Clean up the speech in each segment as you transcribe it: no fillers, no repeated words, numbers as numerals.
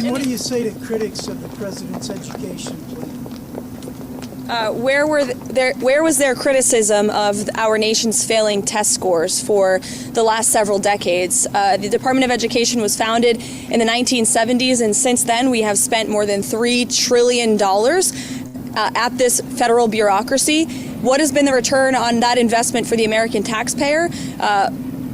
line, what do you say to critics of the president's education plan? Where was their criticism of our nation's failing test scores for the last several decades? The Department of Education was founded in the 1970s, and since then we have spent more than $3 trillion at this federal bureaucracy. What has been the return on that investment for the American taxpayer?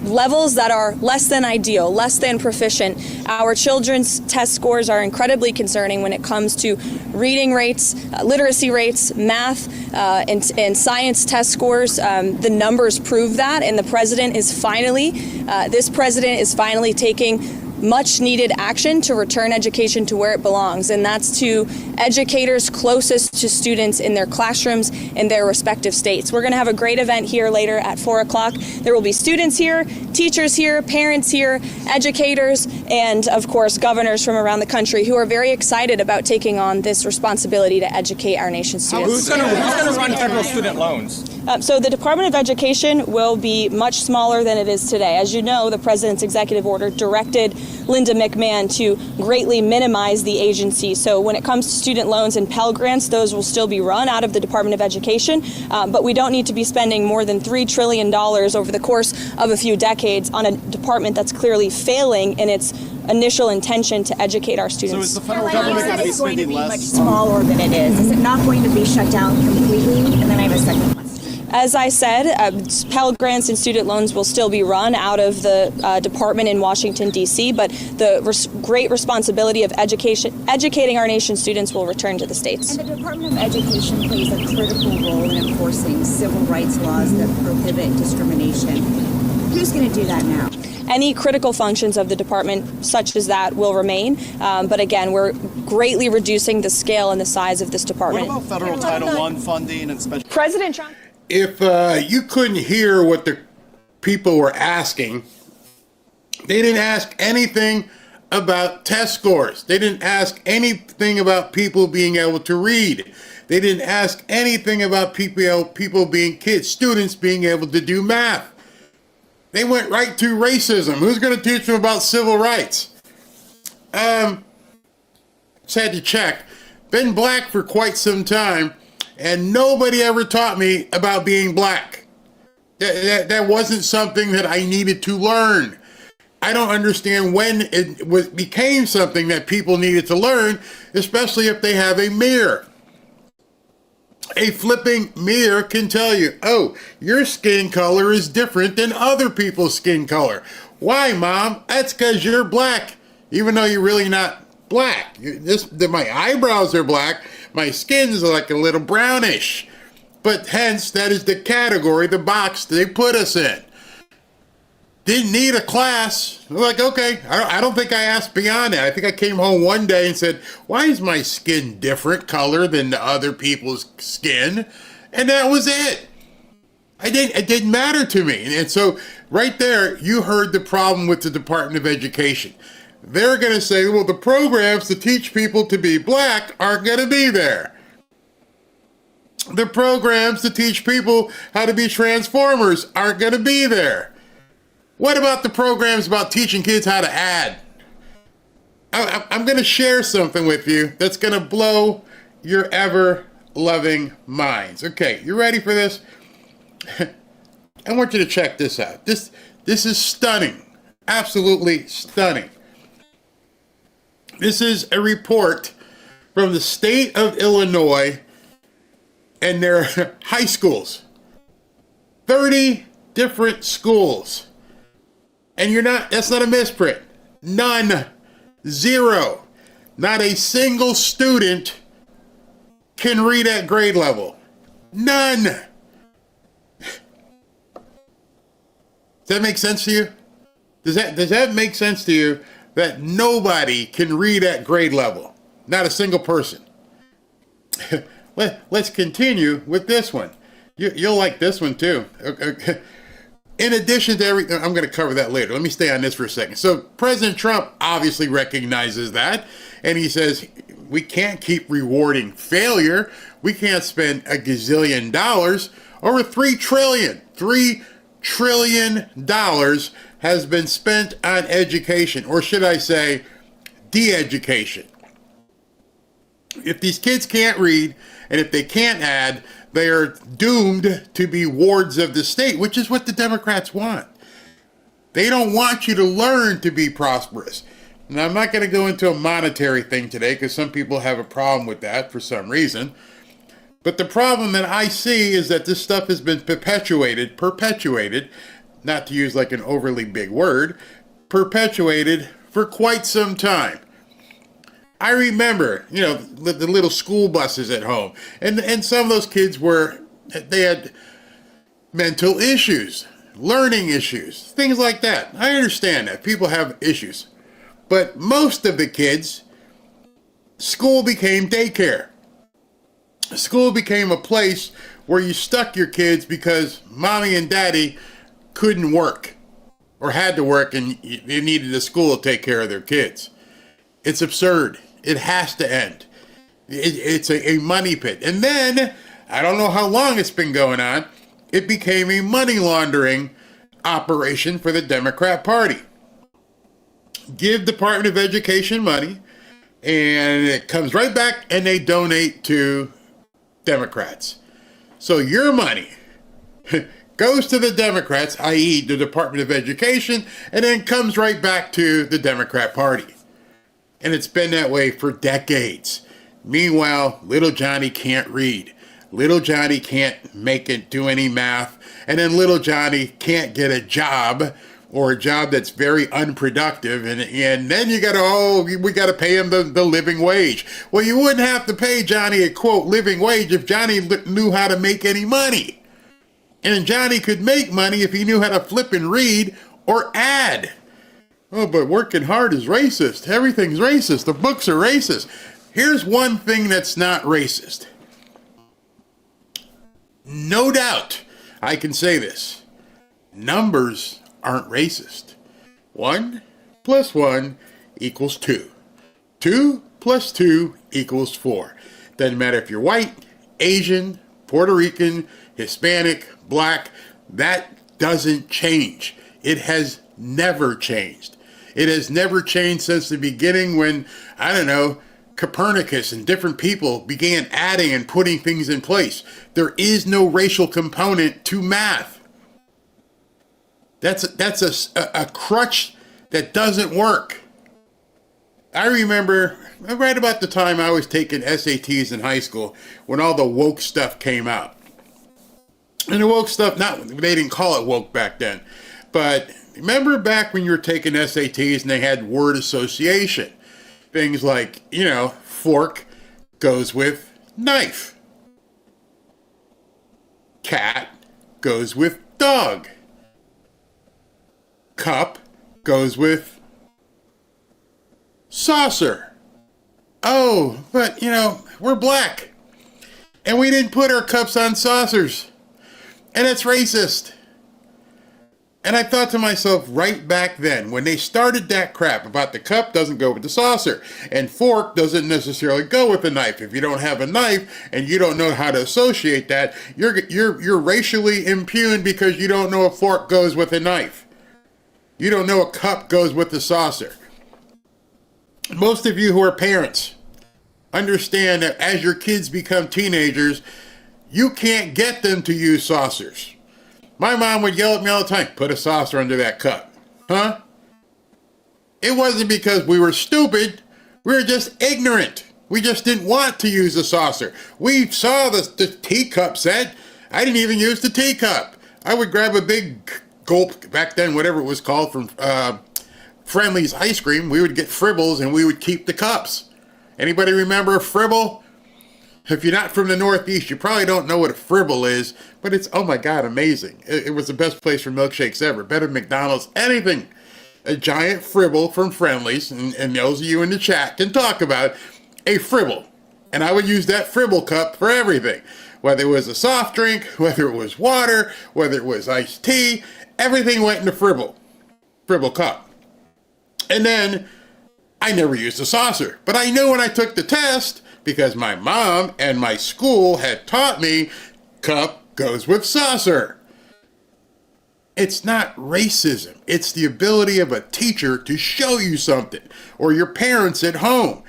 Levels that are less than ideal, less than proficient. Our children's test scores are incredibly concerning when it comes to reading rates, literacy rates, math, and science test scores. The numbers prove that, and this president is finally taking much needed action to return education to where it belongs, and that's to educators closest to students in their classrooms in their respective states. We're going to have a great event here later at 4 o'clock. There will be students here, teachers here, parents here, educators, and of course governors from around the country who are very excited about taking on this responsibility to educate our nation's students. Who's going to run federal student loans? So the Department of Education will be much smaller than it is today. As you know, the president's executive order directed Linda McMahon to greatly minimize the agency. So when it comes to student loans and Pell Grants, those will still be run out of the Department of Education, but we don't need to be spending more than $3 trillion over the course of a few decades on a department that's clearly failing in its initial intention to educate our students. So is the federal government going to be spending less? Much smaller than it is. Is it not going to be shut down completely? And then I have a second question. As I said, Pell Grants and student loans will still be run out of the department in Washington, D.C., but the great responsibility of educating our nation's students will return to the states. And the Department of Education plays a critical role in enforcing civil rights laws that prohibit discrimination. Who's going to do that now? Any critical functions of the department, such as that, will remain. But again, we're greatly reducing the scale and the size of this department. What about federal Title I funding and special? President Trump. If you couldn't hear what the people were asking, they didn't ask anything about test scores. They didn't ask anything about people being able to read. They didn't ask anything about people being students being able to do math. They went right to racism. Who's going to teach them about civil rights? Just had to check. Been black for quite some time, and nobody ever taught me about being black. That wasn't something that I needed to learn. I don't understand when it became something that people needed to learn, especially if they have a mirror. A flipping mirror can tell you, oh, your skin color is different than other people's skin color. Why, Mom? That's because you're black, even though you're really not black. My eyebrows are black. My skin's like a little brownish. But hence, that is the category, the box they put us in. Didn't need a class. I'm like, okay, I don't think I asked beyond that. I think I came home one day and said, why is my skin different color than the other people's skin? And that was it. It didn't matter to me. And so right there, you heard the problem with the Department of Education. They're going to say, well, the programs to teach people to be black aren't going to be there. The programs to teach people how to be transformers aren't going to be there. What about the programs about teaching kids how to add? I'm going to share something with you that's going to blow your ever-loving minds. Okay, you ready for this? I want you to check this out. This is stunning. Absolutely stunning. This is a report from the state of Illinois and their high schools. 30 different schools. And that's not a misprint. None. Zero. Not a single student can read at grade level. None. Does that make sense to you? Does that make sense to you that nobody can read at grade level? Not a single person. Let's continue with this one. You'll like this one too. Okay. In addition to everything, I'm going to cover that later. Let me stay on this for a second. So President Trump obviously recognizes that, and he says, we can't keep rewarding failure. We can't spend a gazillion dollars. Over $3 trillion has been spent on education, or should I say, de-education. If these kids can't read, and if they can't add, they are doomed to be wards of the state, which is what the Democrats want. They don't want you to learn to be prosperous. Now, I'm not going to go into a monetary thing today because some people have a problem with that for some reason. But the problem that I see is that this stuff has been perpetuated, not to use like an overly big word, perpetuated for quite some time. I remember, the little school buses at home, and some of those kids they had mental issues, learning issues, things like that. I understand that people have issues, but most of the kids, school became daycare. School became a place where you stuck your kids because mommy and daddy couldn't work or had to work and they needed a school to take care of their kids. It's absurd. It has to end. It's a money pit. And then, I don't know how long it's been going on, it became a money laundering operation for the Democrat Party. Give Department of Education money, and it comes right back and they donate to Democrats. So your money goes to the Democrats, i.e. the Department of Education, and then comes right back to the Democrat Party. And it's been that way for decades. Meanwhile, little Johnny can't read. Little Johnny can't do any math. And then little Johnny can't get a job, or a job that's very unproductive. And then we got to pay him the living wage. Well, you wouldn't have to pay Johnny a, quote, living wage if Johnny knew how to make any money. And Johnny could make money if he knew how to flip and read or add. Oh, but working hard is racist. Everything's racist. The books are racist. Here's one thing that's not racist. No doubt, I can say this. Numbers aren't racist. 1 + 1 = 2. 2 + 2 = 4. Doesn't matter if you're white, Asian, Puerto Rican, Hispanic, black. That doesn't change. It has never changed. It has never changed since the beginning when, Copernicus and different people began adding and putting things in place. There is no racial component to math. That's a crutch that doesn't work. I remember right about the time I was taking SATs in high school when all the woke stuff came out. And the woke stuff, they didn't call it woke back then, but remember back when you were taking SATs and they had word association? Things like, fork goes with knife. Cat goes with dog. Cup goes with saucer. Oh, but, we're black. And we didn't put our cups on saucers. And it's racist. And I thought to myself right back then, when they started that crap about the cup doesn't go with the saucer, and fork doesn't necessarily go with the knife. If you don't have a knife and you don't know how to associate that, you're racially impugned because you don't know a fork goes with a knife. You don't know a cup goes with the saucer. Most of you who are parents understand that as your kids become teenagers, you can't get them to use saucers. My mom would yell at me all the time, put a saucer under that cup. Huh? It wasn't because we were stupid. We were just ignorant. We just didn't want to use a saucer. We saw the teacup set. I didn't even use the teacup. I would grab a big gulp, back then, whatever it was called, from Friendly's ice cream. We would get fribbles and we would keep the cups. Anybody remember a fribble? If you're not from the Northeast, you probably don't know what a fribble is, but it's, oh my God, amazing. It was the best place for milkshakes ever. Better than McDonald's, anything. A giant fribble from Friendly's, and those of you in the chat can talk about a fribble. And I would use that fribble cup for everything. Whether it was a soft drink, whether it was water, whether it was iced tea, everything went in the fribble cup. And then I never used a saucer, but I knew when I took the test, because my mom and my school had taught me cup goes with saucer. It's not racism. It's the ability of a teacher to show you something, or your parents at home.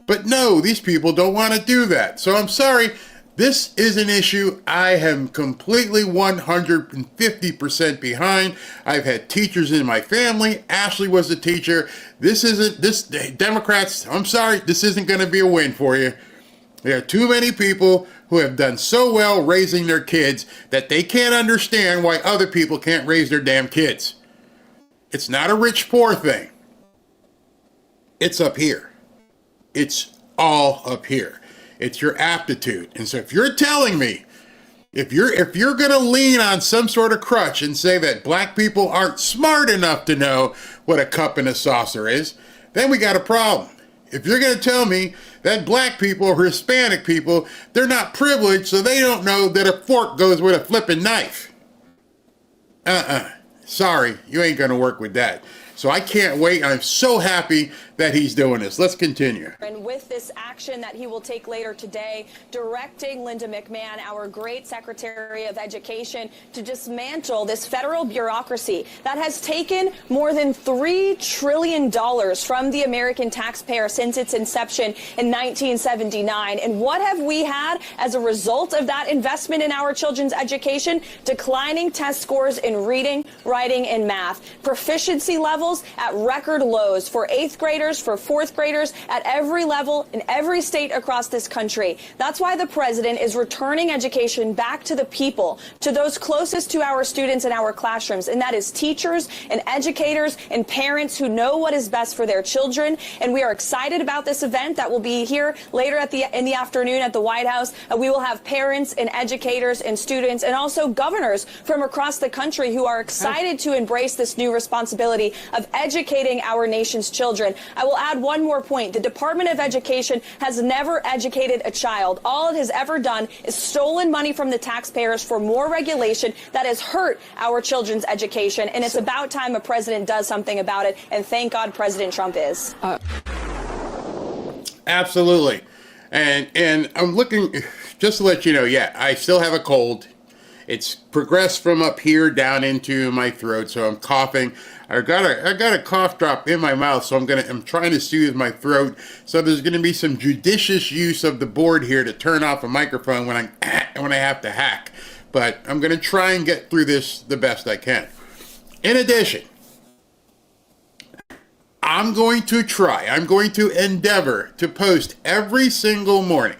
But no, these people don't want to do that. So I'm sorry. This is an issue I am completely 150% behind. I've had teachers in my family. Ashley was a teacher. Democrats, I'm sorry, this isn't going to be a win for you. There are too many people who have done so well raising their kids that they can't understand why other people can't raise their damn kids. It's not a rich-poor thing. It's up here. It's all up here. It's your aptitude. And so if you're telling me, if you're going to lean on some sort of crutch and say that black people aren't smart enough to know what a cup and a saucer is, then we got a problem. If you're going to tell me that black people or Hispanic people, they're not privileged, so they don't know that a fork goes with a flipping knife. Sorry, you ain't going to work with that. So I can't wait. I'm so happy that he's doing this. Let's continue. And with this action that he will take later today, directing Linda McMahon, our great Secretary of Education, to dismantle this federal bureaucracy that has taken more than $3 trillion from the American taxpayer since its inception in 1979. And what have we had as a result of that investment in our children's education? Declining test scores in reading, writing, and math. Proficiency levels at record lows for 8th graders, for 4th graders, at every level in every state across this country. That's why the president is returning education back to the people, to those closest to our students in our classrooms, and that is teachers and educators and parents who know what is best for their children. And we are excited about this event that will be here later in the afternoon at the White House. We will have parents and educators and students and also governors from across the country who are excited to embrace this new responsibility of educating our nation's children. I will add one more point. The Department of Education has never educated a child. All it has ever done is stolen money from the taxpayers for more regulation that has hurt our children's education. And it's about time a president does something about it. And thank God President Trump is. Absolutely. And I'm looking, just to let you know, yeah, I still have a cold. It's progressed from up here down into my throat, so I'm coughing. I got a cough drop in my mouth, so I'm trying to soothe my throat. So there's going to be some judicious use of the board here to turn off a microphone when I have to hack. But I'm going to try and get through this the best I can. In addition, I'm going to endeavor to post every single morning,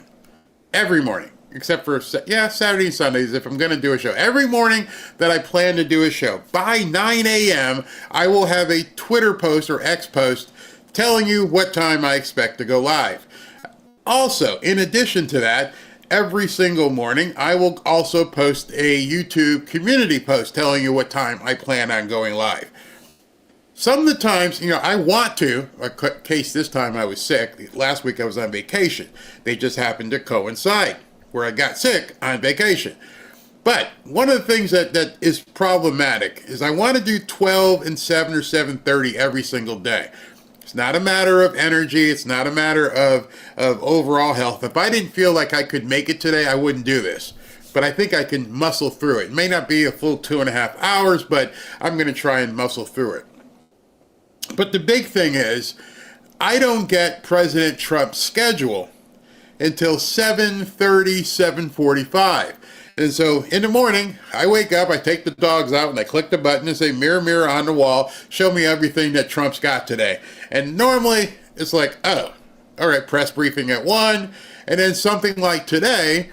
except for, Saturday and Sundays, if I'm going to do a show. Every morning that I plan to do a show, by 9 a.m., I will have a Twitter post or X post telling you what time I expect to go live. Also, in addition to that, every single morning, I will also post a YouTube community post telling you what time I plan on going live. Some of the times, I want to, in case this time I was sick. Last week I was on vacation. They just happened to coincide where I got sick on vacation. But one of the things that is problematic is I want to do 12 and 7 or 7:30 every single day. It's not a matter of energy. It's not a matter of overall health. If I didn't feel like I could make it today, I wouldn't do this. But I think I can muscle through it. It may not be a full 2.5 hours, but I'm going to try and muscle through it. But the big thing is, I don't get President Trump's schedule until 7:30, 7:45. And so in the morning, I wake up, I take the dogs out, and I click the button and say, mirror, mirror on the wall, show me everything that Trump's got today. And normally, it's like, oh, all right, press briefing at 1. And then something like today,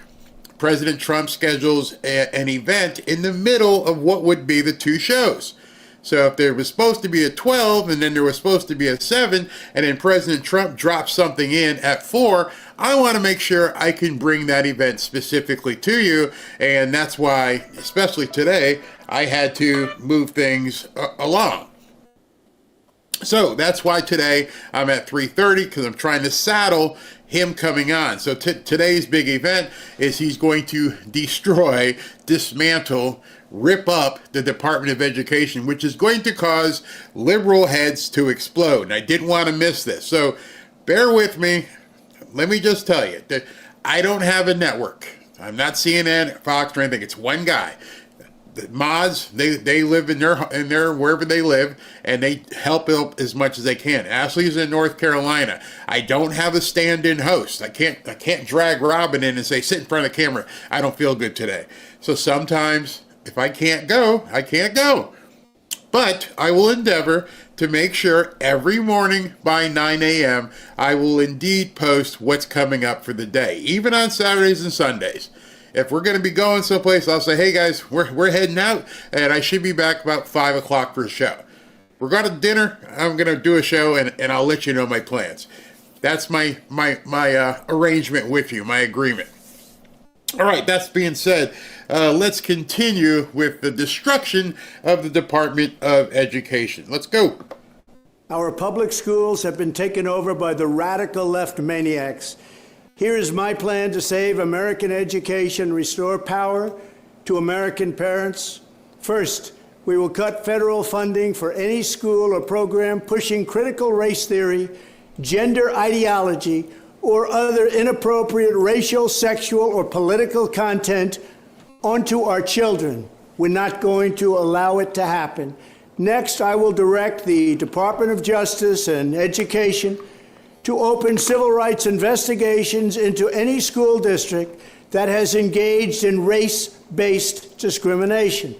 President Trump schedules an event in the middle of what would be the two shows. So if there was supposed to be a 12 and then there was supposed to be a 7 and then President Trump drops something in at 4, I want to make sure I can bring that event specifically to you. And that's why, especially today, I had to move things along. So that's why today I'm at 3:30, because I'm trying to saddle him coming on. So today's big event is he's going to destroy, dismantle, rip up the Department of Education, which is going to cause liberal heads to explode. And I didn't want to miss this. So bear with me. Let me just tell you that I don't have a network. I'm not CNN, Fox, or anything. It's one guy. the mods, they live in their wherever they live, and they help out as much as they can. Ashley's in North Carolina. I don't have a stand-in host. I can't drag Robin in and say, sit in front of the camera. I don't feel good today. So sometimes if I can't go, I can't go. But I will endeavor to make sure every morning by 9 a.m. I will indeed post what's coming up for the day, even on Saturdays and Sundays. If we're going to be going someplace, I'll say, hey guys, we're heading out, and I should be back about 5 o'clock for a show. We're going to dinner, I'm going to do a show, and I'll let you know my plans. That's my arrangement with you, my agreement. All right, that's being said, let's continue with the destruction of the Department of Education. Let's go. Our public schools have been taken over by the radical left maniacs. Here is my plan to save American education, restore power to American parents. First, we will cut federal funding for any school or program pushing critical race theory, gender ideology, or other inappropriate racial, sexual, or political content onto our children. We're not going to allow it to happen. Next, I will direct the Department of Justice and Education to open civil rights investigations into any school district that has engaged in race-based discrimination.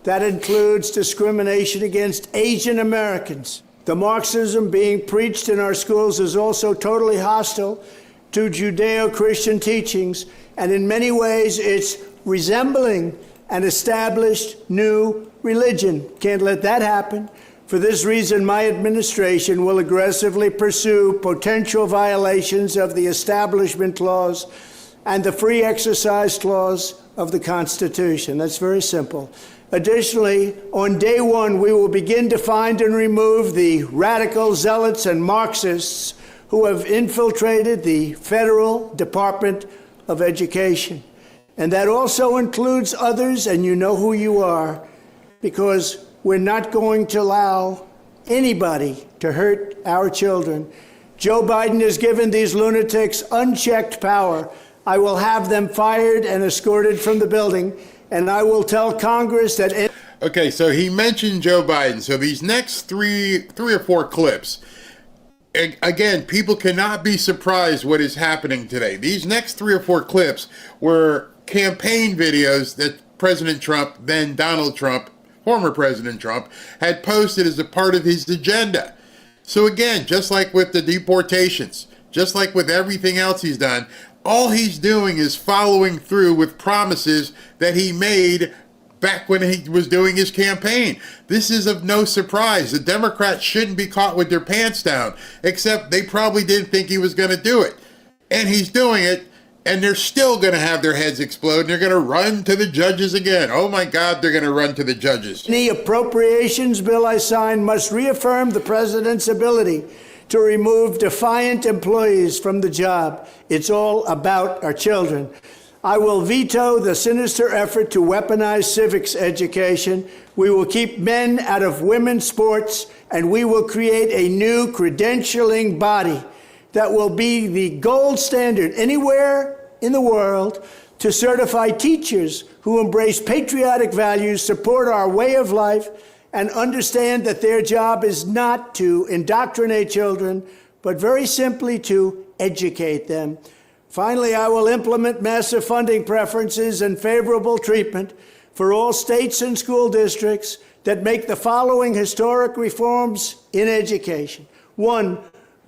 That includes discrimination against Asian Americans. The Marxism being preached in our schools is also totally hostile to Judeo-Christian teachings, and in many ways it's resembling an established new religion. Can't let that happen. For this reason, my administration will aggressively pursue potential violations of the Establishment Clause and the Free Exercise Clause of the Constitution. That's very simple. Additionally, on day one, we will begin to find and remove the radical zealots and Marxists who have infiltrated the Federal Department of Education. And that also includes others, and you know who you are, because we're not going to allow anybody to hurt our children. Joe Biden has given these lunatics unchecked power. I will have them fired and escorted from the building, and I will tell Congress that... Okay, so he mentioned Joe Biden. So these next three or four clips, again, people cannot be surprised what is happening today. These next 3 or 4 clips were campaign videos that President Trump, then Donald Trump, former President Trump, had posted as a part of his agenda. So again, just like with the deportations, just like with everything else he's done, all he's doing is following through with promises that he made back when he was doing his campaign. This is of no surprise. The Democrats shouldn't be caught with their pants down, except they probably didn't think he was going to do it. And he's doing it, and they're still going to have their heads explode, and they're going to run to the judges again. Oh my God, they're going to run to the judges. Any appropriations bill I sign must reaffirm the president's ability to remove defiant employees from the job. It's all about our children. I will veto the sinister effort to weaponize civics education. We will keep men out of women's sports, and we will create a new credentialing body that will be the gold standard anywhere in the world to certify teachers who embrace patriotic values, support our way of life, and understand that their job is not to indoctrinate children, but very simply to educate them. Finally, I will implement massive funding preferences and favorable treatment for all states and school districts that make the following historic reforms in education. 1,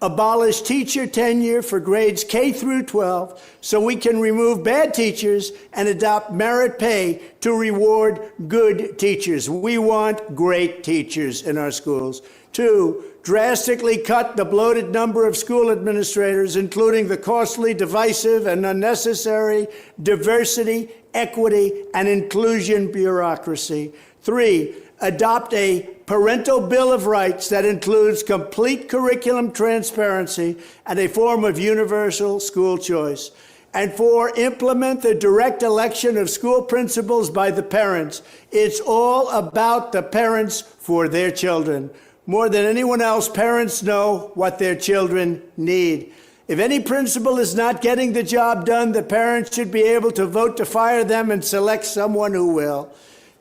abolish teacher tenure for grades K through 12 so we can remove bad teachers and adopt merit pay to reward good teachers. We want great teachers in our schools. 2, drastically cut the bloated number of school administrators, including the costly, divisive, and unnecessary diversity, equity, and inclusion bureaucracy. 3, adopt a parental bill of rights that includes complete curriculum transparency and a form of universal school choice. And 4, implement the direct election of school principals by the parents. It's all about the parents for their children. More than anyone else, parents know what their children need. If any principal is not getting the job done, the parents should be able to vote to fire them and select someone who will.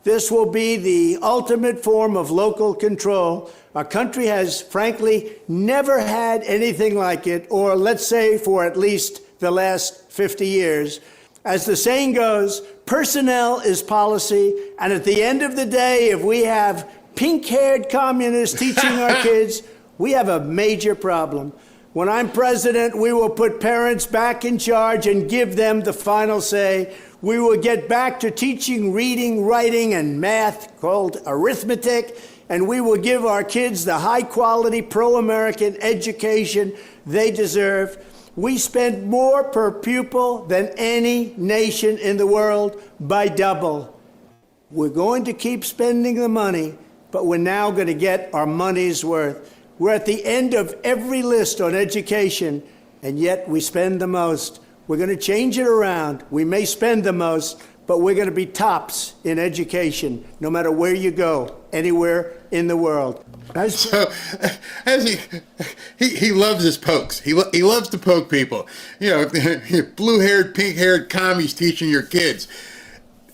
This will be the ultimate form of local control. Our country has, frankly, never had anything like it, or let's say for at least the last 50 years. As the saying goes, personnel is policy, and at the end of the day, if we have pink-haired communists teaching our kids, we have a major problem. When I'm president, we will put parents back in charge and give them the final say. We will get back to teaching reading, writing, and math, called arithmetic, and we will give our kids the high-quality pro-American education they deserve. We spend more per pupil than any nation in the world by double. We're going to keep spending the money, but we're now going to get our money's worth. We're at the end of every list on education, and yet we spend the most. We're going to change it around. We may spend the most, but we're going to be tops in education, no matter where you go, anywhere in the world. So, as he loves his pokes. He loves to poke people. You know, blue-haired, pink-haired commies teaching your kids.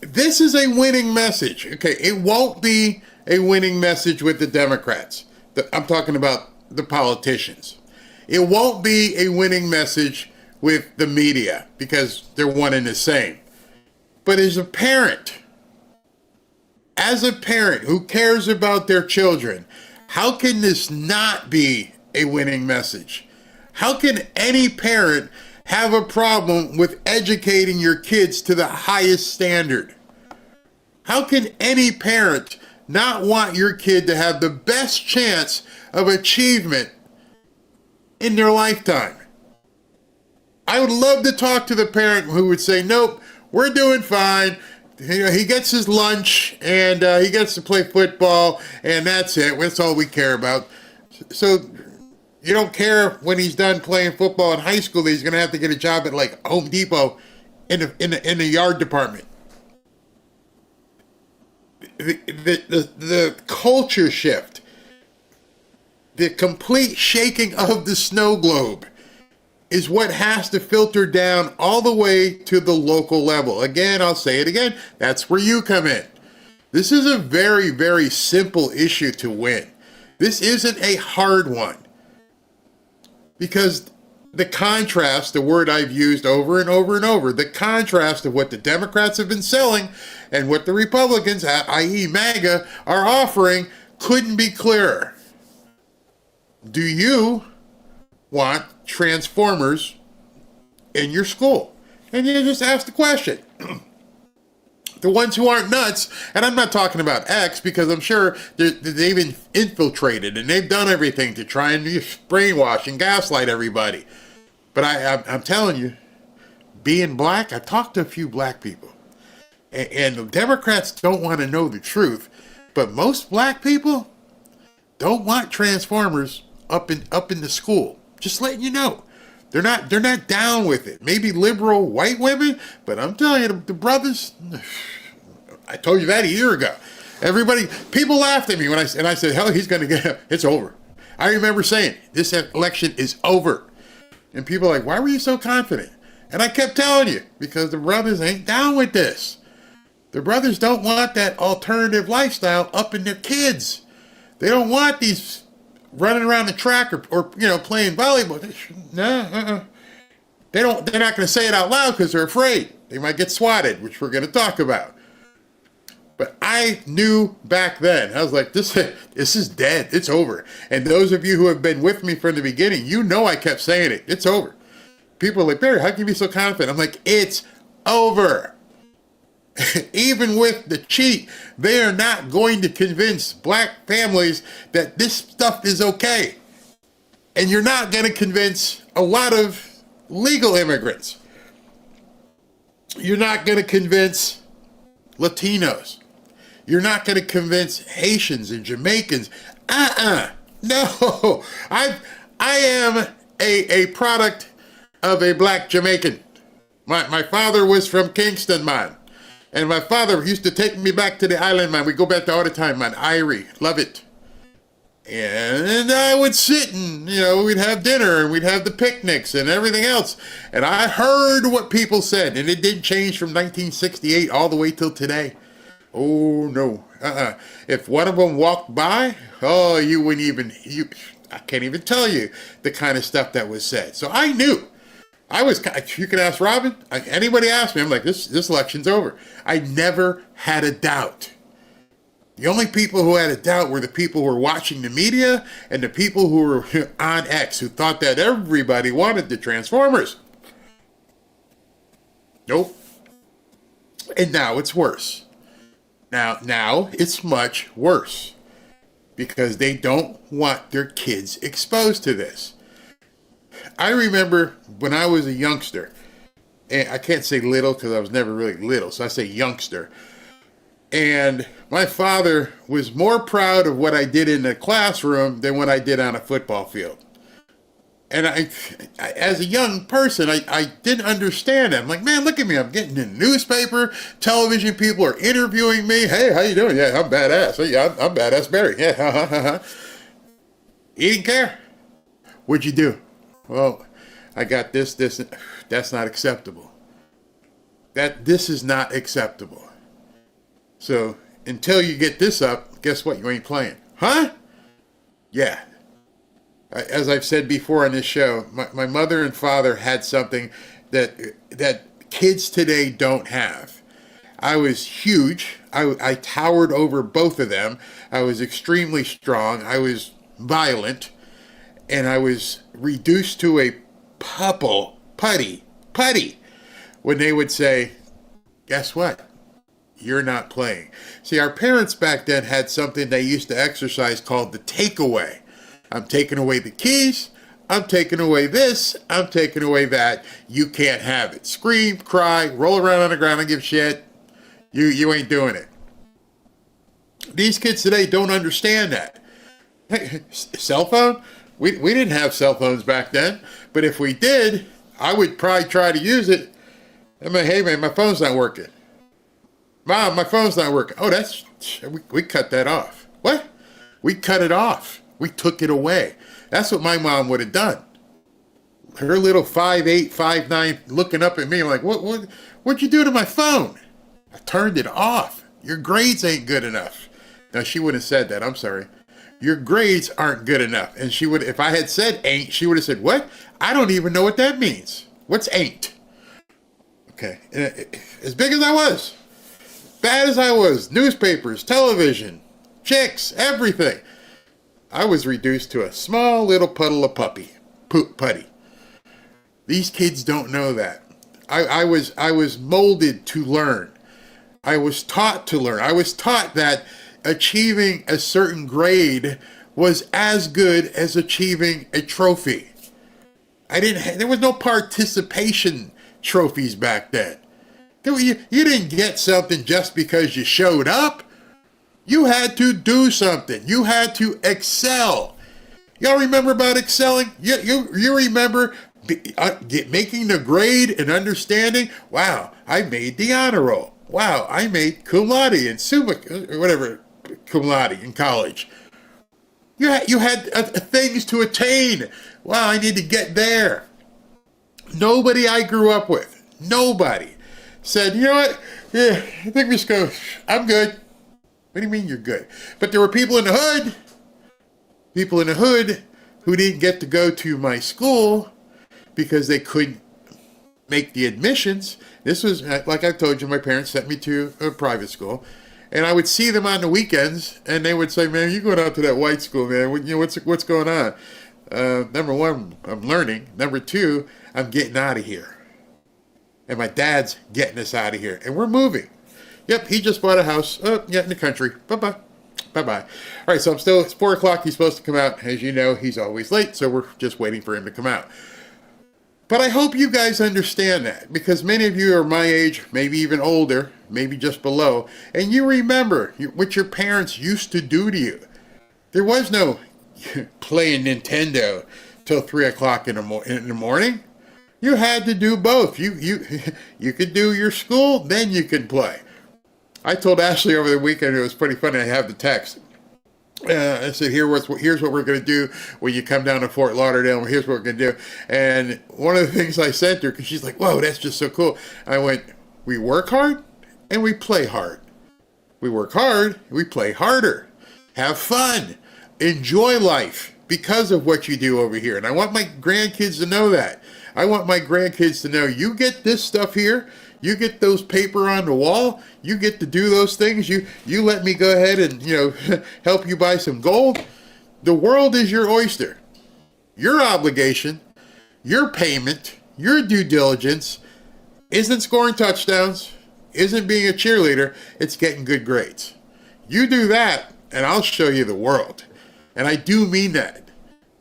This is a winning message. Okay, it won't be a winning message with the Democrats. I'm talking about the politicians. It won't be a winning message with the media because they're one and the same. But as a parent who cares about their children, how can this not be a winning message? How can any parent have a problem with educating your kids to the highest standard? How can any parent not want your kid to have the best chance of achievement in their lifetime? I would love to talk to the parent who would say, nope, we're doing fine. You know, he gets his lunch and he gets to play football and that's it. That's all we care about. So you don't care when he's done playing football in high school that he's going to have to get a job at like Home Depot in the yard department. The culture shift, the complete shaking of the snow globe is what has to filter down all the way to the local level. Again, I'll say it again, that's where you come in. This is a very, very simple issue to win. This isn't a hard one. Because the contrast, the word I've used over and over and over, the contrast of what the Democrats have been selling and what the Republicans, i.e. MAGA, are offering couldn't be clearer. Do you want Transformers in your school? And you just ask the question. The ones who aren't nuts, and I'm not talking about X because I'm sure they've infiltrated and they've done everything to try and brainwash and gaslight everybody. But I'm telling you, being black, I've talked to a few black people. And the Democrats don't want to know the truth, but most black people don't want Transformers up in the school. Just letting you know. They're not down with it. Maybe liberal white women, but I'm telling you, the brothers, I told you that a year ago. People laughed at me when I said, hell, he's going to get, it's over. I remember saying, this election is over. And people are like, why were you so confident? And I kept telling you, because the brothers ain't down with this. The brothers don't want that alternative lifestyle up in their kids. They don't want these running around the track or playing volleyball. They're not going to say it out loud because they're afraid. They might get swatted, which we're going to talk about. But I knew back then, I was like, this is dead. It's over. And those of you who have been with me from the beginning, you know I kept saying it. It's over. People are like, Barry, how can you be so confident? I'm like, it's over. Even with the cheat, they are not going to convince black families that this stuff is okay. And you're not going to convince a lot of legal immigrants. You're not going to convince Latinos. You're not going to convince Haitians and Jamaicans. No. I am a product of a black Jamaican. My father was from Kingston, man. And my father used to take me back to the island, man. We go back there all the time, man. Irie, love it. And I would sit and, we'd have dinner and we'd have the picnics and everything else. And I heard what people said, and it didn't change from 1968 all the way till today. Oh, no. If one of them walked by, oh, you wouldn't even, I can't even tell you the kind of stuff that was said. So I knew. You can ask Robin, anybody ask me, I'm like, this election's over. I never had a doubt. The only people who had a doubt were the people who were watching the media and the people who were on X, who thought that everybody wanted the Transformers. Nope. And now it's worse. Now it's much worse because they don't want their kids exposed to this. I remember when I was a youngster, and I can't say little because I was never really little, so I say youngster. And my father was more proud of what I did in the classroom than what I did on a football field. And I as a young person, I didn't understand it. I'm like, man, look at me. I'm getting in the newspaper. Television people are interviewing me. Hey, how you doing? Yeah, I'm badass. Yeah, I'm badass Barry. Yeah, He didn't care. What'd you do? Well, I got this. That's not acceptable. This is not acceptable. So until you get this up, guess what? You ain't playing. Huh? Yeah. As I've said before on this show, my mother and father had something that kids today don't have. I was huge. I towered over both of them. I was extremely strong. I was violent. And I was reduced to a putty, when they would say, guess what? You're not playing. See, our parents back then had something they used to exercise called the takeaway. I'm taking away the keys. I'm taking away this. I'm taking away that. You can't have it. Scream, cry, roll around on the ground and give shit. You ain't doing it. These kids today don't understand that. Hey, cell phone? We didn't have cell phones back then. But if we did, I would probably try to use it. I'm like, hey man, my phone's not working. Mom, my phone's not working. Oh, we cut that off. What? We cut it off. We took it away. That's what my mom would have done. Her little 5'8", 5'9", looking up at me like, what'd you do to my phone? I turned it off. Your grades ain't good enough. No, she wouldn't have said that. I'm sorry. Your grades aren't good enough. And she would, if I had said ain't, she would have said, what? I don't even know what that means. What's ain't? Okay. As big as I was, bad as I was, newspapers, television, chicks, everything, I was reduced to a small little puddle of putty. These kids don't know that. I was molded to learn. I was taught to learn. I was taught that achieving a certain grade was as good as achieving a trophy. There was no participation trophies back then. You didn't get something just because you showed up. You had to do something. You had to excel. Y'all remember about excelling? You remember making the grade and understanding? Wow, I made the honor roll. Wow, I made cum laude and whatever, cum laude in college. You had things to attain. Wow, I need to get there. Nobody I grew up with, nobody said, you know what? Yeah, I think we should go. I'm good. What do you mean you're good? But there were people in the hood who didn't get to go to my school because they couldn't make the admissions. This was, like I told you, my parents sent me to a private school. And I would see them on the weekends, and they would say, man, you're going out to that white school, man. What's going on? Number one, I'm learning. Number two, I'm getting out of here. And my dad's getting us out of here. And we're moving. Yep, he just bought a house. In the country. Bye-bye. Bye-bye. All right, so it's 4 o'clock. He's supposed to come out. As you know, he's always late, so we're just waiting for him to come out. But I hope you guys understand that, because many of you are my age, maybe even older, maybe just below, and you remember what your parents used to do to you. There was no playing Nintendo till 3 o'clock in the morning. You had to do both. You could do your school, then you could play. I told Ashley over the weekend, it was pretty funny, I have the text. I said, here's what we're going to do when you come down to Fort Lauderdale. Here's what we're going to do. And one of the things I sent her, because she's like, whoa, that's just so cool. I went, we work hard and we play hard. We work hard, we play harder. Have fun. Enjoy life because of what you do over here. And I want my grandkids to know that. I want my grandkids to know you get this stuff here, you get those paper on the wall, you get to do those things, you let me go ahead and, help you buy some gold. The world is your oyster. Your obligation, your payment, your due diligence isn't scoring touchdowns, isn't being a cheerleader, it's getting good grades. You do that, and I'll show you the world. And I do mean that.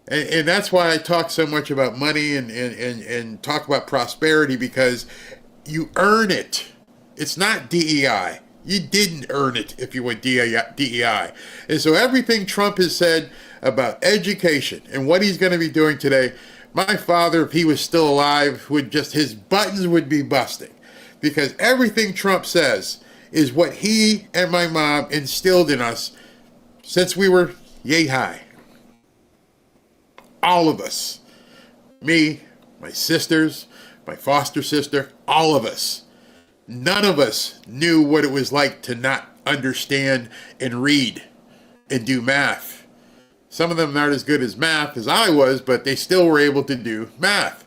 And that's why I talk so much about money and talk about prosperity, because you earn it. It's not DEI. You didn't earn it if you went DEI. And so everything Trump has said about education and what he's going to be doing today, my father, if he was still alive, his buttons would be busting. Because everything Trump says is what he and my mom instilled in us since we were yay high. All of us. Me, my sisters, my foster sister, all of us. None of us knew what it was like to not understand and read and do math. Some of them aren't as good as math as I was, but they still were able to do math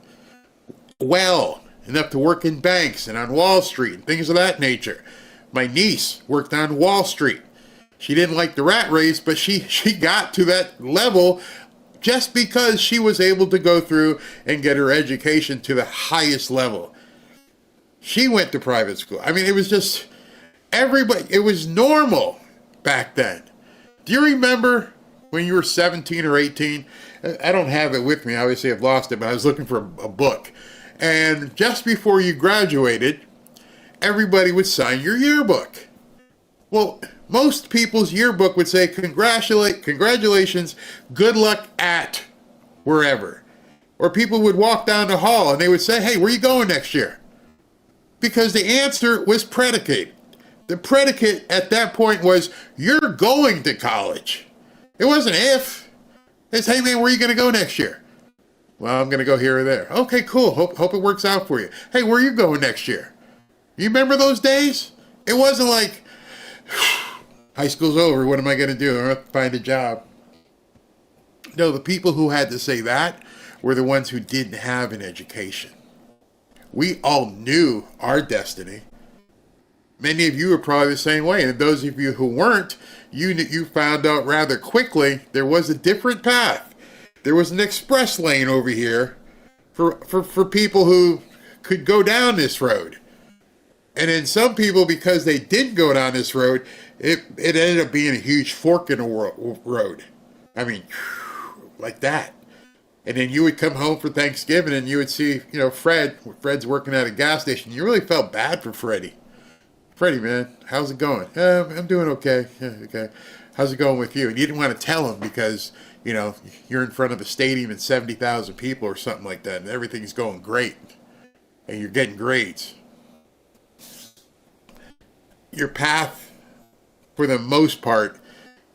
well, enough to work in banks and on Wall Street and things of that nature. My niece worked on Wall Street. She didn't like the rat race, but she got to that level just because she was able to go through and get her education to the highest level. She went to private school. I mean, it was just everybody. It was normal back then. Do you remember when you were 17 or 18? I don't have it with me. Obviously, I've lost it, but I was looking for a book. And just before you graduated, everybody would sign your yearbook. Well, most people's yearbook would say, congratulations, good luck at wherever. Or people would walk down the hall and they would say, hey, where are you going next year? Because the answer was predicate. The predicate at that point was, you're going to college. It wasn't if. It's, hey man, where are you going to go next year? Well, I'm going to go here or there. Okay, cool. Hope it works out for you. Hey, where are you going next year? You remember those days? It wasn't like, high school's over, what am I going to do? I'm going to find a job. No, the people who had to say that were the ones who didn't have an education. We all knew our destiny. Many of you are probably the same way. And those of you who weren't, you found out rather quickly there was a different path. There was an express lane over here for people who could go down this road. And then some people, because they didn't go down this road, it ended up being a huge fork in the road. I mean, like that. And then you would come home for Thanksgiving and you would see, Fred's working at a gas station. You really felt bad for Freddie. Freddie, man, how's it going? I'm doing okay. Yeah, okay. How's it going with you? And you didn't want to tell him because, you're in front of a stadium and 70,000 people or something like that, and everything's going great. And you're getting grades. Your path, for the most part,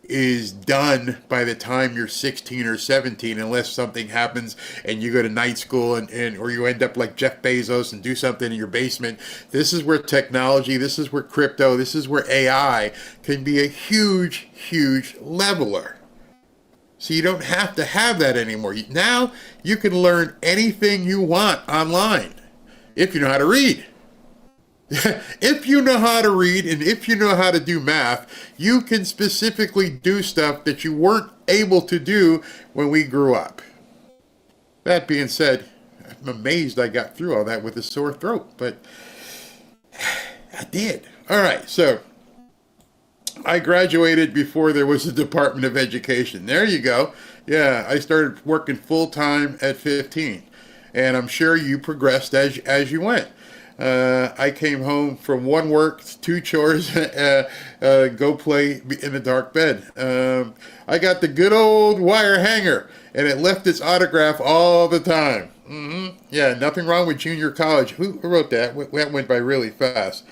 is done by the time you're 16 or 17, unless something happens and you go to night school or you end up like Jeff Bezos and do something in your basement. This is where technology, this is where crypto, this is where AI can be a huge, huge leveler. So you don't have to have that anymore. Now you can learn anything you want online if you know how to read. If you know how to read and if you know how to do math, you can specifically do stuff that you weren't able to do when we grew up. That being said, I'm amazed I got through all that with a sore throat, but I did. All right, so I graduated before there was a Department of Education. There you go. Yeah, I started working full-time at 15, and I'm sure you progressed as you went. I came home from one work, 2 chores, go play in the dark bed. I got the good old wire hanger, and it left its autograph all the time. Yeah, nothing wrong with junior college. Who wrote that? That went by really fast.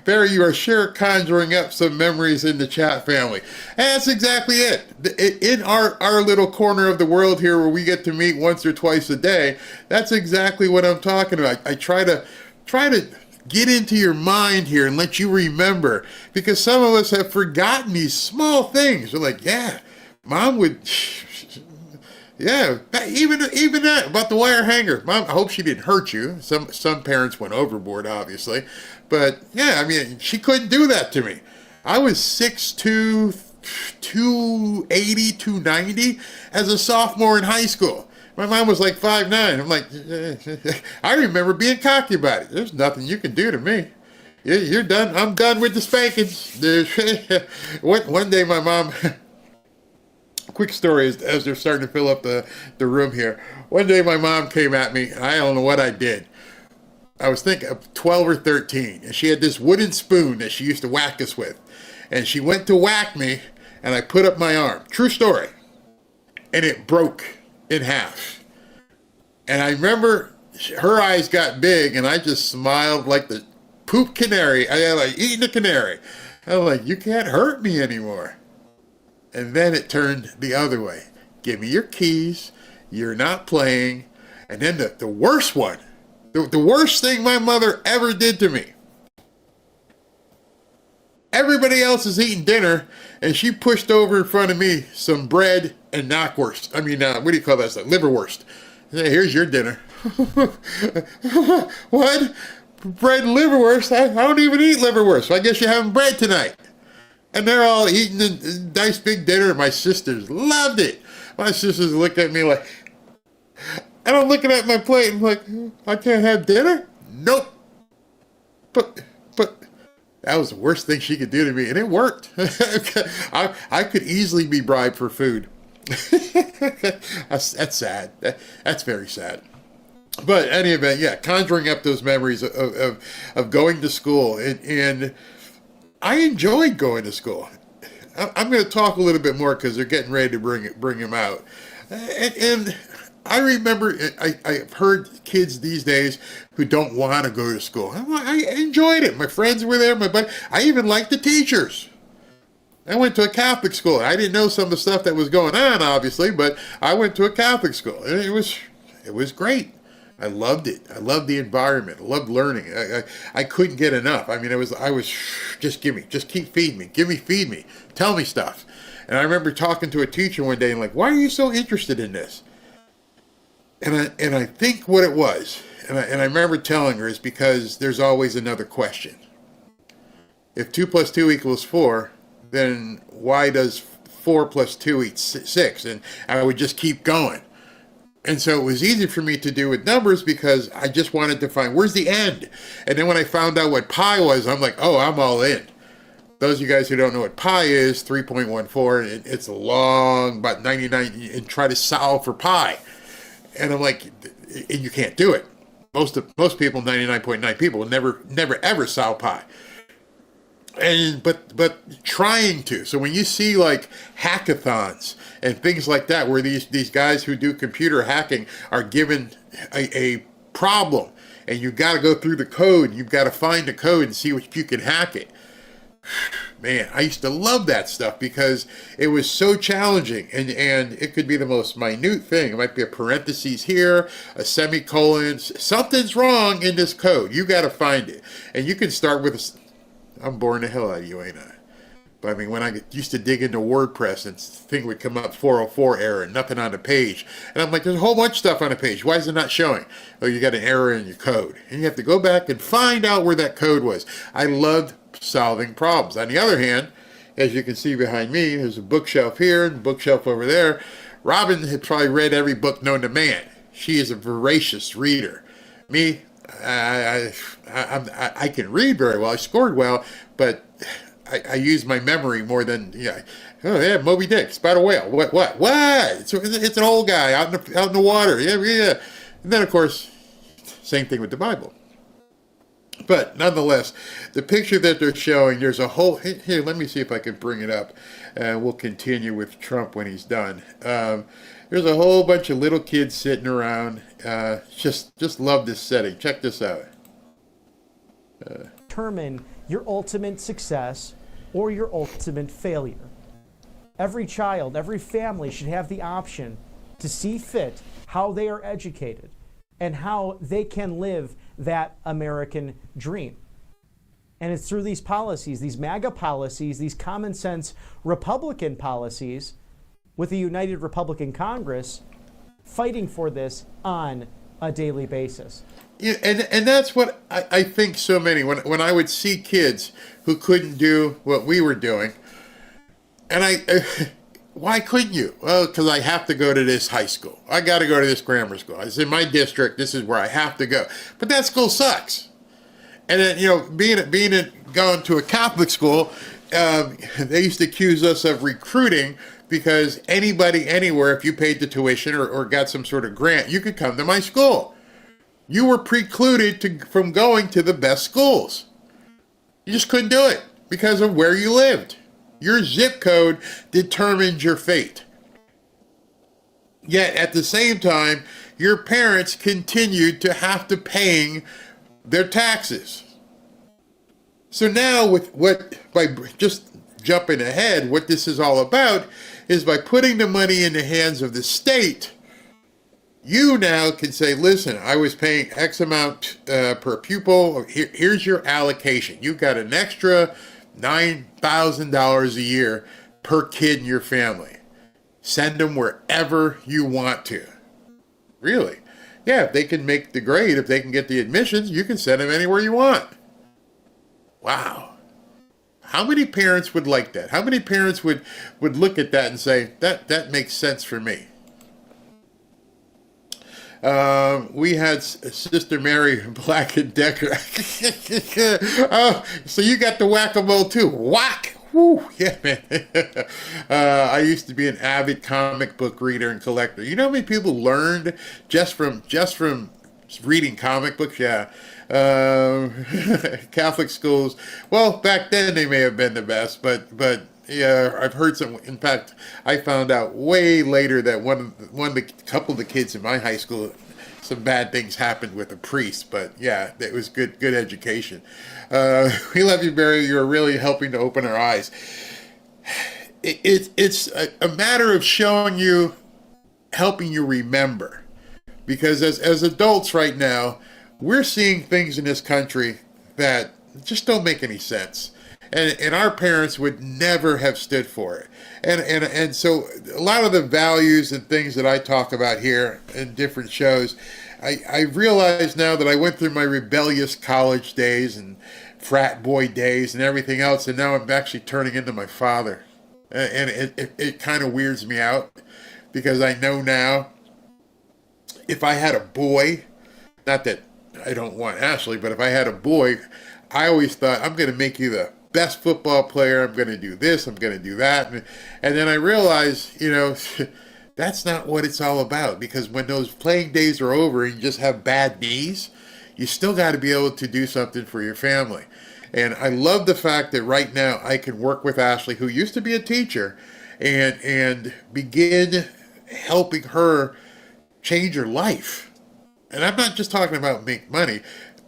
Barry, you are sure conjuring up some memories in the chat family. And that's exactly it. In our little corner of the world here where we get to meet once or twice a day, that's exactly what I'm talking about. I try to get into your mind here and let you remember, because some of us have forgotten these small things. We're like, yeah, Mom would, yeah, even that about the wire hanger. Mom, I hope she didn't hurt you. Some parents went overboard, obviously, but yeah, I mean, she couldn't do that to me. I was 6'2", 280, 290 as a sophomore in high school. My mom was like 5'9". I'm like, I remember being cocky about it. There's nothing you can do to me. You're done. I'm done with the spankings. One day my mom, quick story as they're starting to fill up the room here. One day my mom came at me. I don't know what I did. I was thinking of 12 or 13. And she had this wooden spoon that she used to whack us with. And she went to whack me, and I put up my arm. True story. And it broke in half. And I remember her eyes got big, and I just smiled like the poop canary. I like eating a canary. I was like, you can't hurt me anymore. And then it turned the other way. Give me your keys. You're not playing. And then the worst one, the worst thing my mother ever did to me. Everybody else is eating dinner, and she pushed over in front of me some bread and knockwurst. I mean, what do you call that stuff? Liverwurst. Hey, here's your dinner. What? Bread and liverwurst? I don't even eat liverwurst, so I guess you're having bread tonight. And they're all eating a nice big dinner. My sisters loved it. My sisters looked at me like, and I'm looking at my plate and I'm like, I can't have dinner? Nope. But that was the worst thing she could do to me, and it worked. I could easily be bribed for food. That's sad. That's very sad. But any event, yeah, conjuring up those memories of going to school, and I enjoyed going to school. I'm going to talk a little bit more because they're getting ready to bring him out, and I remember I've heard kids these days who don't want to go to school. I enjoyed it. My friends were there. I even liked the teachers. I went to a Catholic school. I didn't know some of the stuff that was going on, obviously, but I went to a Catholic school, and it was great. I loved it. I loved the environment. I loved learning. I couldn't get enough. I mean, I was just keep feeding me. Feed me. Tell me stuff. And I remember talking to a teacher one day and like, why are you so interested in this? And I think what it was, and I remember telling her, is because there's always another question. If 2 + 2 = 4, then why does 4 + 2 = 6? And I would just keep going. And so it was easy for me to do with numbers because I just wanted to find, where's the end? And then when I found out what pi was, I'm like, oh, I'm all in. Those of you guys who don't know what pi is, 3.14, it's long, about 99, and try to solve for pi. And I'm like, and you can't do it. Most people, 99.9 people, will never ever solve pi. And but trying to. So when you see like hackathons and things like that, where these guys who do computer hacking are given a problem, and you've got to go through the code, you've got to find the code and see if you can hack it. Man, I used to love that stuff because it was so challenging, and it could be the most minute thing. It might be a parentheses here, a semicolon. Something's wrong in this code. You got to find it, and you can start with I'm boring the hell out of you, ain't I? But I mean, when I used to dig into WordPress and thing would come up 404 error, nothing on the page, and I'm like, there's a whole bunch of stuff on the page. Why is it not showing? Oh, you got an error in your code, and you have to go back and find out where that code was. I loved solving problems. On the other hand, as you can see behind me, there's a bookshelf here and a bookshelf over there. Robin had probably read every book known to man. She is a voracious reader. Me, I can read very well. I scored well, but I use my memory more than, oh yeah, Moby Dick, spider whale. What? It's an old guy out in the water. Yeah. And then of course, same thing with the Bible. But nonetheless, the picture that they're showing, there's a whole, here, let me see if I can bring it up, and we'll continue with Trump when he's done. There's a whole bunch of little kids sitting around. Just love this setting. Check this out. Determine your ultimate success or your ultimate failure. Every child, every family should have the option to see fit how they are educated and how they can live that American dream. And it's through these policies, these MAGA policies, these common sense Republican policies with a united Republican Congress fighting for this on a daily basis. Yeah, and that's what I think so many, when I would see kids who couldn't do what we were doing, and why couldn't you? Well, because I have to go to this high school. I got to go to this grammar school. It's in my district. This is where I have to go. But that school sucks. And then, going to a Catholic school, they used to accuse us of recruiting because anybody, anywhere, if you paid the tuition or got some sort of grant, you could come to my school. You were precluded from going to the best schools. You just couldn't do it because of where you lived. Your zip code determined your fate. Yet at the same time, your parents continued to have to paying their taxes. So now by just jumping ahead, what this is all about is by putting the money in the hands of the state, you now can say, listen, I was paying X amount per pupil. Here's your allocation. You've got an extra $9,000 a year per kid in your family. Send them wherever you want to. Really? Yeah, if they can make the grade, if they can get the admissions, you can send them anywhere you want. Wow. How many parents would like that? How many parents would look at that and say, that makes sense for me? We had Sister Mary Black and Decker. Oh, so you got the whack-a-mole too. Whack! Woo, yeah, man. I used to be an avid comic book reader and collector. You know how many people learned just from reading comic books? Yeah. Catholic schools, well, back then they may have been the best, but yeah, I've heard some. In fact, I found out way later that couple of the kids in my high school, some bad things happened with a priest. But yeah, it was good education. We love you, Barry. You're really helping to open our eyes. It's a matter of showing you, helping you remember, because as adults right now, we're seeing things in this country that just don't make any sense. And our parents would never have stood for it. And so a lot of the values and things that I talk about here in different shows, I realize now that I went through my rebellious college days and frat boy days and everything else, and now I'm actually turning into my father. And it kind of weirds me out, because I know now if I had a boy, not that I don't want Ashley, but if I had a boy, I always thought, I'm going to make you the best football player. I'm going to do this. I'm going to do that. And then I realized, that's not what it's all about. Because when those playing days are over and you just have bad knees, you still got to be able to do something for your family. And I love the fact that right now I can work with Ashley, who used to be a teacher, and begin helping her change her life. And I'm not just talking about make money.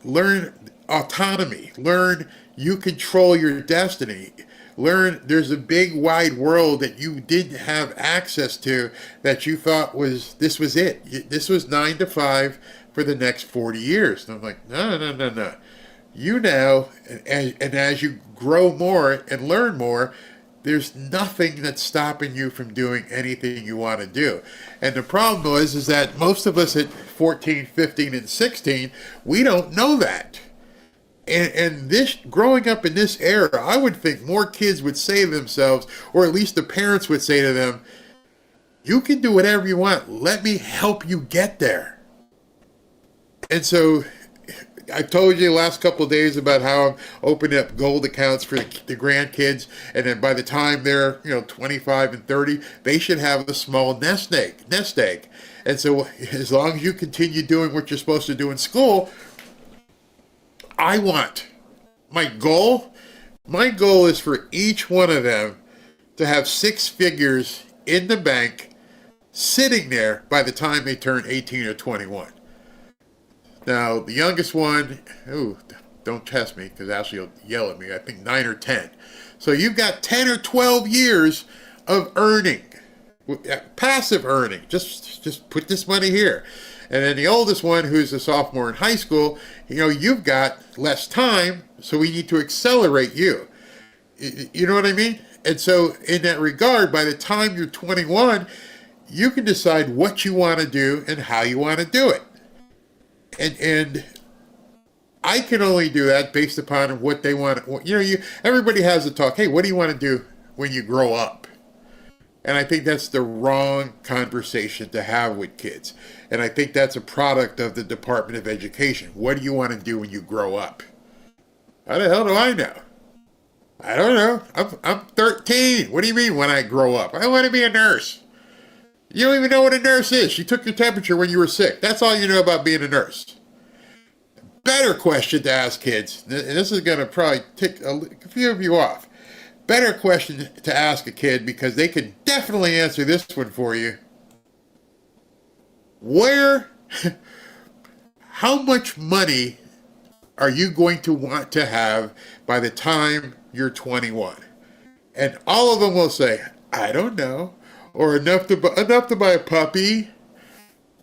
Learn autonomy. Learn you control your destiny. Learn there's a big wide world that you didn't have access to, that you thought this was it. This was 9 to 5 for the next 40 years. And I'm like, no. You now, and as you grow more and learn more, there's nothing that's stopping you from doing anything you want to do. And the problem is that most of us at 14, 15, and 16, we don't know that. And this, growing up in this era, I would think more kids would say to themselves, or at least the parents would say to them, you can do whatever you want. Let me help you get there. And so I told you the last couple of days about how I'm opening up gold accounts for the grandkids, and then by the time they're 25 and 30, they should have a small nest egg. And so as long as you continue doing what you're supposed to do in school, my goal is for each one of them to have 6 figures in the bank sitting there by the time they turn 18 or 21. Now, the youngest one, don't test me because Ashley will yell at me, I think 9 or 10. So you've got 10 or 12 years of earning. Passive earning. Just put this money here. And then the oldest one, who's a sophomore in high school, you've got less time, so we need to accelerate you. You know what I mean? And so in that regard, by the time you're 21, you can decide what you want to do and how you want to do it. And I can only do that based upon what they want. Everybody has a talk. Hey, what do you want to do when you grow up? And I think that's the wrong conversation to have with kids. And I think that's a product of the Department of Education. What do you want to do when you grow up? How the hell do I know? I don't know. I'm 13. What do you mean when I grow up? I want to be a nurse. You don't even know what a nurse is. She took your temperature when you were sick. That's all you know about being a nurse. Better question to ask kids, and this is going to probably tick a few of you off. Better question to ask a kid, because they can definitely answer this one for you. How much money are you going to want to have by the time you're 21? And all of them will say, I don't know, or enough to buy a puppy,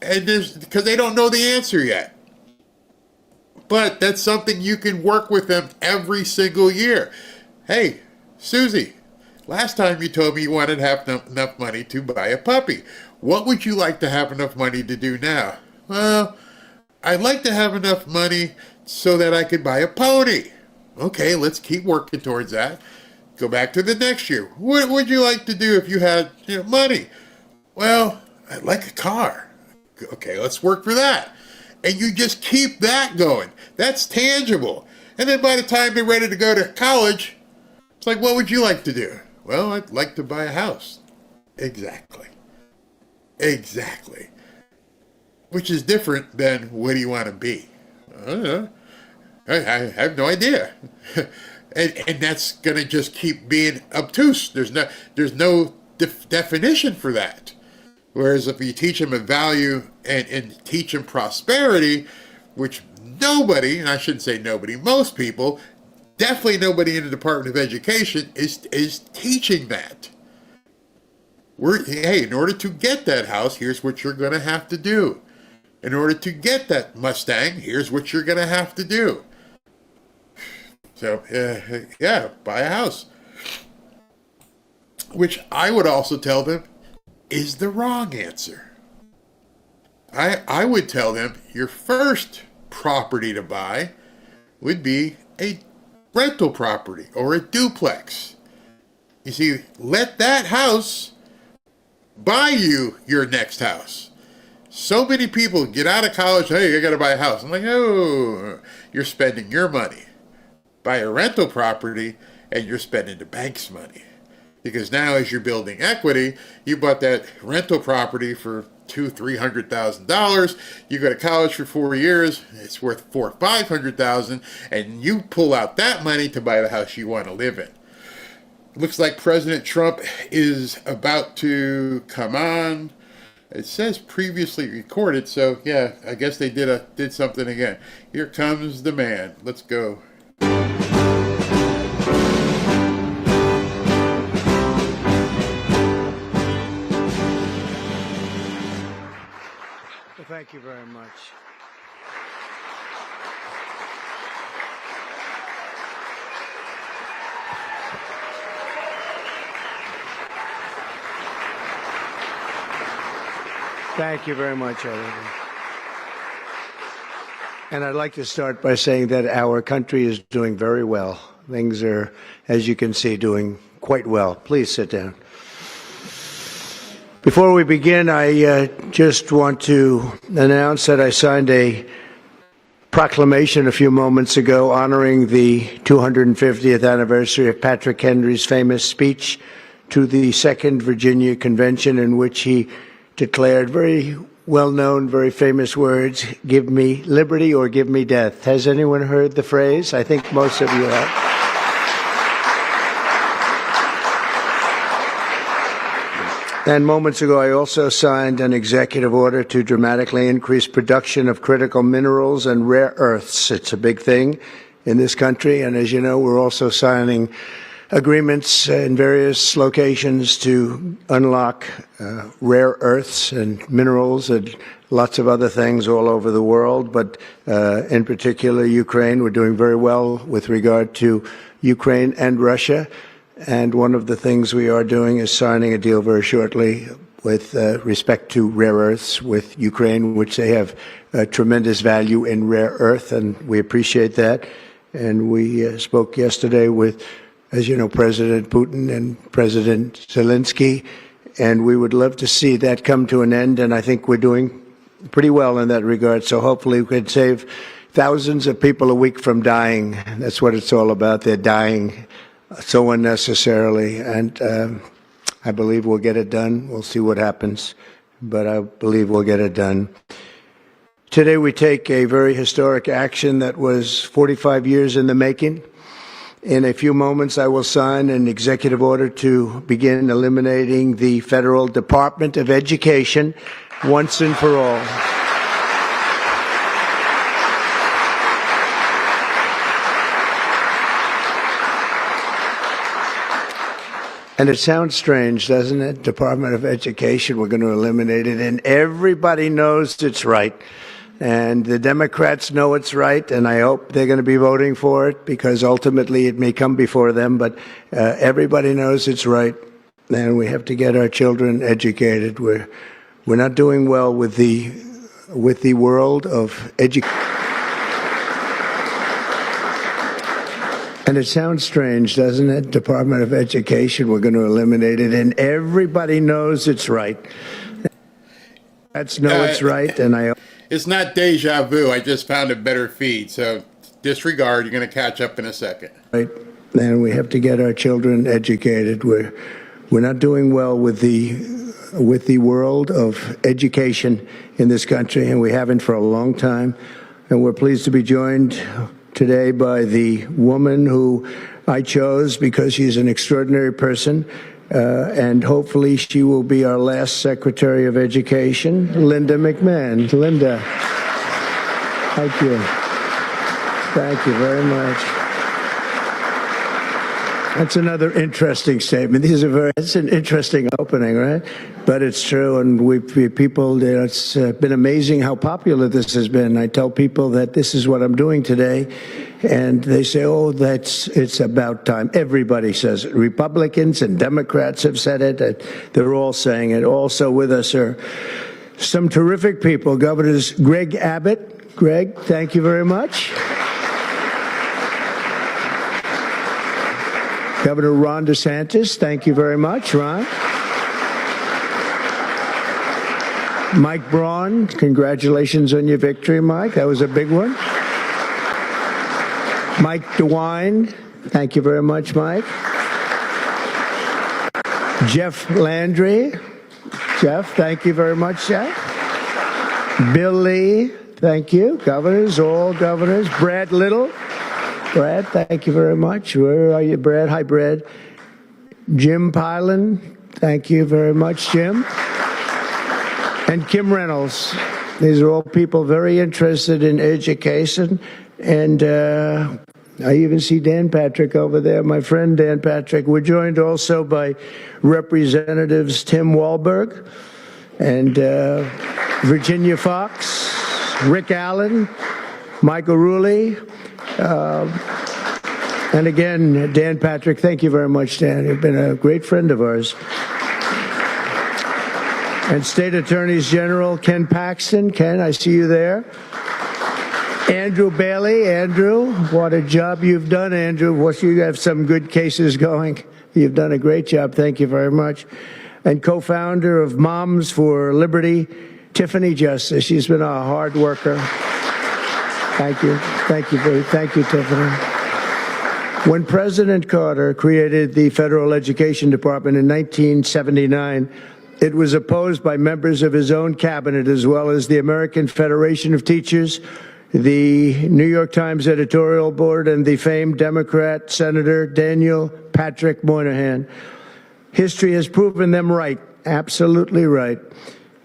and because they don't know the answer yet. But that's something you can work with them every single year. Hey, Susie, last time you told me you wanted to have enough money to buy a puppy. What would you like to have enough money to do now? Well, I'd like to have enough money so that I could buy a pony. Okay, let's keep working towards that. Go back to the next year. What would you like to do if you had money? Well, I'd like a car. Okay, let's work for that. And you just keep that going. That's tangible. And then by the time they're ready to go to college, it's like, what would you like to do? Well, I'd like to buy a house. Exactly. Which is different than what do you want to be? I don't know. I have no idea. and that's going to just keep being obtuse. There's no definition for that. Whereas if you teach them a value and teach them prosperity, which nobody, and I shouldn't say nobody, most people, definitely nobody in the Department of Education is teaching that. Hey, in order to get that house, here's what you're going to have to do. In order to get that Mustang, here's what you're going to have to do. So, buy a house. Which I would also tell them is the wrong answer. I would tell them your first property to buy would be a rental property or a duplex. You see, let that house buy you your next house. So many people get out of college, hey, I got to buy a house. I'm like, oh, you're spending your money. Buy a rental property and you're spending the bank's money. Because now as you're building equity, you bought that rental property for $200,000-$300,000. You go to college for 4 years, it's worth $400,000 or $500,000, and you pull out that money to buy the house you want to live in. Looks like President Trump is about to come on. It says previously recorded, so yeah, I guess they did something again. Here comes the man. Let's go. Thank you very much. Thank you very much, everyone. And I'd like to start by saying that our country is doing very well. Things are, as you can see, doing quite well. Please sit down. Before we begin, I just want to announce that I signed a proclamation a few moments ago honoring the 250th anniversary of Patrick Henry's famous speech to the Second Virginia Convention, in which he declared very well-known, very famous words, "Give me liberty or give me death." Has anyone heard the phrase? I think most of you have. And moments ago, I also signed an executive order to dramatically increase production of critical minerals and rare earths. It's a big thing in this country. And as you know, we're also signing agreements in various locations to unlock rare earths and minerals and lots of other things all over the world, but in particular Ukraine. We're doing very well with regard to Ukraine and Russia. And one of the things we are doing is signing a deal very shortly with respect to rare earths with Ukraine, which they have tremendous value in rare earth, and we appreciate that. And we spoke yesterday with, as you know, President Putin and President Zelensky, and we would love to see that come to an end, and I think we're doing pretty well in that regard. So hopefully we could save thousands of people a week from dying. That's what it's all about. They're dying so unnecessarily, and I believe we'll get it done. We'll see what happens, but I believe we'll get it done. Today we take a very historic action that was 45 years in the making. In a few moments I will sign an executive order to begin eliminating the Federal Department of Education once and for all. And it sounds strange, doesn't it? Department of Education, we're going to eliminate it, and everybody knows it's right. And the Democrats know it's right, and I hope they're going to be voting for it, because ultimately it may come before them, but everybody knows it's right, and we have to get our children educated. We're not doing well with the world of education. And it sounds strange, doesn't it? Department of Education, we're going to eliminate it, and everybody knows it's right. That's it's right, and I. It's not deja vu. I just found a better feed, so disregard. You're going to catch up in a second. Right, and we have to get our children educated. We're not doing well with the world of education in this country, and we haven't for a long time. And we're pleased to be joined today by the woman who I chose because she's an extraordinary person, and hopefully she will be our last Secretary of Education, Linda McMahon. Linda, thank you. Thank you very much. That's another interesting statement. It's an interesting opening, right? But it's true, and it's been amazing how popular this has been. I tell people that this is what I'm doing today, and they say, oh, it's about time. Everybody says it. Republicans and Democrats have said it. They're all saying it. Also with us are some terrific people. Governors Greg Abbott. Greg, thank you very much. Governor Ron DeSantis, thank you very much, Ron. Mike Braun, congratulations on your victory, Mike. That was a big one. Mike DeWine, thank you very much, Mike. Jeff Landry. Jeff, thank you very much, Jeff. Bill Lee, thank you. Governors, all governors. Brad Little. Brad, thank you very much. Where are you, Brad? Hi, Brad. Jim Pilan, thank you very much, Jim. And Kim Reynolds. These are all people very interested in education. And I even see Dan Patrick over there, my friend Dan Patrick. We're joined also by Representatives Tim Walberg and Virginia Fox, Rick Allen, Michael Rulli. And again, Dan Patrick, thank you very much, Dan. You've been a great friend of ours. And State Attorneys General Ken Paxton. Ken, I see you there. Andrew Bailey. Andrew, what a job you've done, Andrew. You have some good cases going. You've done a great job. Thank you very much. And co-founder of Moms for Liberty, Tiffany Justice. She's been a hard worker. Thank you. Thank you, Tiffany. When President Carter created the Federal Education Department in 1979, it was opposed by members of his own cabinet, as well as the American Federation of Teachers, the New York Times editorial board, and the famed Democrat Senator Daniel Patrick Moynihan. History has proven them right, absolutely right.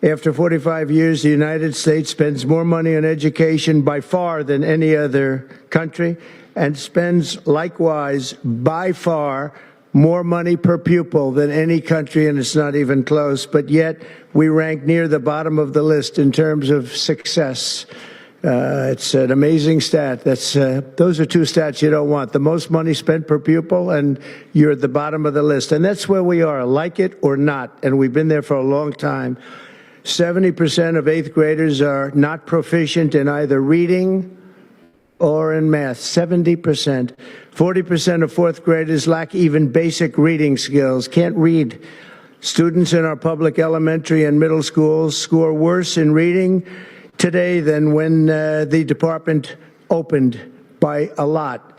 After 45 years, the United States spends more money on education by far than any other country, and spends likewise by far more money per pupil than any country, and it's not even close, but yet we rank near the bottom of the list in terms of success. It's an amazing stat. Those are two stats you don't want. The most money spent per pupil, and you're at the bottom of the list. And that's where we are, like it or not, and we've been there for a long time. 70% of 8th graders are not proficient in either reading or in math. 70%. 40% of 4th graders lack even basic reading skills, can't read. Students in our public elementary and middle schools score worse in reading today than when the department opened, by a lot.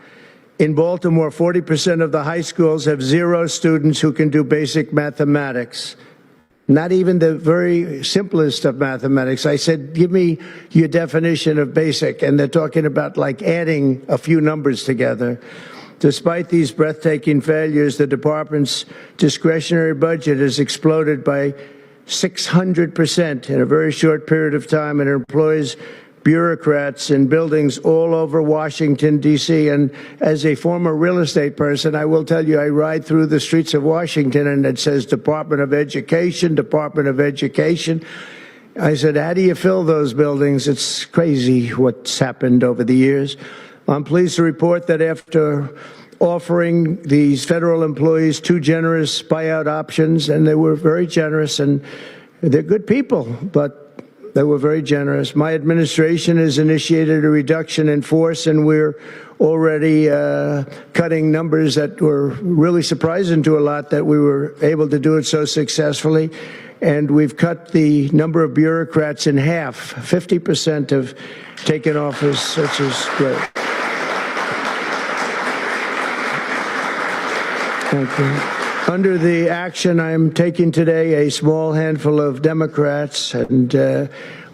In Baltimore, 40% of the high schools have 0 students who can do basic mathematics. Not even the very simplest of mathematics. I said, give me your definition of basic, and they're talking about like adding a few numbers together. Despite these breathtaking failures, the department's discretionary budget has exploded by 600% in a very short period of time, and it employs bureaucrats in buildings all over Washington, D.C. And as a former real estate person, I will tell you, I ride through the streets of Washington and it says Department of Education, Department of Education. I said, how do you fill those buildings? It's crazy what's happened over the years. I'm pleased to report that after offering these federal employees 2 generous buyout options, and they were very generous, and they're good people, but they were very generous. My administration has initiated a reduction in force, and we're already cutting numbers that were really surprising to a lot, that we were able to do it so successfully. And we've cut the number of bureaucrats in half. 50% have taken office, which is great. Thank you. Under the action I'm taking today, a small handful of Democrats and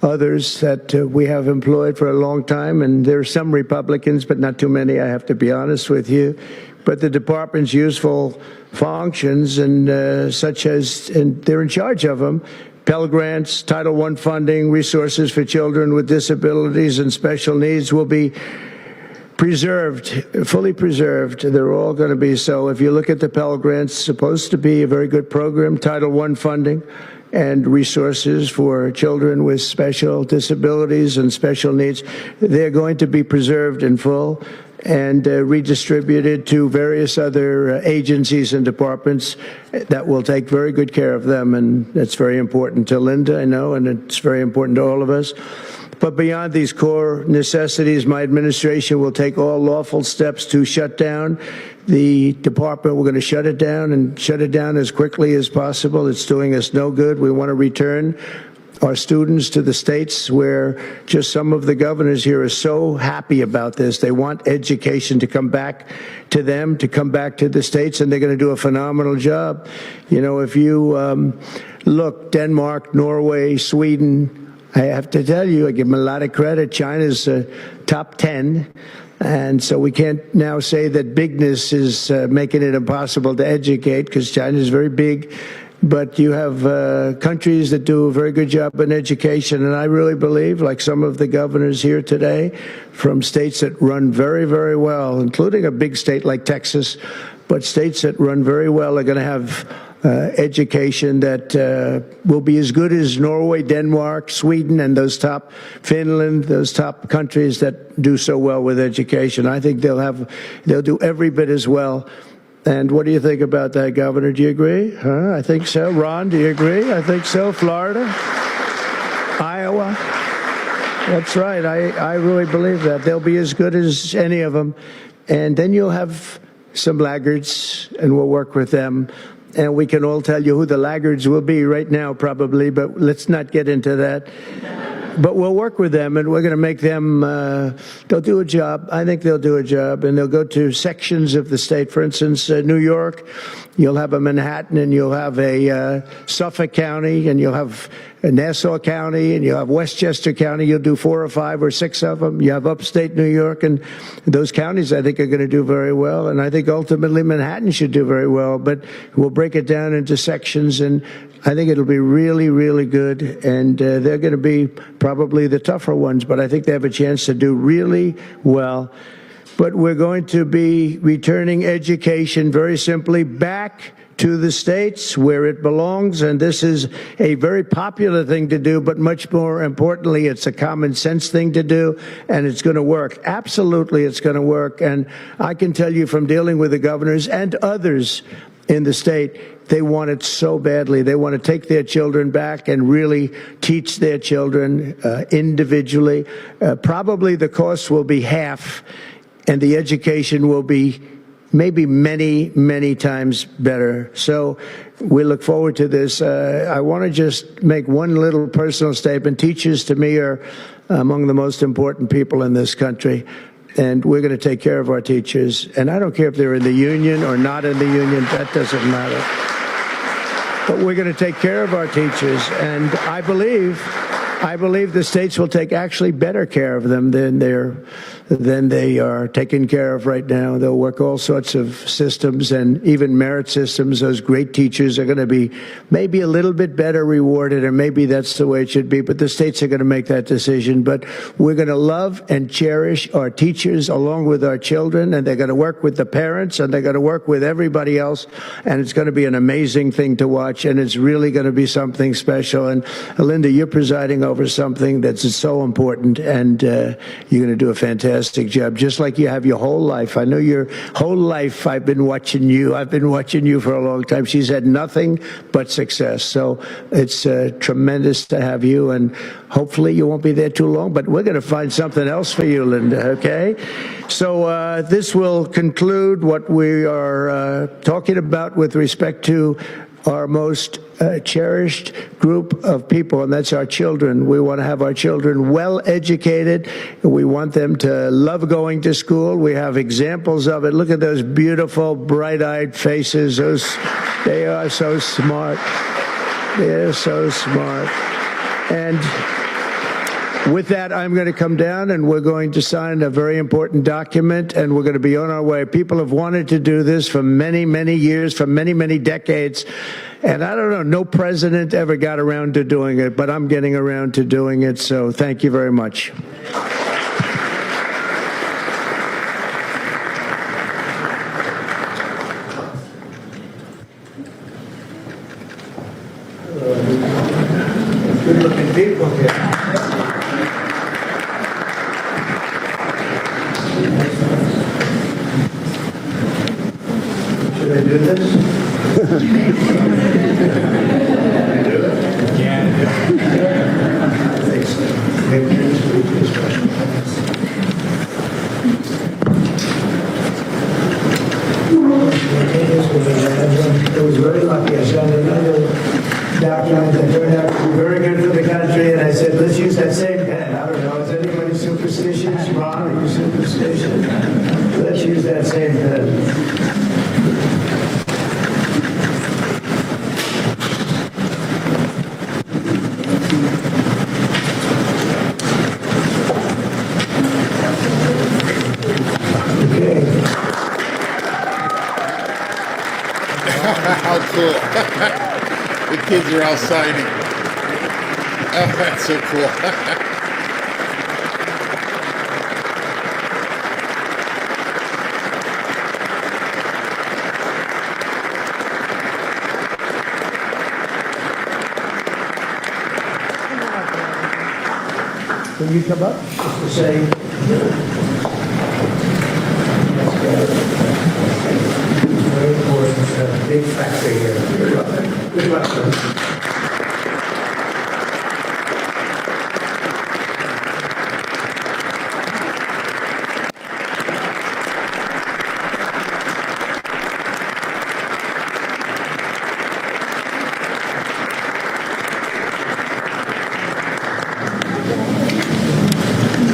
others that we have employed for a long time, and there are some Republicans, but not too many, I have to be honest with you. But the department's useful functions, and such as, and they're in charge of them, Pell Grants, Title I funding, resources for children with disabilities and special needs will be preserved, fully preserved. They're all going to be so. If you look at the Pell Grants, it's supposed to be a very good program. Title I funding and resources for children with special disabilities and special needs, they're going to be preserved in full and redistributed to various other agencies and departments that will take very good care of them. And that's very important to Linda, I know, and it's very important to all of us. But beyond these core necessities, my administration will take all lawful steps to shut down the department. We're going to shut it down, and shut it down as quickly as possible. It's doing us no good. We want to return our students to the states, where just some of the governors here are so happy about this. They want education to come back to them, to come back to the states, and they're going to do a phenomenal job. You know, if you look, Denmark, Norway, Sweden, I have to tell you, I give them a lot of credit. China's top 10. And so we can't now say that bigness is making it impossible to educate, because China is very big. But you have countries that do a very good job in education. And I really believe, like some of the governors here today, from states that run very, very well, including a big state like Texas, but states that run very well are going to have education that will be as good as Norway, Denmark, Sweden, and those top, Finland, those top countries that do so well with education. I think they'll do every bit as well. And what do you think about that, Governor? Do you agree? Huh? I think so. Ron, do you agree? I think so. Florida? Iowa? That's right. I really believe that. They'll be as good as any of them. And then you'll have some laggards, and we'll work with them. And we can all tell you who the laggards will be right now, probably, but let's not get into that. But we'll work with them, and we're going to make them, they'll do a job. I think they'll do a job, and they'll go to sections of the state. For instance, New York, you'll have a Manhattan, and you'll have a Suffolk County, and you'll have a Nassau County, and you'll have Westchester County. You'll do 4 or 5 or 6 of them. You have upstate New York, and those counties, I think, are going to do very well. And I think ultimately Manhattan should do very well, but we'll break it down into sections, and I think it'll be really, really good. And they're going to be probably the tougher ones, but I think they have a chance to do really well. but we're going to be returning education very simply back to the states where it belongs, and this is a very popular thing to do, but much more importantly, it's a common sense thing to do, and it's going to work. Absolutely, it's going to work, and I can tell you from dealing with the governors and others in the state, they want it so badly. They want to take their children back and really teach their children individually. Probably the cost will be half, and the education will be maybe many, many times better. So we look forward to this. I want to just make one little personal statement. Teachers, to me, are among the most important people in this country, and we're going to take care of our teachers. And I don't care if they're in the union or not in the union. That doesn't matter. But we're going to take care of our teachers, and I believe the states will take actually better care of them than they are taken care of right now. They'll work all sorts of systems and even merit systems. Those great teachers are going to be maybe a little bit better rewarded, or maybe that's the way it should be, but the states are going to make that decision. But we're going to love and cherish our teachers along with our children, and they're going to work with the parents, and they're going to work with everybody else, and it's going to be an amazing thing to watch, and it's really going to be something special. And Linda, you're presiding over something that's so important, and you're going to do a fantastic job, just like you have your whole life. I know your whole life I've been watching you. I've been watching you for a long time. She's had nothing but success. So it's tremendous to have you, and hopefully you won't be there too long, but we're going to find something else for you, Linda, okay? So this will conclude what we are talking about with respect to our most cherished group of people, and that's our children. We want to have our children well educated. We want them to love going to school. We have examples of it. Look at those beautiful, bright-eyed faces. They are so smart. They're so smart. And with that, I'm going to come down, and we're going to sign a very important document, and we're going to be on our way. People have wanted to do this for many, many years, for many, many decades. And I don't know, no president ever got around to doing it, but I'm getting around to doing it. So thank you very much. Good-looking people here. Should I do this? It was very lucky. I signed another document that turned out to be very good for the country, and I said, let's use that same pen. I don't know, is anybody superstitious? Ron, are you superstitious? Let's use that same pen. How cool. The kids are all signing. Oh, that's so cool. Can you come up just to say? Very important, big factor here. Good luck, sir.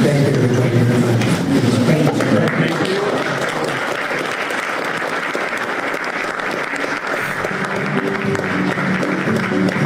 Thank you, everybody, very much. Thank you.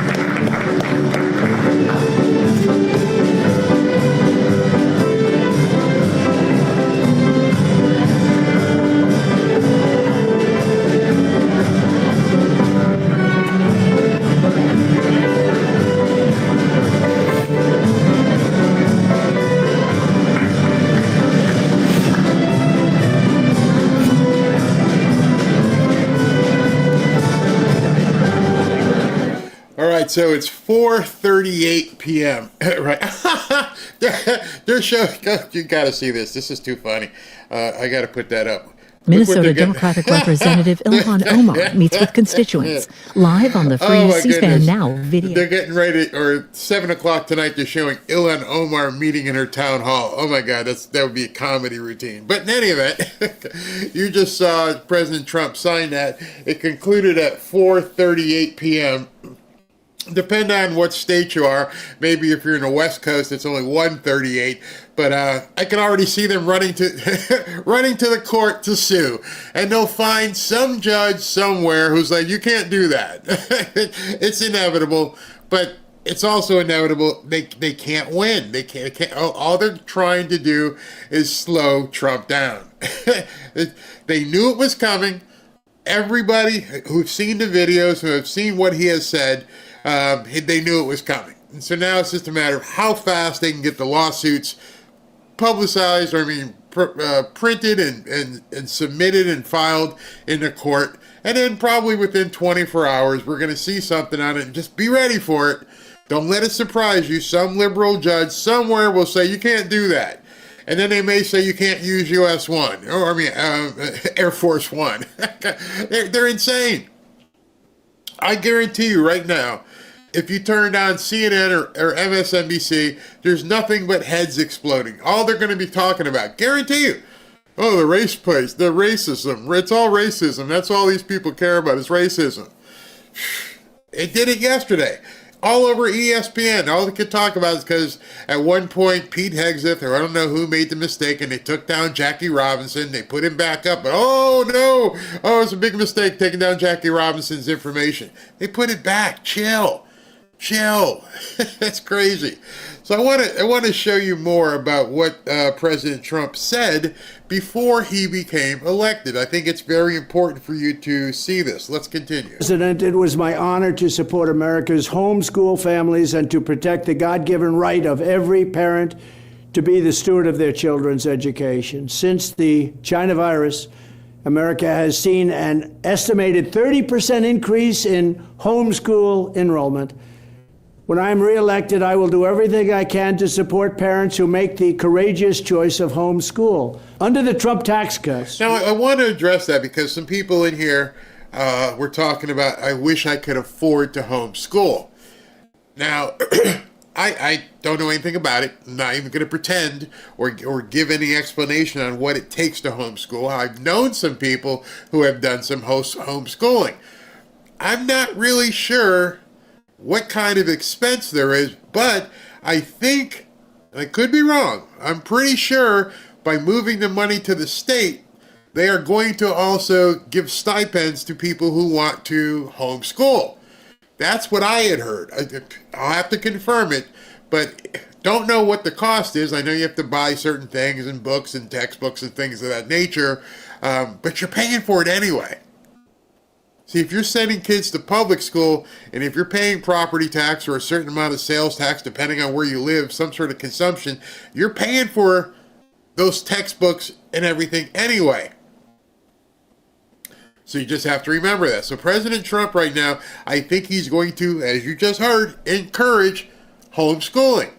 So it's 4:38 p.m. Right? they're showing. You got to see this. This is too funny. I got to put that up. Minnesota Democratic Representative Ilhan Omar meets with constituents live on the free C-SPAN Now video. They're getting ready, or 7 o'clock tonight, they're showing Ilhan Omar meeting in her town hall. Oh my God, that would be a comedy routine. But in any event, you just saw President Trump sign that. It concluded at 4:38 p.m. Depending on what state you are, maybe if you're in the West Coast, it's only 1:38. But I can already see them running to running to the court to sue, and they'll find some judge somewhere who's like, "You can't do that." It's inevitable, but it's also inevitable they can't win. They can't. All they're trying to do is slow Trump down. They knew it was coming. Everybody who've seen the videos, who have seen what he has said, they knew it was coming. And so now it's just a matter of how fast they can get the lawsuits publicized, printed and submitted and filed in the court. And then probably within 24 hours, we're going to see something on it. And just be ready for it. Don't let it surprise you. Some liberal judge somewhere will say, you can't do that. And then they may say you can't use US 1, or Air Force 1. They're insane. I guarantee you right now, if you turned on CNN or MSNBC, there's nothing but heads exploding. All they're going to be talking about, guarantee you. Oh, the race place, the racism. It's all racism. That's all these people care about is racism. It did it yesterday. All over ESPN. All they could talk about is because at one point Pete Hegseth, or I don't know who, made the mistake and they took down Jackie Robinson. They put him back up, but oh no! Oh, it's a big mistake taking down Jackie Robinson's information. They put it back. Chill. That's crazy. So I want to show you more about what President Trump said before he became elected. I think it's very important for you to see this. Let's continue. President, it was my honor to support America's homeschool families and to protect the God-given right of every parent to be the steward of their children's education. Since the China virus, America has seen an estimated 30% increase in homeschool enrollment. When I'm reelected, I will do everything I can to support parents who make the courageous choice of homeschool. Under the Trump tax cuts. Now, I want to address that because some people in here were talking about, I wish I could afford to homeschool. Now, I don't know anything about it. I'm not even going to pretend or give any explanation on what it takes to homeschool. I've known some people who have done some homeschooling. I'm not really sure what kind of expense there is, but I think, I could be wrong, I'm pretty sure by moving the money to the state, they are going to also give stipends to people who want to homeschool. That's what I had heard. I'll have to confirm it, but don't know what the cost is. I know you have to buy certain things and books and textbooks and things of that nature, but you're paying for it anyway. See, if you're sending kids to public school, and if you're paying property tax or a certain amount of sales tax, depending on where you live, some sort of consumption, you're paying for those textbooks and everything anyway. So you just have to remember that. So President Trump right now, I think he's going to, as you just heard, encourage homeschooling.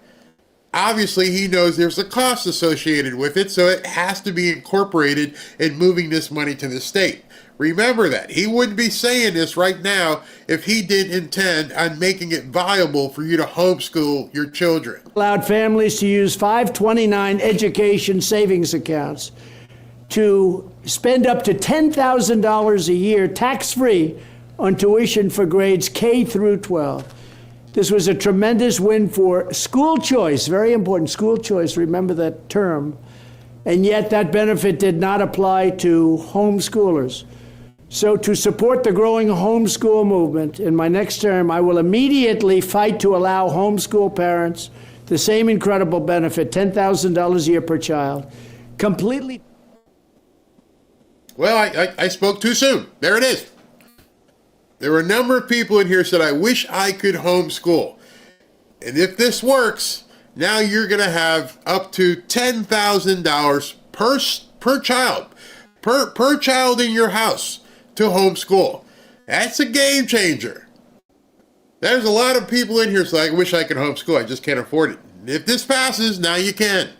Obviously, he knows there's a cost associated with it, so it has to be incorporated in moving this money to the state. Remember that. He wouldn't be saying this right now if he didn't intend on making it viable for you to homeschool your children. Allowed families to use 529 education savings accounts to spend up to $10,000 a year tax-free on tuition for grades K through 12. This was a tremendous win for school choice, very important, school choice, remember that term. And yet that benefit did not apply to homeschoolers. So to support the growing homeschool movement, in my next term, I will immediately fight to allow homeschool parents the same incredible benefit, $10,000 a year per child, completely. Well, I spoke too soon. There it is. There were a number of people in here who said, I wish I could homeschool. And if this works, now you're going to have up to $10,000 per child, per child in your house to homeschool. That's a game changer. There's a lot of people in here saying, I wish I could homeschool. I just can't afford it. If this passes, now you can.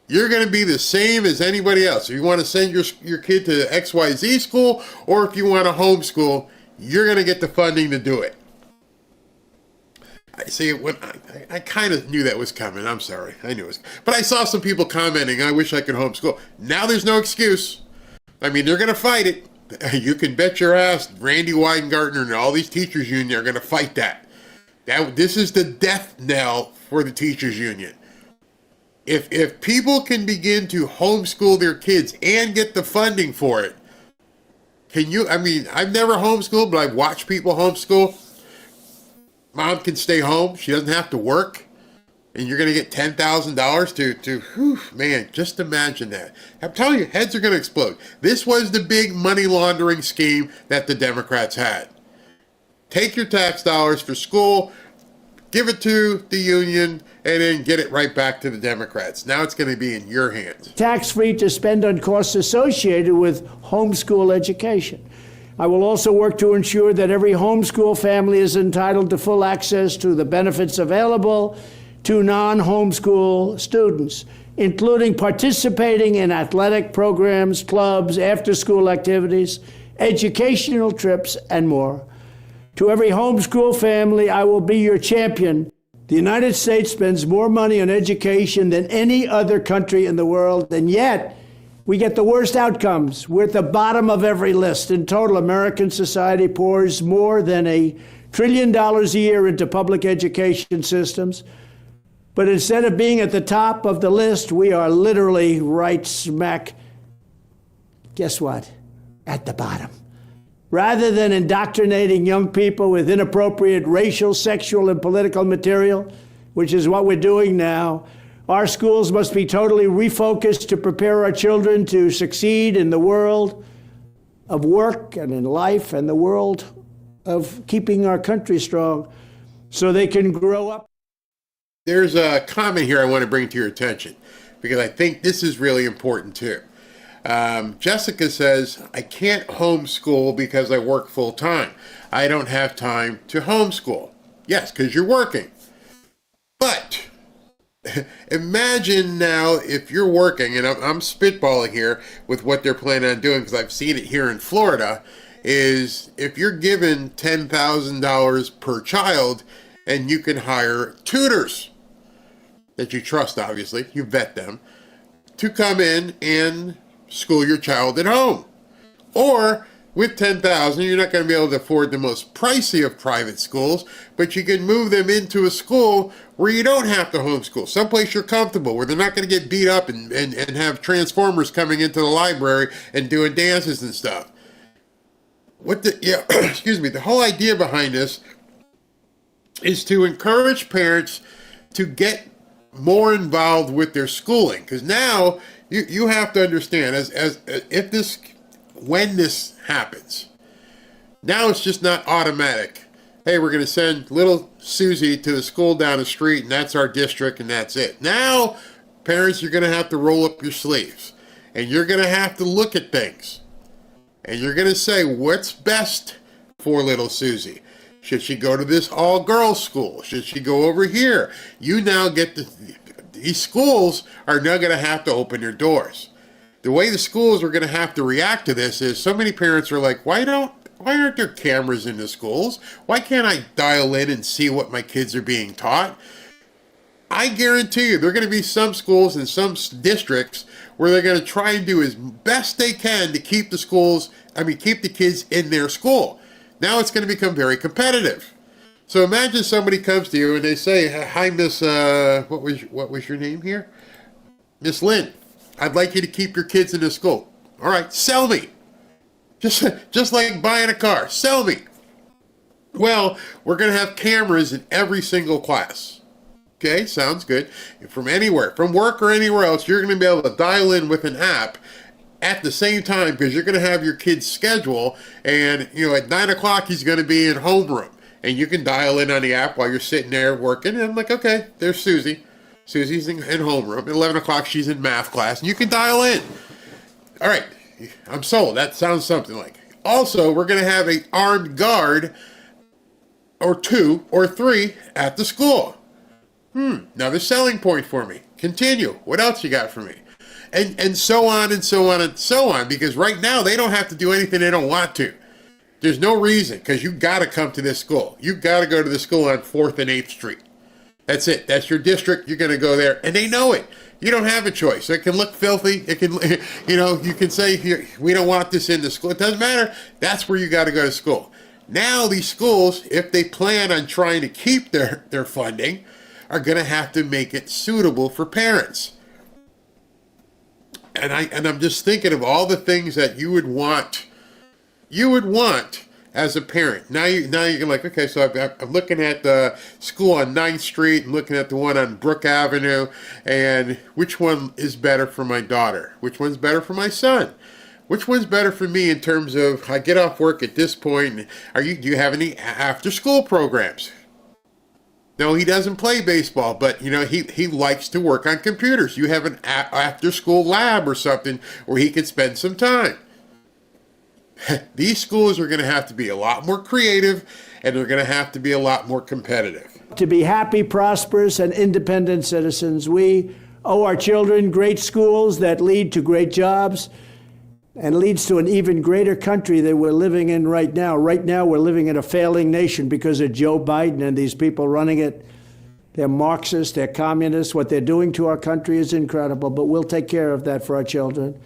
You're going to be the same as anybody else. If you want to send your kid to XYZ school, or if you want to homeschool, you're going to get the funding to do it. I see. I kind of knew that was coming. I'm sorry. I knew it was. But I saw some people commenting, I wish I could homeschool. Now there's no excuse. I mean, they're going to fight it. You can bet your ass Randy Weingartner and all these teachers union are going to fight that. This is the death knell for the teachers union. If people can begin to homeschool their kids and get the funding for it, can you? I mean, I've never homeschooled, but I've watched people homeschool. Mom can stay home. She doesn't have to work. And you're going to get $10,000 whew, man, just imagine that. I'm telling you, heads are going to explode. This was the big money laundering scheme that the Democrats had. Take your tax dollars for school, give it to the union, and then get it right back to the Democrats. Now it's going to be in your hands. Tax-free to spend on costs associated with homeschool education. I will also work to ensure that every homeschool family is entitled to full access to the benefits available to non-homeschool students, including participating in athletic programs, clubs, after-school activities, educational trips, and more. To every homeschool family, I will be your champion. The United States spends more money on education than any other country in the world, and yet we get the worst outcomes. We're at the bottom of every list. In total, American society pours more than $1 trillion a year into public education systems. But instead of being at the top of the list, we are literally right smack, guess what, at the bottom. Rather than indoctrinating young people with inappropriate racial, sexual, and political material, which is what we're doing now, our schools must be totally refocused to prepare our children to succeed in the world of work and in life and the world of keeping our country strong so they can grow up. There's a comment here I want to bring to your attention because I think this is really important too. Jessica says, I can't homeschool because I work full time. I don't have time to homeschool. Yes, because you're working. But imagine now if you're working, and I'm spitballing here with what they're planning on doing because I've seen it here in Florida, is if you're given $10,000 per child and you can hire tutors that you trust, obviously, you vet them, to come in and school your child at home. Or with $10,000, you're not going to be able to afford the most pricey of private schools, but you can move them into a school where you don't have to homeschool, someplace you're comfortable, where they're not going to get beat up and have transformers coming into the library and doing dances and stuff. Excuse me, the whole idea behind this is to encourage parents to get more involved with their schooling, because now you have to understand when this happens, now it's just not automatic. Hey, we're going to send little Susie to the school down the street, and that's our district, and that's it. Now, parents, you're going to have to roll up your sleeves, and you're going to have to look at things, and you're going to say, what's best for little Susie? Should she go to this all-girls school? Should she go over here? You now get these schools are now going to have to open their doors. The way the schools are going to have to react to this is so many parents are like, why aren't there cameras in the schools? Why can't I dial in and see what my kids are being taught? I guarantee you there are going to be some schools and some districts where they're going to try and do as best they can to keep keep the kids in their school. Now it's going to become very competitive. So imagine somebody comes to you and they say, hi, Miss, what was your name here? Miss Lynn, I'd like you to keep your kids in this school. All right, sell me. Just like buying a car, sell me. Well, we're going to have cameras in every single class. Okay, sounds good. From anywhere, from work or anywhere else, you're going to be able to dial in with an app at the same time because you're going to have your kid's schedule, and at 9 o'clock he's going to be in homeroom, and you can dial in on the app while you're sitting there working, and I'm like, okay, there's Susie. Susie's in homeroom. At 11 o'clock she's in math class, and you can dial in. All right, I'm sold. That sounds something like. Also, we're going to have an armed guard or 2 or 3 at the school. Another selling point for me. Continue. What else you got for me? And so on and so on and so on, because right now they don't have to do anything they don't want to. There's no reason, because you got to come to this school. You got to go to the school on 4th and 8th Street. That's it. That's your district. You're going to go there, and they know it. You don't have a choice. It can look filthy. It can, you can say, we don't want this in the school. It doesn't matter. That's where you got to go to school. Now these schools, if they plan on trying to keep their funding, are going to have to make it suitable for parents. And I'm just thinking of all the things that you would want as a parent. Now you're like, okay, so I'm looking at the school on 9th Street and looking at the one on Brook Avenue, and which one is better for my daughter? Which one's better for my son? Which one's better for me in terms of I get off work at this point? Do you have any after school programs? No, he doesn't play baseball, but he likes to work on computers. You have an after school lab or something where he can spend some time. These schools are going to have to be a lot more creative, and they're going to have to be a lot more competitive. To be happy, prosperous, and independent citizens, we owe our children great schools that lead to great jobs and leads to an even greater country that we're living in right now. Right now, we're living in a failing nation because of Joe Biden and these people running it. They're Marxists, they're communists. What they're doing to our country is incredible, but we'll take care of that for our children.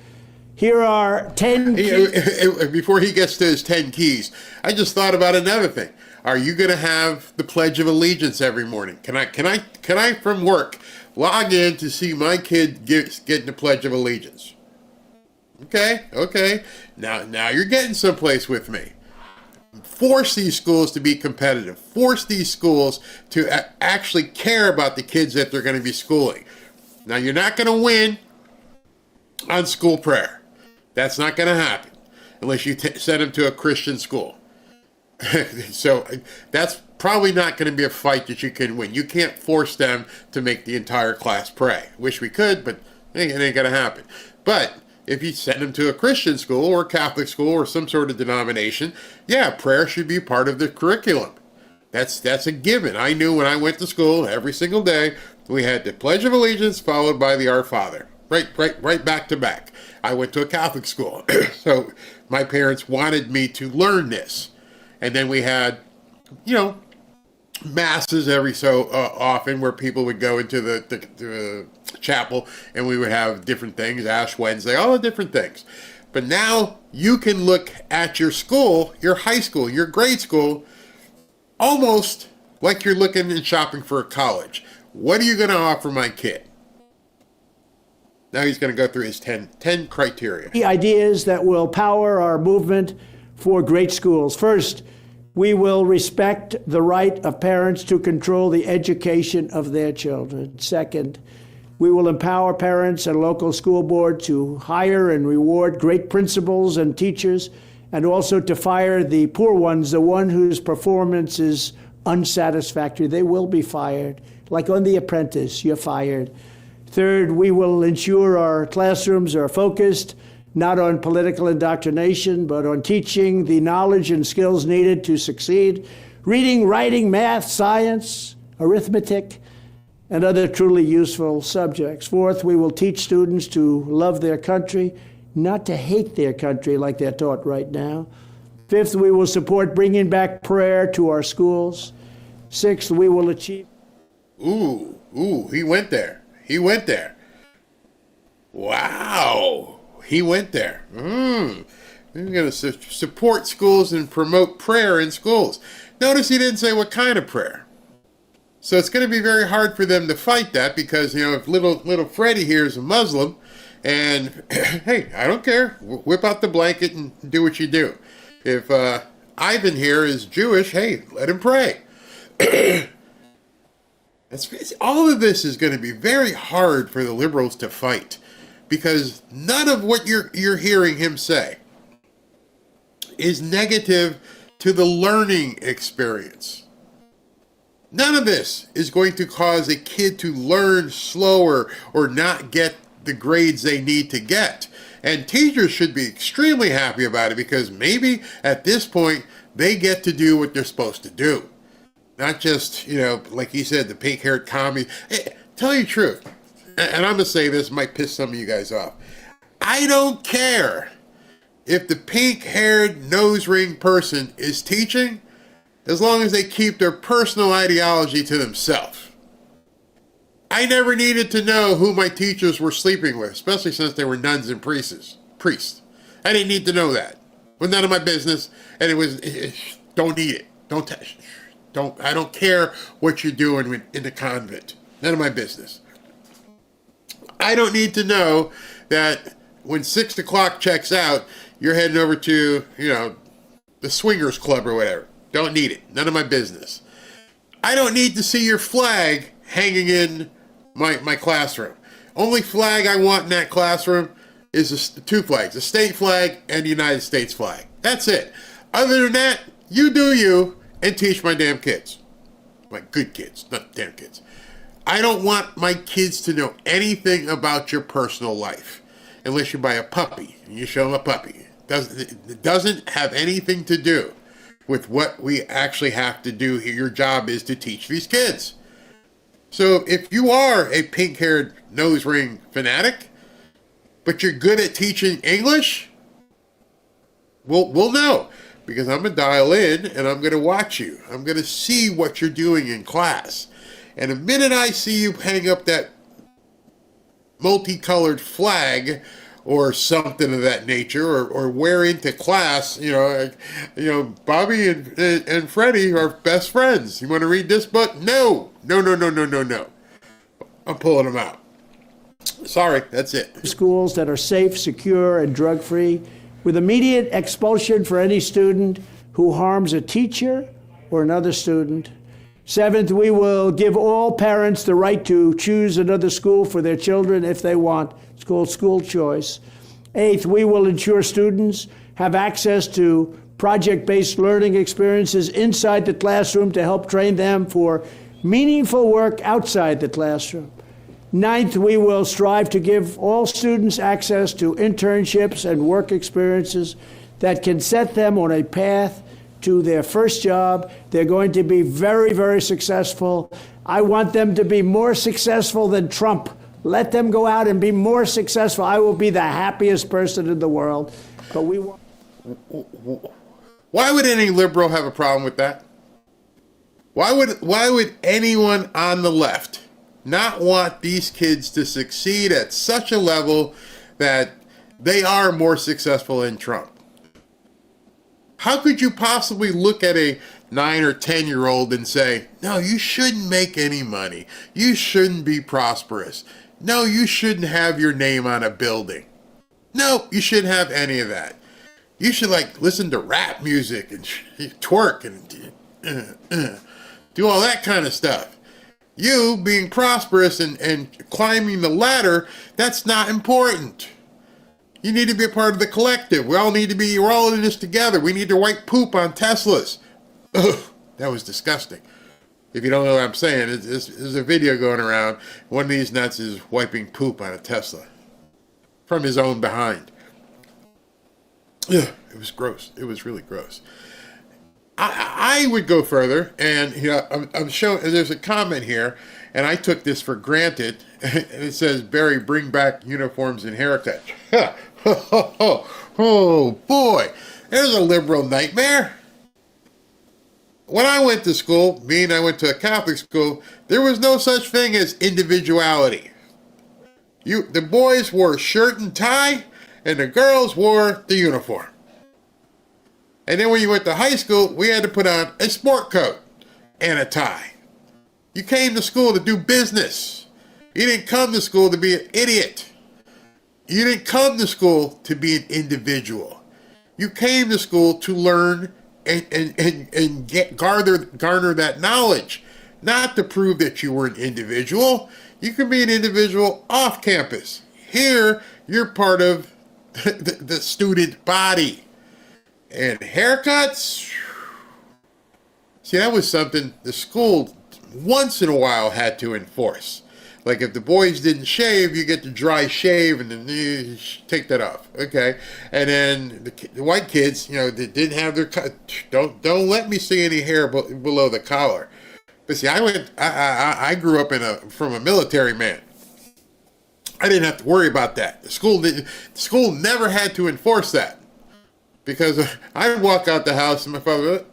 Here are 10 keys. Before he gets to his 10 keys, I just thought about another thing. Are you going to have the Pledge of Allegiance every morning? Can I from work log in to see my kid getting the Pledge of Allegiance? Okay. Now you're getting someplace with me. Force these schools to be competitive. Force these schools to actually care about the kids that they're going to be schooling. Now, you're not going to win on school prayer. That's not going to happen unless you send them to a Christian school. So that's probably not going to be a fight that you can win. You can't force them to make the entire class pray. Wish we could, but it ain't going to happen. But if you send them to a Christian school or a Catholic school or some sort of denomination, yeah, prayer should be part of the curriculum. That's a given. I knew when I went to school every single day, we had the Pledge of Allegiance followed by the Our Father, right back to back. I went to a Catholic school, so my parents wanted me to learn this. And then we had, masses every so often where people would go into the chapel and we would have different things, Ash Wednesday, all the different things. But now you can look at your school, your high school, your grade school, almost like you're looking and shopping for a college. What are you going to offer my kid? Now he's going to go through his 10 criteria. The ideas that will power our movement for great schools. First, we will respect the right of parents to control the education of their children. Second, we will empower parents and local school board to hire and reward great principals and teachers, and also to fire the poor ones, the one whose performance is unsatisfactory. They will be fired. Like on The Apprentice, you're fired. Third, we will ensure our classrooms are focused not on political indoctrination, but on teaching the knowledge and skills needed to succeed. Reading, writing, math, science, arithmetic, and other truly useful subjects. Fourth, we will teach students to love their country, not to hate their country like they're taught right now. Fifth, we will support bringing back prayer to our schools. Sixth, we will achieve... Ooh, he went there. Wow. He went there. We're going to support schools and promote prayer in schools. Notice he didn't say what kind of prayer. So it's going to be very hard for them to fight that because, if little Freddie here is a Muslim and, hey, I don't care. Whip out the blanket and do what you do. If Ivan here is Jewish, hey, let him pray. All of this is going to be very hard for the liberals to fight. Because none of what you're hearing him say is negative to the learning experience. None of this is going to cause a kid to learn slower or not get the grades they need to get. And teachers should be extremely happy about it because maybe at this point they get to do what they're supposed to do. Not just, like he said, the pink-haired commie. Hey, tell you the truth, and I'm going to say this, might piss some of you guys off. I don't care if the pink-haired nose ring person is teaching, as long as they keep their personal ideology to themselves. I never needed to know who my teachers were sleeping with, especially since they were nuns and priests. I didn't need to know that. It was none of my business, and don't need it. I don't care what you're doing in the convent. None of my business. I don't need to know that when 6 o'clock checks out, you're heading over to, the swingers club or whatever. Don't need it. None of my business. I don't need to see your flag hanging in my classroom. Only flag I want in that classroom is two flags, the state flag and the United States flag. That's it. Other than that, you do you and teach my damn kids. My good kids, not damn kids. I don't want my kids to know anything about your personal life unless you buy a puppy and you show them a puppy. It doesn't have anything to do with what we actually have to do here. Your job is to teach these kids. So if you are a pink-haired nose ring fanatic, but you're good at teaching English, we'll know. Because I'm going to dial in and I'm going to watch you. I'm going to see what you're doing in class. And the minute I see you hang up that multicolored flag or something of that nature, or wear into class, Bobby and Freddie are best friends. You want to read this book? No. I'm pulling them out. Sorry, that's it. Schools that are safe, secure, and drug-free, with immediate expulsion for any student who harms a teacher or another student. 7th, we will give all parents the right to choose another school for their children if they want. It's called school choice. 8th, we will ensure students have access to project-based learning experiences inside the classroom to help train them for meaningful work outside the classroom. 9th, we will strive to give all students access to internships and work experiences that can set them on a path to their first job. They're going to be very, very successful. I want them to be more successful than Trump. Let them go out and be more successful. I will be the happiest person in the world. But we want... Why would any liberal have a problem with that? Why would anyone on the left not want these kids to succeed at such a level that they are more successful than Trump? How could you possibly look at a 9 or 10-year-old and say, no, you shouldn't make any money. You shouldn't be prosperous. No, you shouldn't have your name on a building. No, you shouldn't have any of that. You should listen to rap music and twerk and do all that kind of stuff. You being prosperous and climbing the ladder, that's not important. You need to be a part of the collective. We're all in this together. We need to wipe poop on Teslas. Ugh, that was disgusting. If you don't know what I'm saying, there's a video going around. One of these nuts is wiping poop on a Tesla from his own behind. Ugh, it was gross. It was really gross. I would go further, and I'm showing. There's a comment here, and I took this for granted. And it says, "Barry, bring back uniforms and haircuts." Oh boy, there's a liberal nightmare. When I went to school, I went to a Catholic school, there was no such thing as individuality. The boys wore shirt and tie, and the girls wore the uniform. And then when you went to high school, we had to put on a sport coat and a tie. You came to school to do business. You didn't come to school to be an idiot. You didn't come to school to be an individual. You came to school to learn and garner that knowledge, not to prove that you were an individual. You can be an individual off campus. Here, you're part of the student body. And haircuts, see, that was something the school once in a while had to enforce. Like if the boys didn't shave, you get the dry shave and then you take that off, okay? And then the white kids, they didn't have their don't let me see any hair below the collar. But see, I grew up from a military man. I didn't have to worry about that. The school never had to enforce that, because I'd walk out the house and my father would,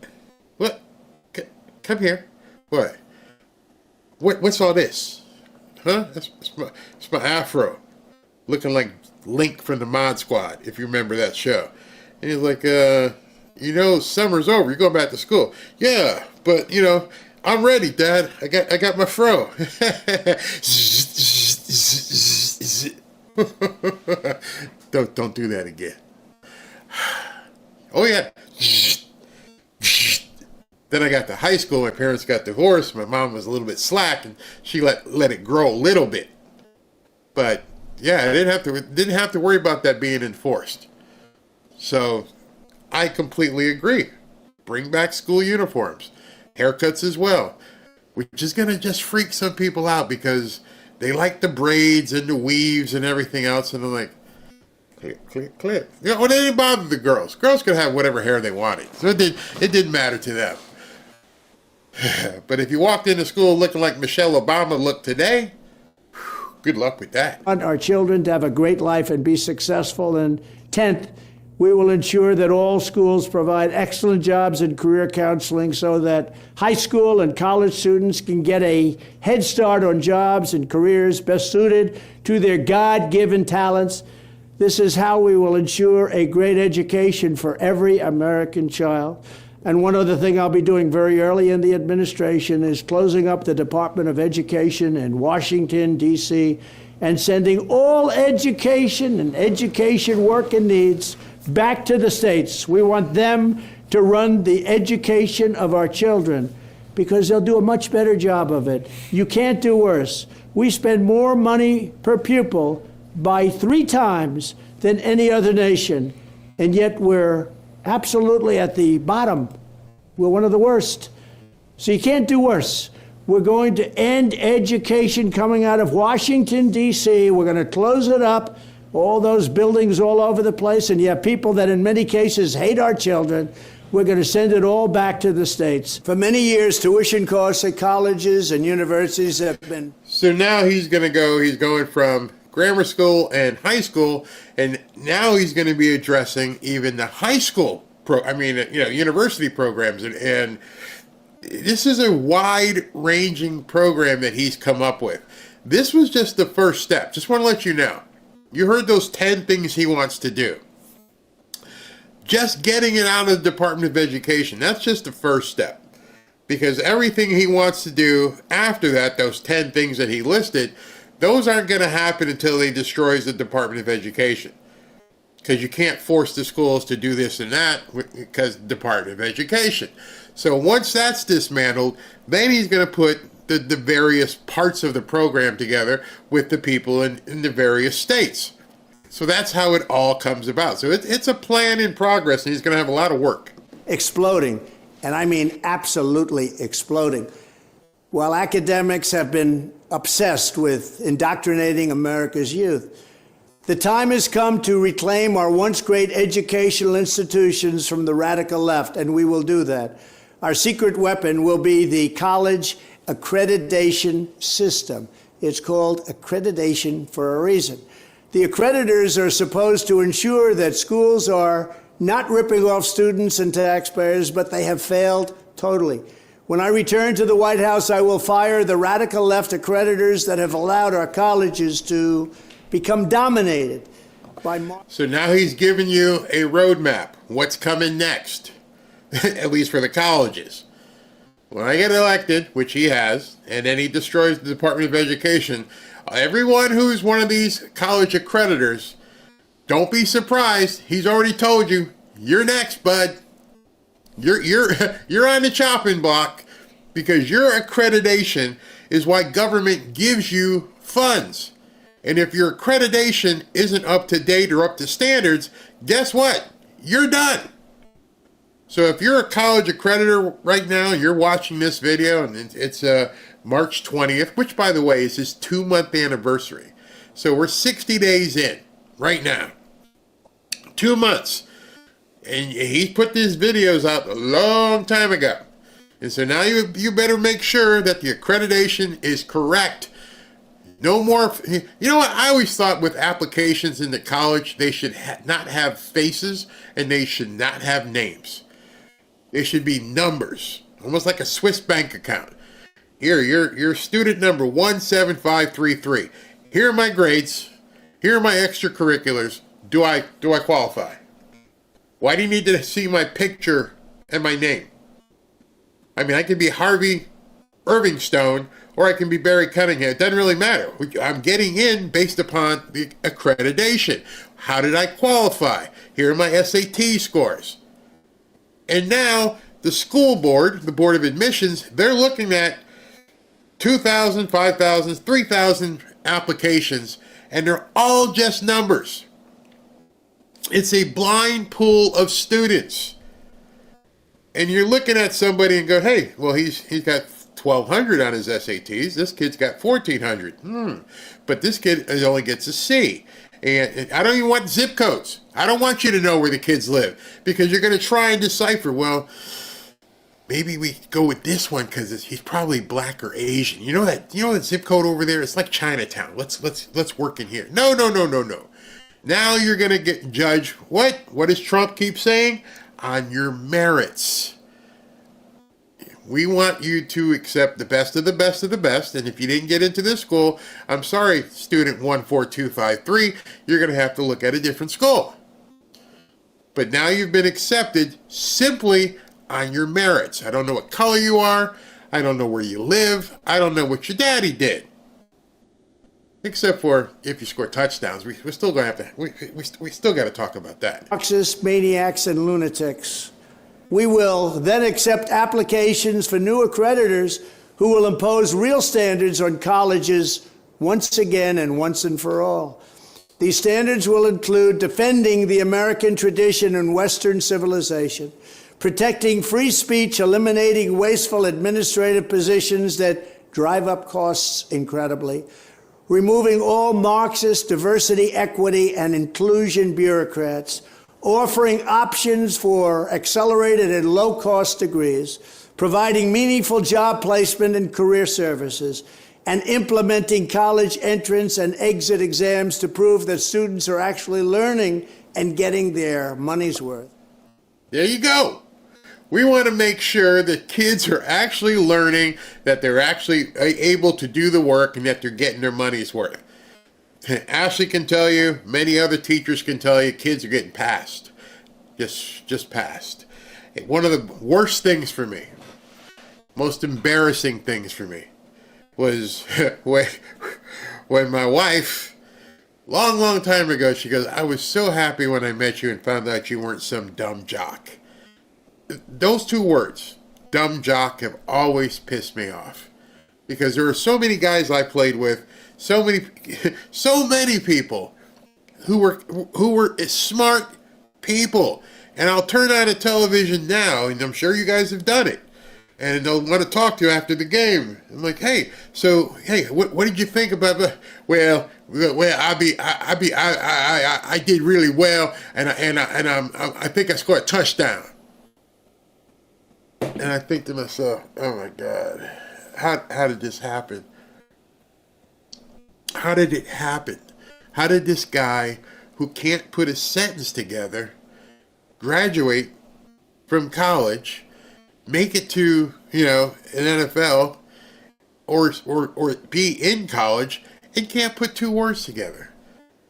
what? Come here. What? What's all this? Huh? It's my afro, looking like Link from the Mod Squad, if you remember that show. And he's like, summer's over. You're going back to school. Yeah, but I'm ready, Dad. I got my fro. Don't do that again. Oh yeah. Then I got to high school. My parents got divorced. My mom was a little bit slack, and she let it grow a little bit. But yeah, I didn't have to worry about that being enforced. So I completely agree. Bring back school uniforms, haircuts as well, which is gonna just freak some people out because they like the braids and the weaves and everything else, and they're like, clip. Well, they didn't bother the girls. Girls could have whatever hair they wanted, so it didn't matter to them. But if you walked into school looking like Michelle Obama looked today, good luck with that. Want our children to have a great life and be successful. And 10th, we will ensure that all schools provide excellent jobs and career counseling so that high school and college students can get a head start on jobs and careers best suited to their God-given talents. This is how we will ensure a great education for every American child. And one other thing I'll be doing very early in the administration is closing up the Department of Education in Washington, D.C., and sending all education and education work and needs back to the states. We want them to run the education of our children because they'll do a much better job of it. You can't do worse. We spend more money per pupil by 3 times than any other nation, and yet we're absolutely at the bottom. We're one of the worst. So you can't do worse. We're going to end education coming out of Washington, D.C. We're going to close it up, all those buildings all over the place, and you have people that in many cases hate our children. We're going to send it all back to the states. For many years, tuition costs at colleges and universities have been... So now he's going from grammar school and high school, and now he's going to be addressing even the high school university programs, and this is a wide-ranging program that he's come up with. This was just the first step. Just want to let you know. You heard those 10 things he wants to do. Just getting it out of the Department of Education, that's just the first step. Because everything he wants to do after that, those 10 things that he listed, those aren't going to happen until he destroys the Department of Education. Because you can't force the schools to do this and that because Department of Education. So once that's dismantled, then he's going to put the various parts of the program together with the people in the various states. So that's how it all comes about. So it's a plan in progress, and he's going to have a lot of work. Exploding, and I mean absolutely exploding. While academics have been obsessed with indoctrinating America's youth, the time has come to reclaim our once great educational institutions from the radical left, and we will do that. Our secret weapon will be the college accreditation system. It's called accreditation for a reason. The accreditors are supposed to ensure that schools are not ripping off students and taxpayers, but they have failed totally. When I return to the White House, I will fire the radical left accreditors that have allowed our colleges to become dominated by... So now he's giving you a roadmap. What's coming next? At least for the colleges. When I get elected, which he has, and then he destroys the Department of Education, everyone who's one of these college accreditors, don't be surprised. He's already told you, you're next, bud. You're on the chopping block, because your accreditation is why government gives you funds. And if your accreditation isn't up to date or up to standards, guess what? You're done. So if you're a college accreditor right now, you're watching this video, and it's March 20th, which, by the way, is his 2-month anniversary. So we're 60 days in right now. 2 months. And he put these videos out a long time ago. And so now you better make sure that the accreditation is correct. No more, you know what, I always thought with applications into college, they should not have faces and they should not have names. They should be numbers, almost like a Swiss bank account. Here, you're student number 17533. Here are my grades. Here are my extracurriculars. Do I qualify? Why do you need to see my picture and my name? I mean, I could be Harvey Irvingstone or I can be Barry Cunningham. It doesn't really matter. I'm getting in based upon the accreditation. How did I qualify? Here are my SAT scores. And now the school board, the Board of Admissions, they're looking at 2,000, 5,000, 3,000 applications, and they're all just numbers. It's a blind pool of students. And you're looking at somebody and go, hey, well, he's got 1,200 on his SATs. This kid's got 1,400. But this kid only gets a C. And I don't even want zip codes. I don't want you to know where the kids live because you're going to try and decipher, well, maybe we go with this one because he's probably black or Asian. You know that zip code over there? It's like Chinatown. Let's work in here. No. Now you're going to get judged. What does Trump keep saying? On your merits. We want you to accept the best of the best of the best. And if you didn't get into this school, I'm sorry, student 14253, you're going to have to look at a different school. But now you've been accepted simply on your merits. I don't know what color you are. I don't know where you live. I don't know what your daddy did. Except for if you score touchdowns, we're still going to have to. We still got to talk about that. Marxists, maniacs, and lunatics. We will then accept applications for new accreditors who will impose real standards on colleges once again and once and for all. These standards will include defending the American tradition and Western civilization, protecting free speech, eliminating wasteful administrative positions that drive up costs incredibly, removing all Marxist diversity, equity, and inclusion bureaucrats, offering options for accelerated and low-cost degrees, providing meaningful job placement and career services, and implementing college entrance and exit exams to prove that students are actually learning and getting their money's worth. There you go. We want to make sure that kids are actually learning, that they're actually able to do the work, and that they're getting their money's worth. Ashley can tell you, many other teachers can tell you, kids are getting passed. Just passed. One of the worst things for me, most embarrassing things for me, was when my wife, long time ago, she goes, I was so happy when I met you and found out you weren't some dumb jock. Those two words, dumb jock, have always pissed me off. Because there are so many guys I played with, so many people who were smart people. And I'll turn on a television now, and I'm sure you guys have done it. And they'll want to talk to you after the game. I'm like, hey, what did you think about the? Well, I did really well, and I think I scored a touchdown. And I think to myself, oh my God, how did this happen? How did it happen? How did this guy who can't put a sentence together graduate from college, make it to, an NFL, or be in college, and can't put two words together?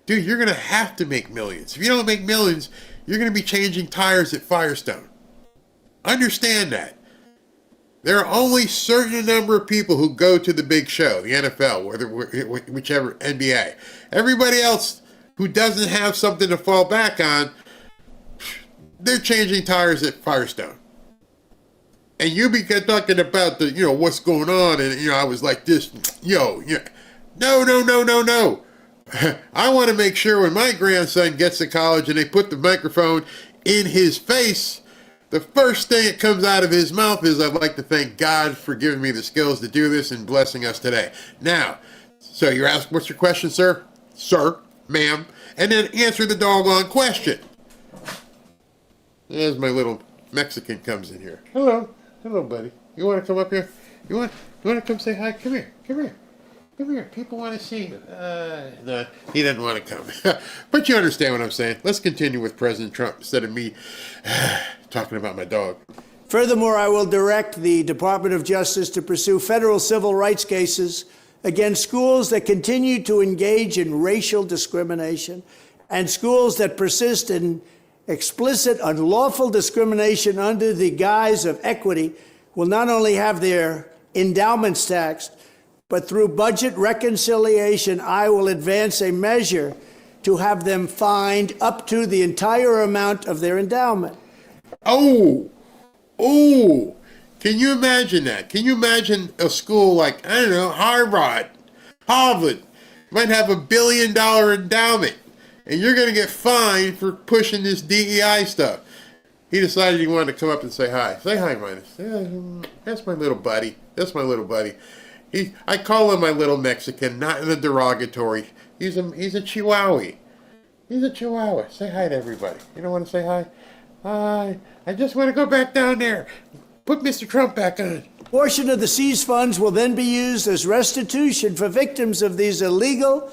Dude, you're going to have to make millions. If you don't make millions, you're going to be changing tires at Firestone. Understand that. There are only a certain number of people who go to the big show, the NFL, whichever, NBA. Everybody else who doesn't have something to fall back on, they're changing tires at Firestone. And you be talking about the, what's going on, and, I was like this, No. I want to make sure when my grandson gets to college and they put the microphone in his face, the first thing that comes out of his mouth is, I'd like to thank God for giving me the skills to do this and blessing us today. Now, so you're asked, what's your question, sir? Sir, ma'am. And then answer the doggone question. As my little Mexican comes in here. Hello, buddy. You want to come up here? You want to come say hi? Come here. Come here. Come here. People want to see you. No, he didn't want to come. But you understand what I'm saying. Let's continue with President Trump instead of me talking about my dog. Furthermore, I will direct the Department of Justice to pursue federal civil rights cases against schools that continue to engage in racial discrimination and schools that persist in explicit unlawful discrimination under the guise of equity will not only have their endowments taxed, but through budget reconciliation, I will advance a measure to have them fined up to the entire amount of their endowment. Oh, can you imagine that? Can you imagine a school like, I don't know, Harvard might have $1 billion endowment, and you're going to get fined for pushing this DEI stuff. He decided he wanted to come up and say hi. Say hi, Minus. That's my little buddy. That's my little buddy. I call him my little Mexican, not in a derogatory. He's a Chihuahua. He's a Chihuahua. Say hi to everybody. You don't want to say hi? Hi. I just want to go back down there. Put Mr. Trump back on. A portion of the seized funds will then be used as restitution for victims of these illegal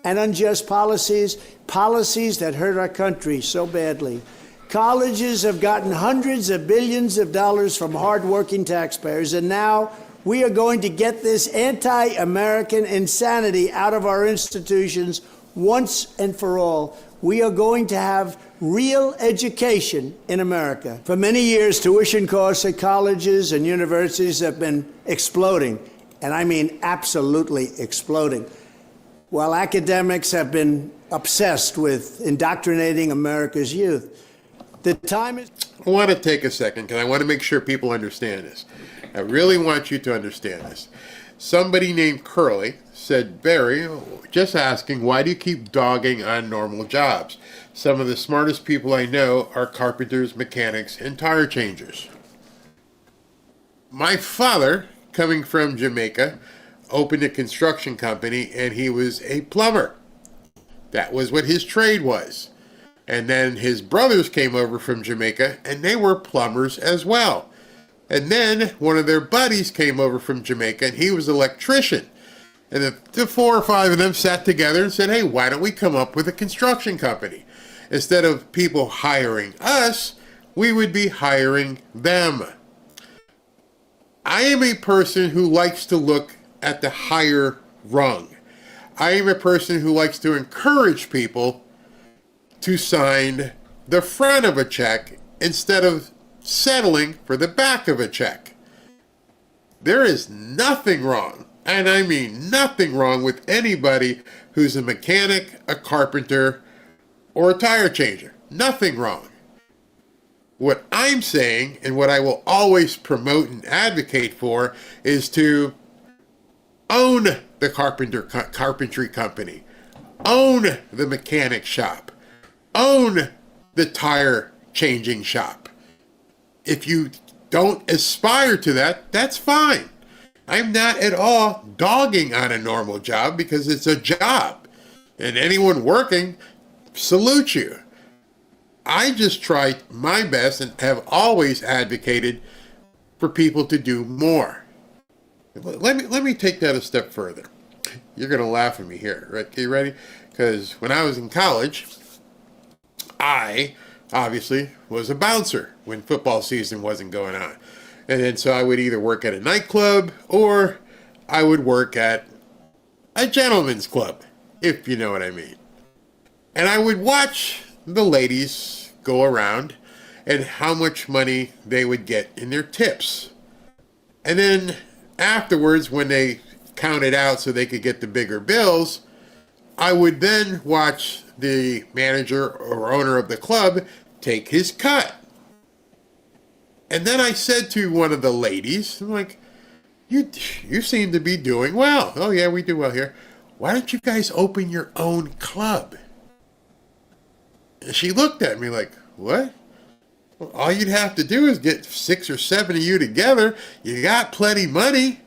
and unjust policies that hurt our country so badly. Colleges have gotten hundreds of billions of dollars from hardworking taxpayers, and now we are going to get this anti-American insanity out of our institutions once and for all. We are going to have real education in America. For many years, tuition costs at colleges and universities have been exploding, and I mean absolutely exploding, while academics have been obsessed with indoctrinating America's youth. The time is... I want to take a second because I want to make sure people understand this. I really want you to understand this. Somebody named Curly said, Barry, just asking, why do you keep dogging on normal jobs? Some of the smartest people I know are carpenters, mechanics, and tire changers. My father, coming from Jamaica, opened a construction company, and he was a plumber. That was what his trade was. And then his brothers came over from Jamaica, and they were plumbers as well. And then one of their buddies came over from Jamaica, and he was an electrician. And the 4 or 5 of them sat together and said, hey, why don't we come up with a construction company? Instead of people hiring us, we would be hiring them. I am a person who likes to look at the higher rung. I am a person who likes to encourage people to sign the front of a check instead of settling for the back of a check. There is nothing wrong, and I mean nothing wrong, with anybody who's a mechanic, a carpenter, or a tire changer. Nothing wrong. What I'm saying, and what I will always promote and advocate for, is to own the carpentry company, own the mechanic shop, own the tire changing shop. If you don't aspire to that, that's fine. I'm not at all dogging on a normal job because it's a job. And anyone working, salute you. I just try my best and have always advocated for people to do more. Let me take that a step further. You're going to laugh at me here, right? Okay, you ready? Because when I was in college, I obviously was a bouncer when football season wasn't going on. And then so I would either work at a nightclub or I would work at a gentleman's club, if you know what I mean. And I would watch the ladies go around and how much money they would get in their tips. And then afterwards, when they counted out so they could get the bigger bills, I would then watch the manager or owner of the club take his cut. And then I said to one of the ladies, I'm like, you seem to be doing well. Oh yeah, we do well here. Why don't you guys open your own club? And she looked at me like, what? Well, all you'd have to do is get 6 or 7 of you together. You got plenty money.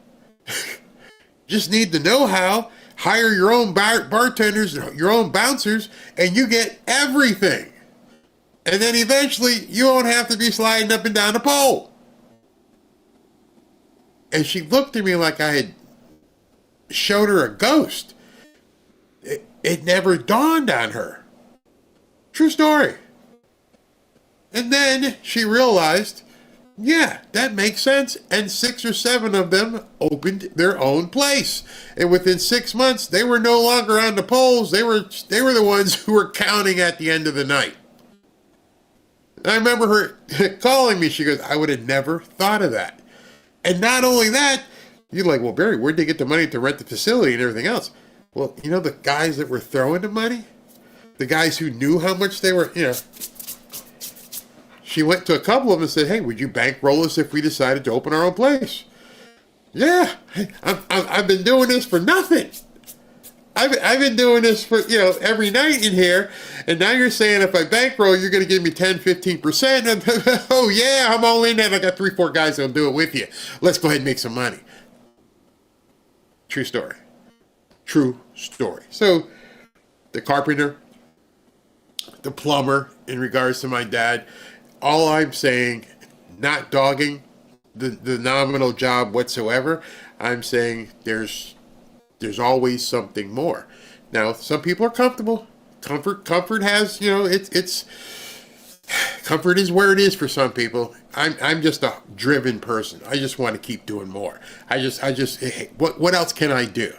Just need the know-how. Hire your own bartenders, your own bouncers, and you get everything. And then eventually you won't have to be sliding up and down a pole. And she looked at me like I had showed her a ghost. It never dawned on her. True story. And then she realized, yeah, that makes sense. And 6 or 7 of them opened their own place. And within 6 months, they were no longer on the polls. They were the ones who were counting at the end of the night. And I remember her calling me. She goes, I would have never thought of that. And not only that, you're like, well, Barry, where'd they get the money to rent the facility and everything else? Well, you know, the guys that were throwing the money, the guys who knew how much they were, she went to a couple of them and said, hey, would you bankroll us if we decided to open our own place? Yeah, I've been doing this for nothing. I've been doing this for, every night in here. And now you're saying if I bankroll, you're going to give me 10, 15%. And, oh, yeah, I'm all in. And I got 3, 4 guys that'll do it with you. Let's go ahead and make some money. True story. True story. So the carpenter, the plumber, in regards to my dad, all I'm saying, not dogging the nominal job whatsoever, I'm saying there's always something more. Now, some people are comfortable. Comfort has, it's comfort is where it is for some people. I'm just a driven person. I just want to keep doing more. What else can I do?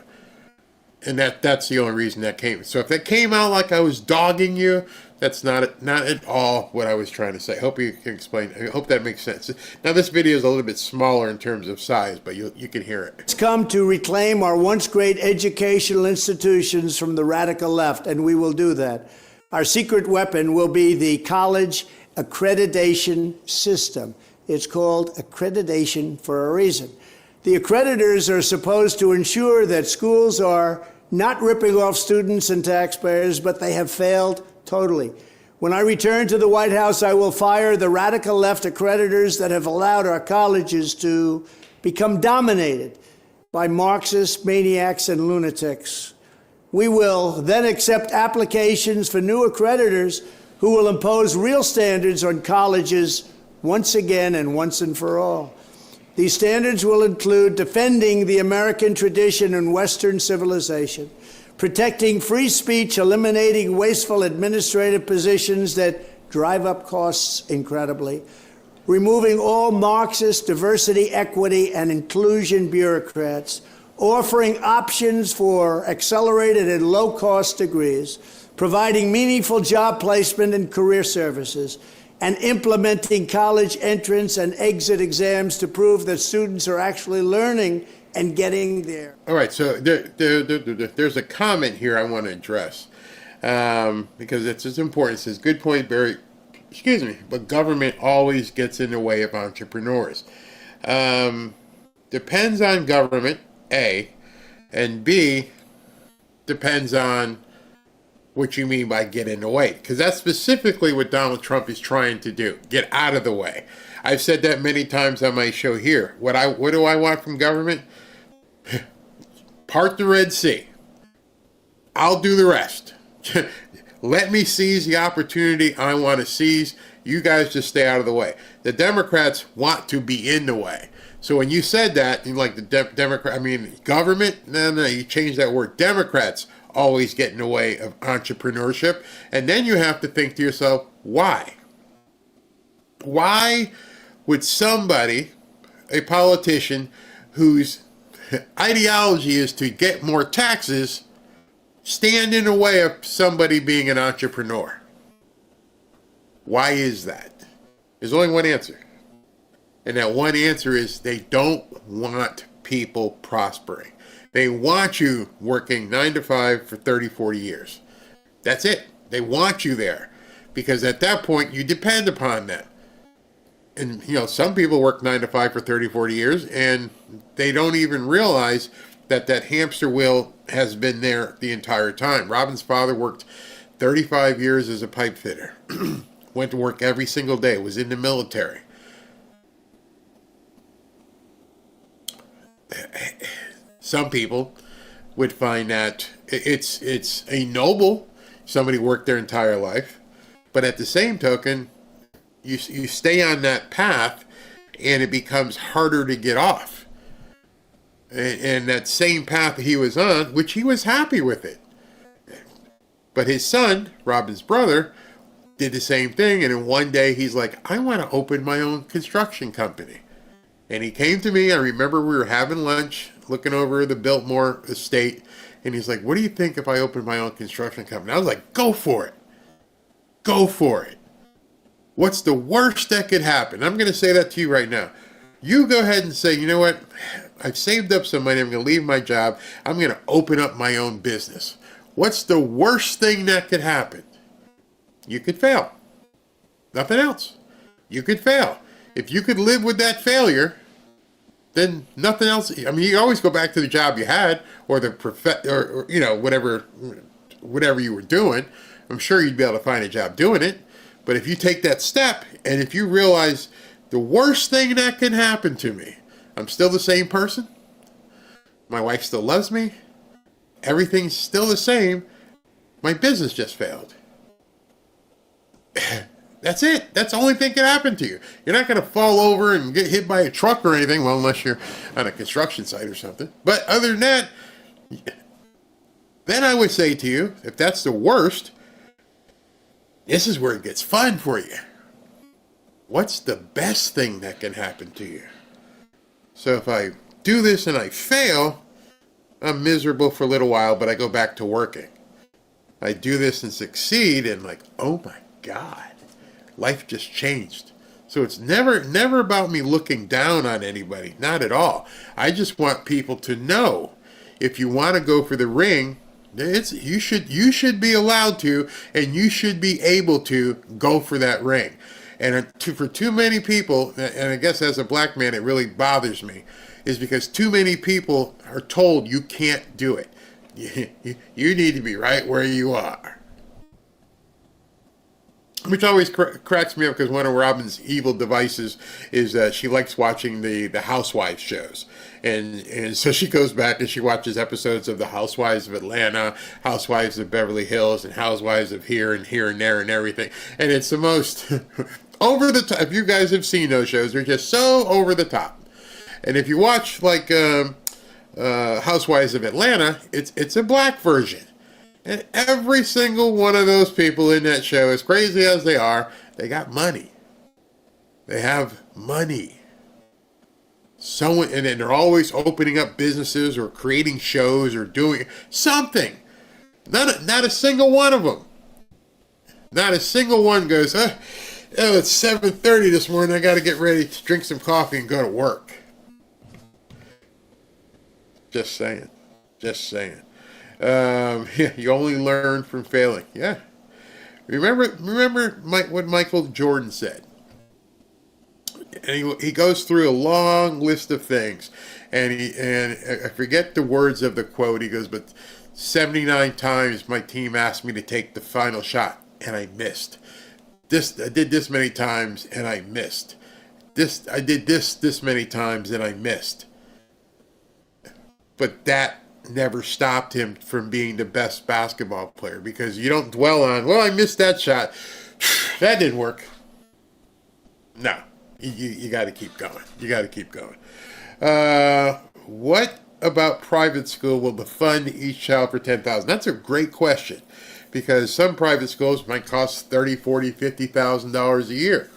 And that's the only reason that came. So if that came out like I was dogging you, that's not at all what I was trying to say. Hope you can explain. I hope that makes sense. Now this video is a little bit smaller in terms of size, but you can hear it. It's come to reclaim our once great educational institutions from the radical left, and we will do that. Our secret weapon will be the college accreditation system. It's called accreditation for a reason. The accreditors are supposed to ensure that schools are not ripping off students and taxpayers, but they have failed totally. When I return to the White House, I will fire the radical left accreditors that have allowed our colleges to become dominated by Marxist maniacs and lunatics. We will then accept applications for new accreditors who will impose real standards on colleges once again and once and for all. These standards will include defending the American tradition and Western civilization, protecting free speech, eliminating wasteful administrative positions that drive up costs incredibly, removing all Marxist diversity, equity, and inclusion bureaucrats, offering options for accelerated and low-cost degrees, providing meaningful job placement and career services, and implementing college entrance and exit exams to prove that students are actually learning and getting there. All right, so there's a comment here I want to address because it's important. It says, good point, Barry. Excuse me, but government always gets in the way of entrepreneurs. Depends on government, A, and B, depends on what you mean by get in the way, because that's specifically what Donald Trump is trying to do, get out of the way. I've said that many times on my show here. What do I want from government? Part the Red Sea. I'll do the rest. Let me seize the opportunity I want to seize. You guys just stay out of the way. The Democrats want to be in the way. So when you said that, you like the government, no, you change that word. Democrats always get in the way of entrepreneurship. And then you have to think to yourself, why? Why would somebody, a politician whose ideology is to get more taxes, stand in the way of somebody being an entrepreneur? Why is that? There's only one answer. And that one answer is they don't want people prospering. They want you working 9 to 5 for 30, 40 years. That's it. They want you there because at that point you depend upon them. And, some people work 9 to 5 for 30, 40 years and they don't even realize that hamster wheel has been there the entire time. Robin's father worked 35 years as a pipe fitter. Went to work every single day, was in the military. Some people would find that it's a noble, somebody worked their entire life, but at the same token, you stay on that path and it becomes harder to get off. and that same path that he was on, which he was happy with it. But his son, Robin's brother, did the same thing. And then one day he's like, I want to open my own construction company. And he came to me. I remember we were having lunch, looking over the Biltmore estate. And he's like, what do you think if I open my own construction company? I was like, go for it. Go for it. What's the worst that could happen? I'm going to say that to you right now. You go ahead and say, you know what? I've saved up some money. I'm going to leave my job. I'm going to open up my own business. What's the worst thing that could happen? You could fail. Nothing else. You could fail. If you could live with that failure, then nothing else. I mean, you always go back to the job you had, or the or you know, whatever you were doing. I'm sure you'd be able to find a job doing it. But if you take that step, and if you realize the worst thing that can happen to me, I'm still the same person. My wife still loves me. Everything's still the same. My business just failed. That's it. That's the only thing that can happen to you. You're not going to fall over and get hit by a truck or anything. Well, unless you're on a construction site or something. But other than that, then I would say to you, if that's the worst, this is where it gets fun for you. What's the best thing that can happen to you? So if I do this and I fail, I'm miserable for a little while, but I go back to working. I do this and succeed, and like, oh my God, life just changed. So it's never about me looking down on anybody, not at all. I just want people to know, if you want to go for the ring, you should be allowed to, and you should be able to go for that ring. And for too many people, and I guess as a black man, it really bothers me, is because too many people are told you can't do it. You need to be right where you are. Which always cracks me up, because one of Robin's evil devices is that she likes watching the Housewives shows. And so she goes back and she watches episodes of the Housewives of Atlanta, Housewives of Beverly Hills, and Housewives of here and there and everything. And it's the most over the top. If you guys have seen those shows, they're just so over the top. And if you watch like Housewives of Atlanta, it's a black version. And every single one of those people in that show, as crazy as they are, they got money. They have money. And then they're always opening up businesses or creating shows or doing something. Not a single one of them. Not a single one goes, oh, it's 7:30 this morning. I got to get ready to drink some coffee and go to work. Just saying. Yeah, you only learn from failing. Yeah. Remember what Michael Jordan said. And he goes through a long list of things, and I forget the words of the quote. He goes, but 79 times my team asked me to take the final shot, and I missed. I did this many times, and I missed. I did this many times, and I missed. But that never stopped him from being the best basketball player, because you don't dwell on, well, I missed that shot. That didn't work. No. You got to keep going. You got to keep going. What about private school will fund each child for $10,000? That's a great question, because some private schools might cost $30,000, $40,000, $50,000 a year.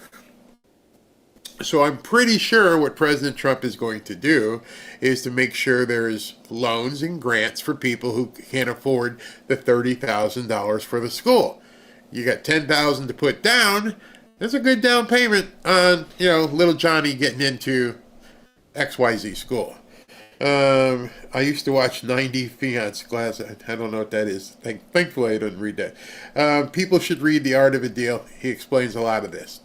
So I'm pretty sure what President Trump is going to do is to make sure there's loans and grants for people who can't afford the $30,000 for the school. You got $10,000 to put down. That's a good down payment on, little Johnny getting into XYZ school. I used to watch 90 Fiance class. I don't know what that is. Thankfully, I didn't read that. People should read The Art of a Deal. He explains a lot of this.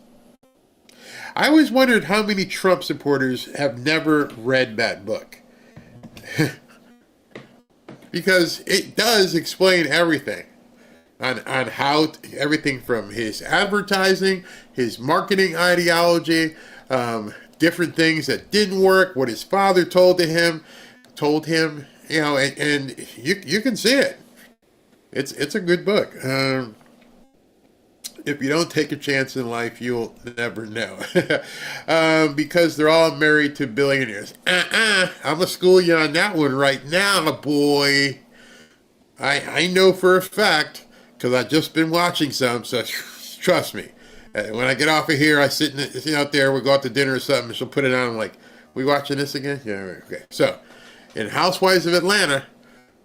I always wondered how many Trump supporters have never read that book. Because it does explain everything. On how everything from his advertising, his marketing ideology, different things that didn't work, what his father told him, and you can see it. It's a good book. if you don't take a chance in life, you'll never know. Because they're all married to billionaires. I'm going to school you on that one right now, boy. I know for a fact, because I've just been watching some, so trust me. When I get off of here, I sit out there, we go out to dinner or something, and she'll put it on, I'm like, we watching this again? Yeah, okay. So, in Housewives of Atlanta,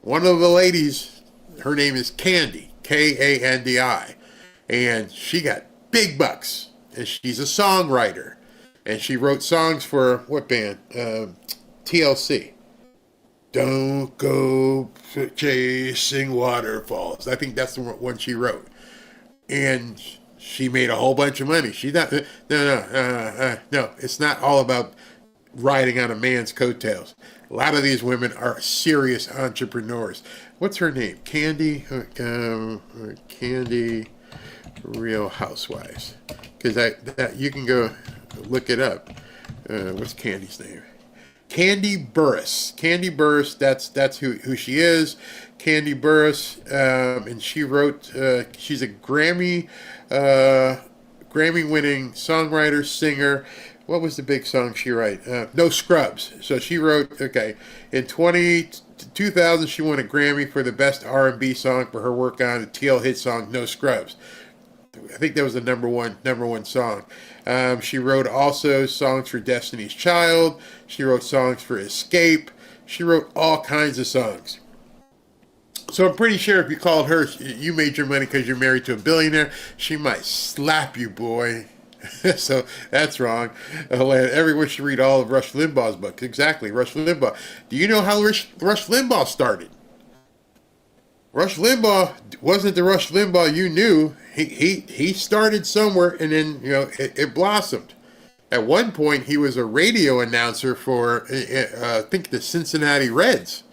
one of the ladies, her name is Candy, Kandi, and she got big bucks, and she's a songwriter, and she wrote songs for, what band? TLC. Don't go chasing waterfalls. I think that's the one she wrote. And she made a whole bunch of money. She not no. It's not all about riding on a man's coattails. A lot of these women are serious entrepreneurs. What's her name? Candy, Candy, Real Housewives. Because that you can go look it up. What's Candy's name? Candy Burris. Candy Burris, that's who she is. Candy Burris, and she wrote, she's a Grammy winning songwriter, singer. What was the big song she wrote? No Scrubs. So she wrote, in 2000 she won a Grammy for the best R&B song for her work on the TL hit song No Scrubs. I think that was the number one song. She wrote also songs for Destiny's Child. She wrote songs for Escape. She wrote all kinds of songs. So I'm pretty sure if you called her, you made your money because you're married to a billionaire, she might slap you, boy. So that's wrong. Everyone should read all of Rush Limbaugh's books. Exactly, Rush Limbaugh. Do you know how Rush Limbaugh started? Rush Limbaugh wasn't the Rush Limbaugh you knew. He started somewhere, and then it blossomed. At one point, he was a radio announcer for I think the Cincinnati Reds.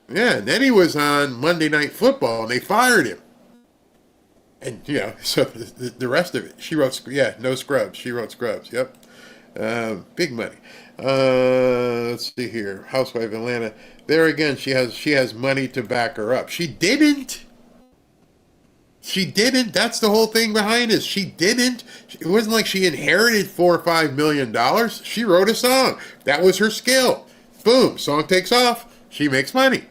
Yeah, and then he was on Monday Night Football, and they fired him. And so the rest of it, she wrote No Scrubs. She wrote Scrubs. Yep, big money. Let's see here, Housewife of Atlanta. There again, she has money to back her up. She didn't. That's the whole thing behind this. She didn't. It wasn't like she inherited $4 or $5 million. She wrote a song. That was her skill. Boom, song takes off. She makes money.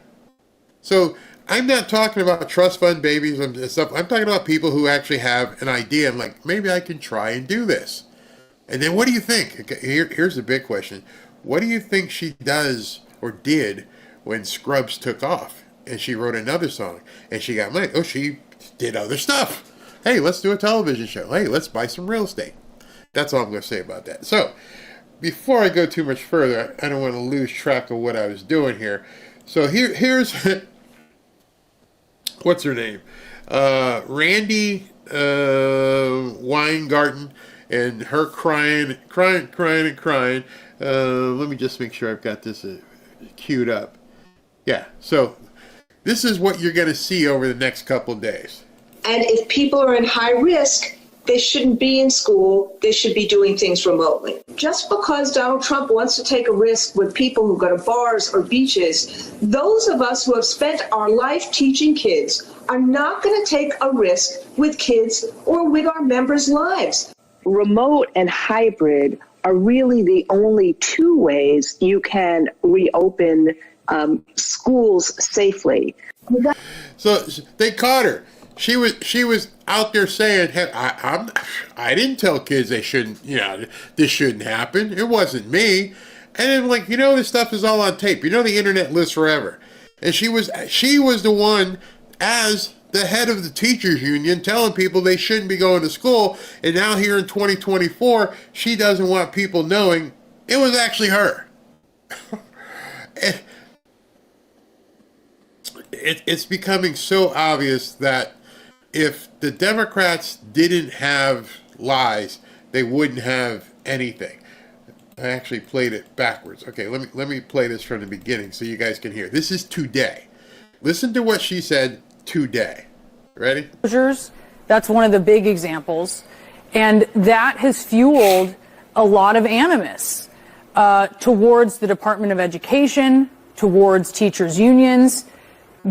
So I'm not talking about trust fund babies and stuff. I'm talking about people who actually have an idea and like, maybe I can try and do this. And then what do you think? Okay, here's the big question. What do you think she does or did when Scrubs took off and she wrote another song and she got money? Oh, she did other stuff. Hey, let's do a television show. Hey, let's buy some real estate. That's all I'm going to say about that. So before I go too much further, I don't want to lose track of what I was doing here. So here's what's her name? Randy Weingarten, and her crying. Let me just make sure I've got this queued up. Yeah, so this is what you're going to see over the next couple of days. And if people are in high risk, they shouldn't be in school. They should be doing things remotely. Just because Donald Trump wants to take a risk with people who go to bars or beaches, those of us who have spent our life teaching kids are not going to take a risk with kids or with our members' lives. Remote and hybrid are really the only two ways you can reopen schools safely. So they caught her. She was out there saying, hey, I didn't tell kids they shouldn't, this shouldn't happen. It wasn't me. And then like, this stuff is all on tape. The internet lives forever. And she was the one as the head of the teachers union telling people they shouldn't be going to school. And now here in 2024, she doesn't want people knowing it was actually her. It's becoming so obvious that if the Democrats didn't have lies, they wouldn't have anything. I actually played it backwards. Okay, let me play this from the beginning so you guys can hear. This is today. Listen to what she said today. Ready? That's one of the big examples. And that has fueled a lot of animus towards the Department of Education, towards teachers' unions.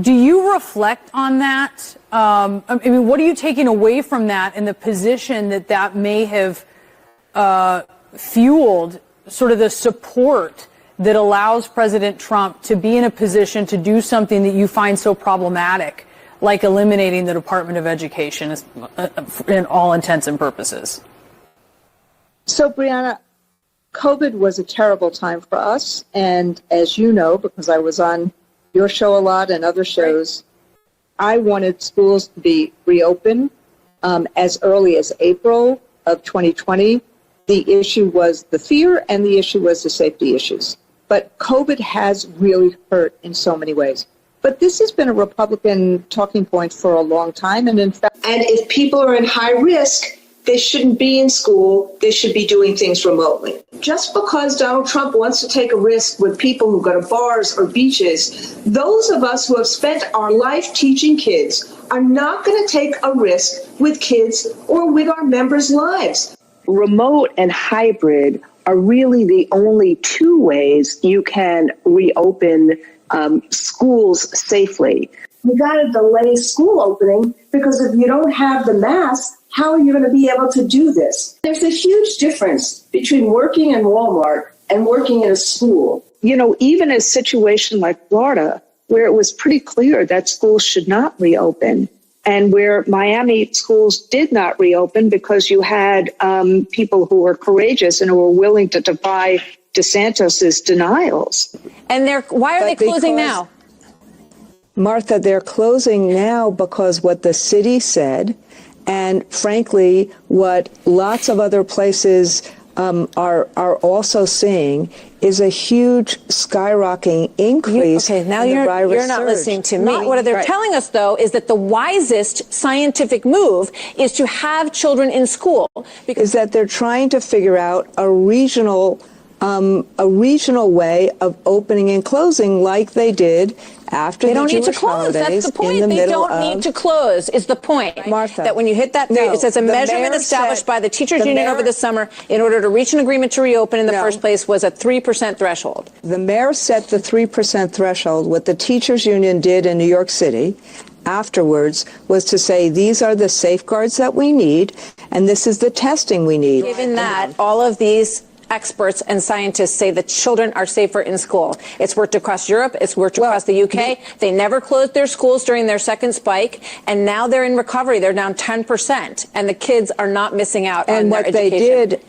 Do you reflect on that? I mean, what are you taking away from that and the position that that may have fueled sort of the support that allows President Trump to be in a position to do something that you find so problematic, like eliminating the Department of Education in all intents and purposes? So, Brianna, COVID was a terrible time for us. And as you know, because I was on your show a lot and other shows, I wanted schools to be reopened as early as April of 2020. The issue was the fear and the issue was the safety issues. But COVID has really hurt in so many ways. But this has been a Republican talking point for a long time. And in fact, and if people are in high risk, they shouldn't be in school. They should be doing things remotely. Just because Donald Trump wants to take a risk with people who go to bars or beaches, those of us who have spent our life teaching kids are not going to take a risk with kids or with our members' lives. Remote and hybrid are really the only two ways you can reopen schools safely. You got to delay school opening because if you don't have the mask, how are you going to be able to do this? There's a huge difference between working in Walmart and working in a school. You know, even a situation like Florida, where it was pretty clear that schools should not reopen, and where Miami schools did not reopen because you had people who were courageous and who were willing to defy DeSantis's denials. And why are they closing now? Martha, they're closing now because what the city said, and frankly, what lots of other places are also seeing, is a huge skyrocketing increase. Okay, now in the you're virus not surge. listening to me. What they're telling us, though, is that the wisest scientific move is to have children in school. Is that they're trying to figure out a regional way of opening and closing, like they did after They the don't need to Jewish close. That's holidays the point. in the They middle don't need of- to close is the point. Martha. That when you hit that, No, it says a the measurement mayor established said- by the teachers the union mayor- over the summer in order to reach an agreement to reopen in the first place was a 3% threshold. The mayor set the 3% threshold. What the teachers union did in New York City afterwards was to say, these are the safeguards that we need, and this is the testing we need. Given that, all of these experts and scientists say that children are safer in school. It's worked across Europe. It's worked across the UK. They never closed their schools during their second spike, and now they're in recovery. They're down 10%, and the kids are not missing out on their education.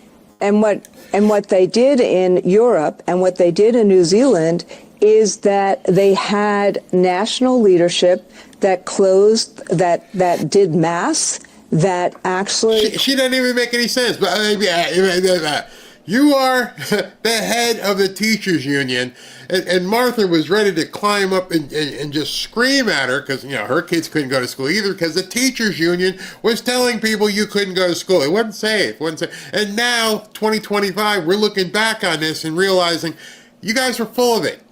What they did in Europe and what they did in New Zealand is that they had national leadership that closed, that did masks, that actually... She doesn't even make any sense. But you are the head of the teachers union, and Martha was ready to climb up and just scream at her because, you know, her kids couldn't go to school either because the teachers union was telling people you couldn't go to school. It wasn't safe. And now, 2025, we're looking back on this and realizing you guys were full of it.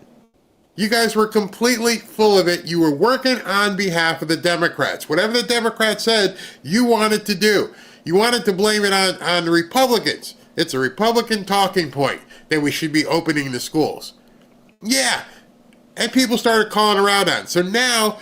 You guys were completely full of it. You were working on behalf of the Democrats. Whatever the Democrats said, you wanted to do. You wanted to blame it on the Republicans. It's a Republican talking point that we should be opening the schools. Yeah, and people started calling around on. So now,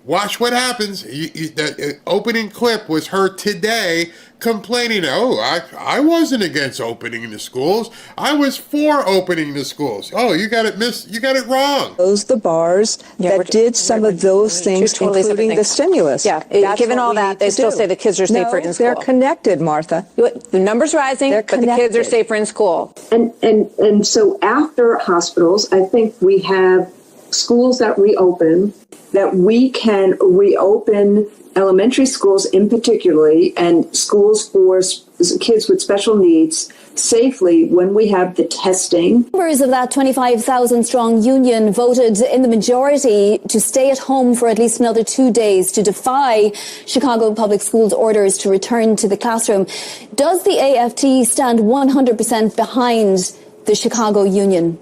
watch what happens. The opening clip was her today complaining, I wasn't against opening the schools. I was for opening the schools. Oh, you got it wrong. Close the bars that did some of those things, totally including the stimulus. Yeah, That's given what all we that, need they to still do. say the kids are safer in school. They're connected, Martha. The numbers rising, but the kids are safer in school. And so after hospitals, I think we have schools that reopen, that we can reopen elementary schools in particularly, and schools for kids with special needs safely when we have the testing. Members of that 25,000 strong union voted in the majority to stay at home for at least another 2 days to defy Chicago Public Schools' orders to return to the classroom. Does the AFT stand 100% behind the Chicago union?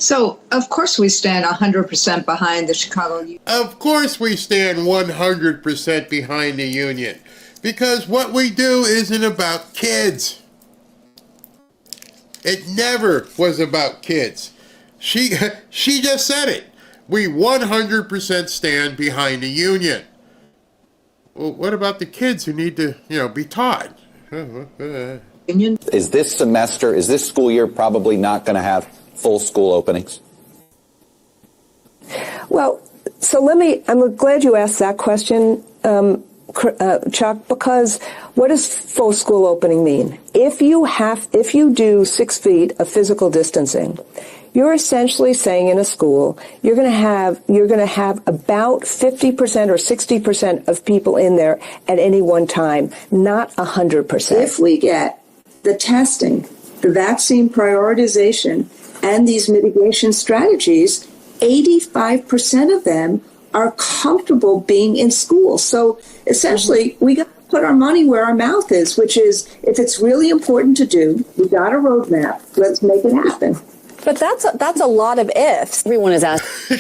So, of course, we stand 100% behind the Chicago Union. Of course we stand 100% behind the union. Because what we do isn't about kids. It never was about kids. She just said it. We 100% stand behind the union. Well, what about the kids who need to, be taught? Is this school year probably not going to have full school openings? Well, so I'm glad you asked that question, Chuck, because what does full school opening mean? If you do 6 feet of physical distancing, you're essentially saying in a school, you're going to have about 50% or 60% of people in there at any one time, not 100%. If we get the testing, the vaccine prioritization, and these mitigation strategies, 85% of them are comfortable being in school. So essentially, we got to put our money where our mouth is, which is, if it's really important to do, we got a roadmap. Let's make it happen. But that's a lot of ifs. Everyone is asking.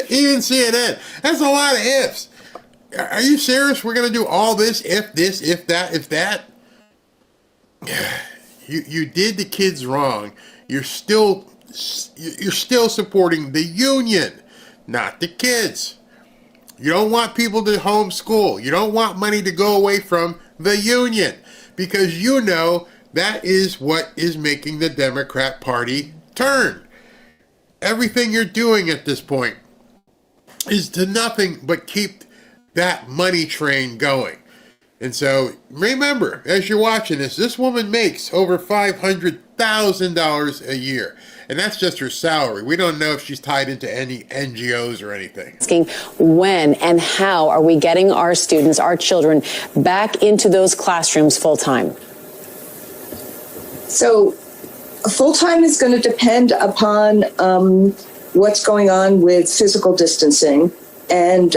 Even CNN. That's a lot of ifs. Are you serious? We're going to do all this, if that, if that? You did the kids wrong. You're still supporting the union, not the kids. You don't want people to homeschool. You don't want money to go away from the union, because that is what is making the Democrat Party turn. Everything you're doing at this point is to nothing but keep that money train going. And so remember, as you're watching this woman makes over $500,000 a year. And that's just her salary. We don't know if she's tied into any NGOs or anything. Asking when and how are we getting our students, our children, back into those classrooms full time? So full-time is going to depend upon what's going on with physical distancing and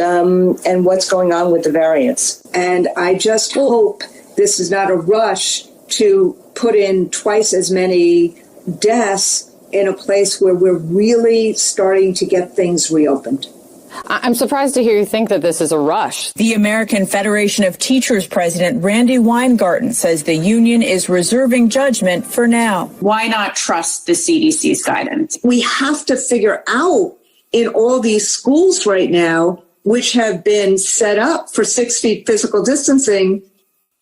what's going on with the variants. And I just hope this is not a rush to put in twice as many deaths in a place where we're really starting to get things reopened. I'm surprised to hear you think that this is a rush. The American Federation of Teachers president, Randy Weingarten, says the union is reserving judgment for now. Why not trust the CDC's guidance? We have to figure out in all these schools right now, which have been set up for 6 feet physical distancing,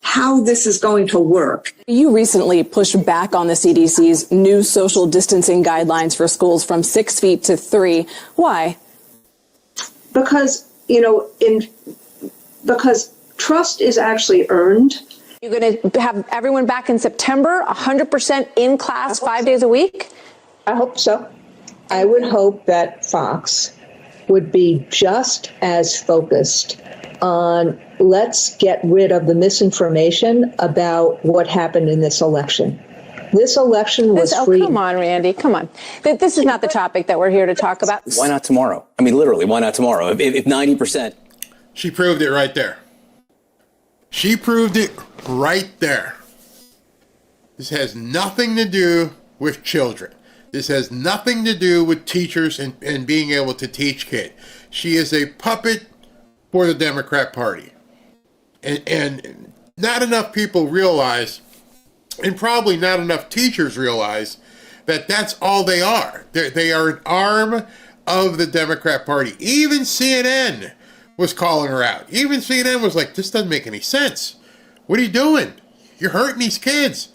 how this is going to work. You recently pushed back on the CDC's new social distancing guidelines for schools from 6 feet to 3. Why? Because, because trust is actually earned. You're going to have everyone back in September, 100% in class 5 days a week? I hope so. I would hope that Fox would be just as focused on let's get rid of the misinformation about what happened in this election. This election was free. Come on, Randy. Come on. This is not the topic that we're here to talk about. Why not tomorrow? I mean, literally, why not tomorrow? If 90%. She proved it right there. She proved it right there. This has nothing to do with children. This has nothing to do with teachers and being able to teach kids. She is a puppet for the Democrat Party. And not enough people realize, and probably not enough teachers realize, that that's all they are. They are an arm of the Democrat Party. Even CNN was calling her out. Even CNN was like, this doesn't make any sense. What are you doing? You're hurting these kids.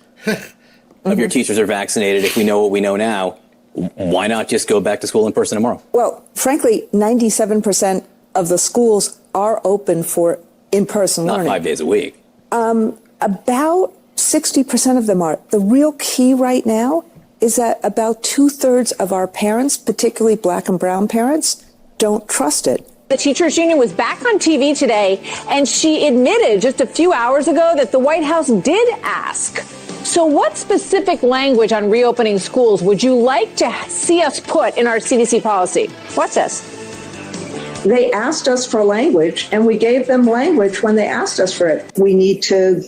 If your teachers are vaccinated, if we know what we know now, why not just go back to school in person tomorrow? Well, frankly, 97% of the schools are open for in-person learning. Not 5 days a week. About 60% of them are. The real key right now is that about 2/3 of our parents, particularly Black and brown parents, don't trust it. The teachers union was back on TV today, and she admitted just a few hours ago that the White House did ask. So what specific language on reopening schools would you like to see us put in our CDC policy? What's this? They asked us for language, and we gave them language when they asked us for it. We need to,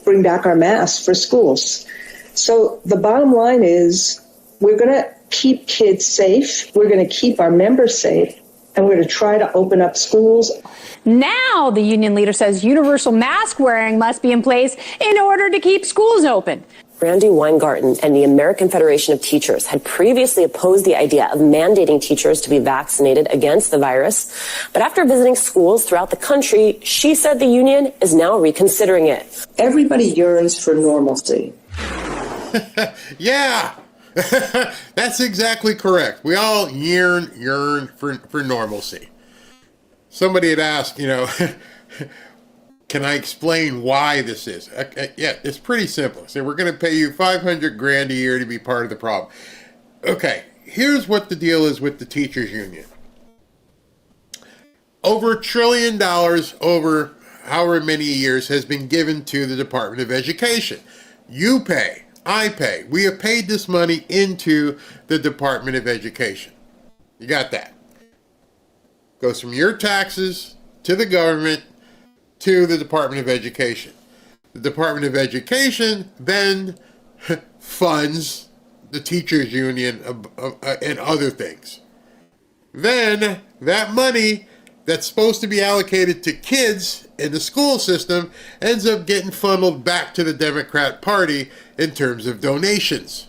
bring back our masks for schools. So the bottom line is we're going to keep kids safe. We're going to keep our members safe, and we're going to try to open up schools. Now, the union leader says universal mask wearing must be in place in order to keep schools open. Randy Weingarten and the American Federation of Teachers had previously opposed the idea of mandating teachers to be vaccinated against the virus. But after visiting schools throughout the country, she said the union is now reconsidering it. Everybody yearns for normalcy. Yeah, that's exactly correct. We all yearn for normalcy. Somebody had asked, can I explain why this is? Yeah, it's pretty simple. So we're going to pay you $500,000 a year to be part of the problem. Okay, here's what the deal is with the teachers union. Over $1 trillion over however many years has been given to the Department of Education. You pay, I pay. We have paid this money into the Department of Education. You got that? Goes from your taxes to the government to the Department of Education. The Department of Education then funds the teachers union and other things. Then that money that's supposed to be allocated to kids in the school system ends up getting funneled back to the Democrat Party in terms of donations.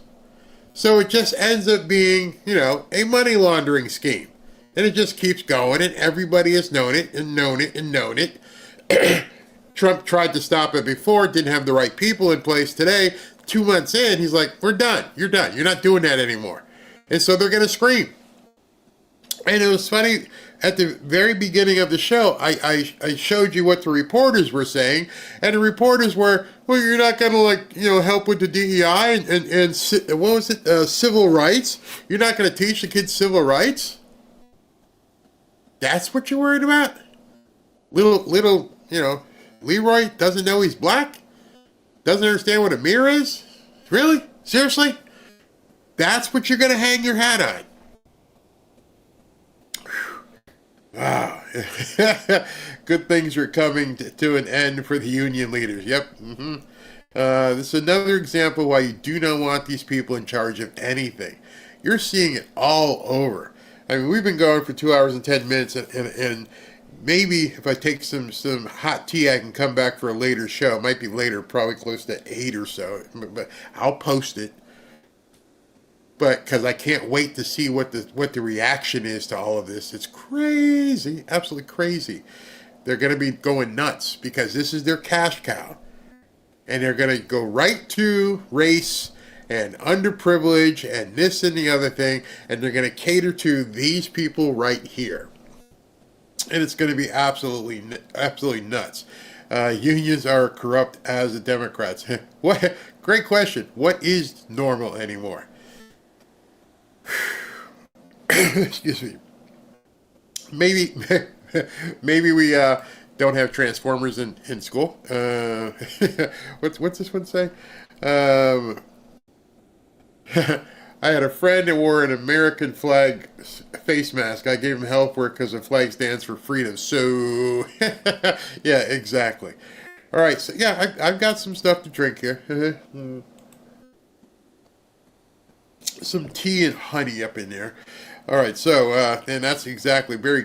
So it just ends up being, a money laundering scheme. And it just keeps going, and everybody has known it and known it and known it. Trump tried to stop it before, didn't have the right people in place. Today, 2 months in, he's like, we're done. You're done. You're not doing that anymore. And so they're going to scream. And it was funny, at the very beginning of the show, I showed you what the reporters were saying, and the reporters were, well, you're not going to, help with the DEI and what was it, civil rights? You're not going to teach the kids civil rights? That's what you're worried about? Little, Leroy doesn't know he's black? Doesn't understand what a mirror is? Really? Seriously? That's what you're going to hang your hat on? Wow. Good things are coming to an end for the union leaders. Yep. This is another example why you do not want these people in charge of anything. You're seeing it all over. I mean, we've been going for 2 hours and 10 minutes, and maybe if I take some hot tea, I can come back for a later show. It might be later, probably close to 8 or so, but I'll post it. But because I can't wait to see what the reaction is to all of this. It's crazy, absolutely crazy. They're going to be going nuts because this is their cash cow. And they're going to go right to race and underprivileged and this and the other thing, and they're going to cater to these people right here. And it's going to be absolutely nuts. Unions are corrupt as the Democrats. What? Great question. What is normal anymore? Excuse me. Maybe we don't have Transformers in school. What's this one say? I had a friend that wore an American flag face mask. I gave him health for it because the flag stands for freedom. So, yeah, exactly. All right, so yeah, I've got some stuff to drink here. Some tea and honey up in there. All right, so and that's exactly we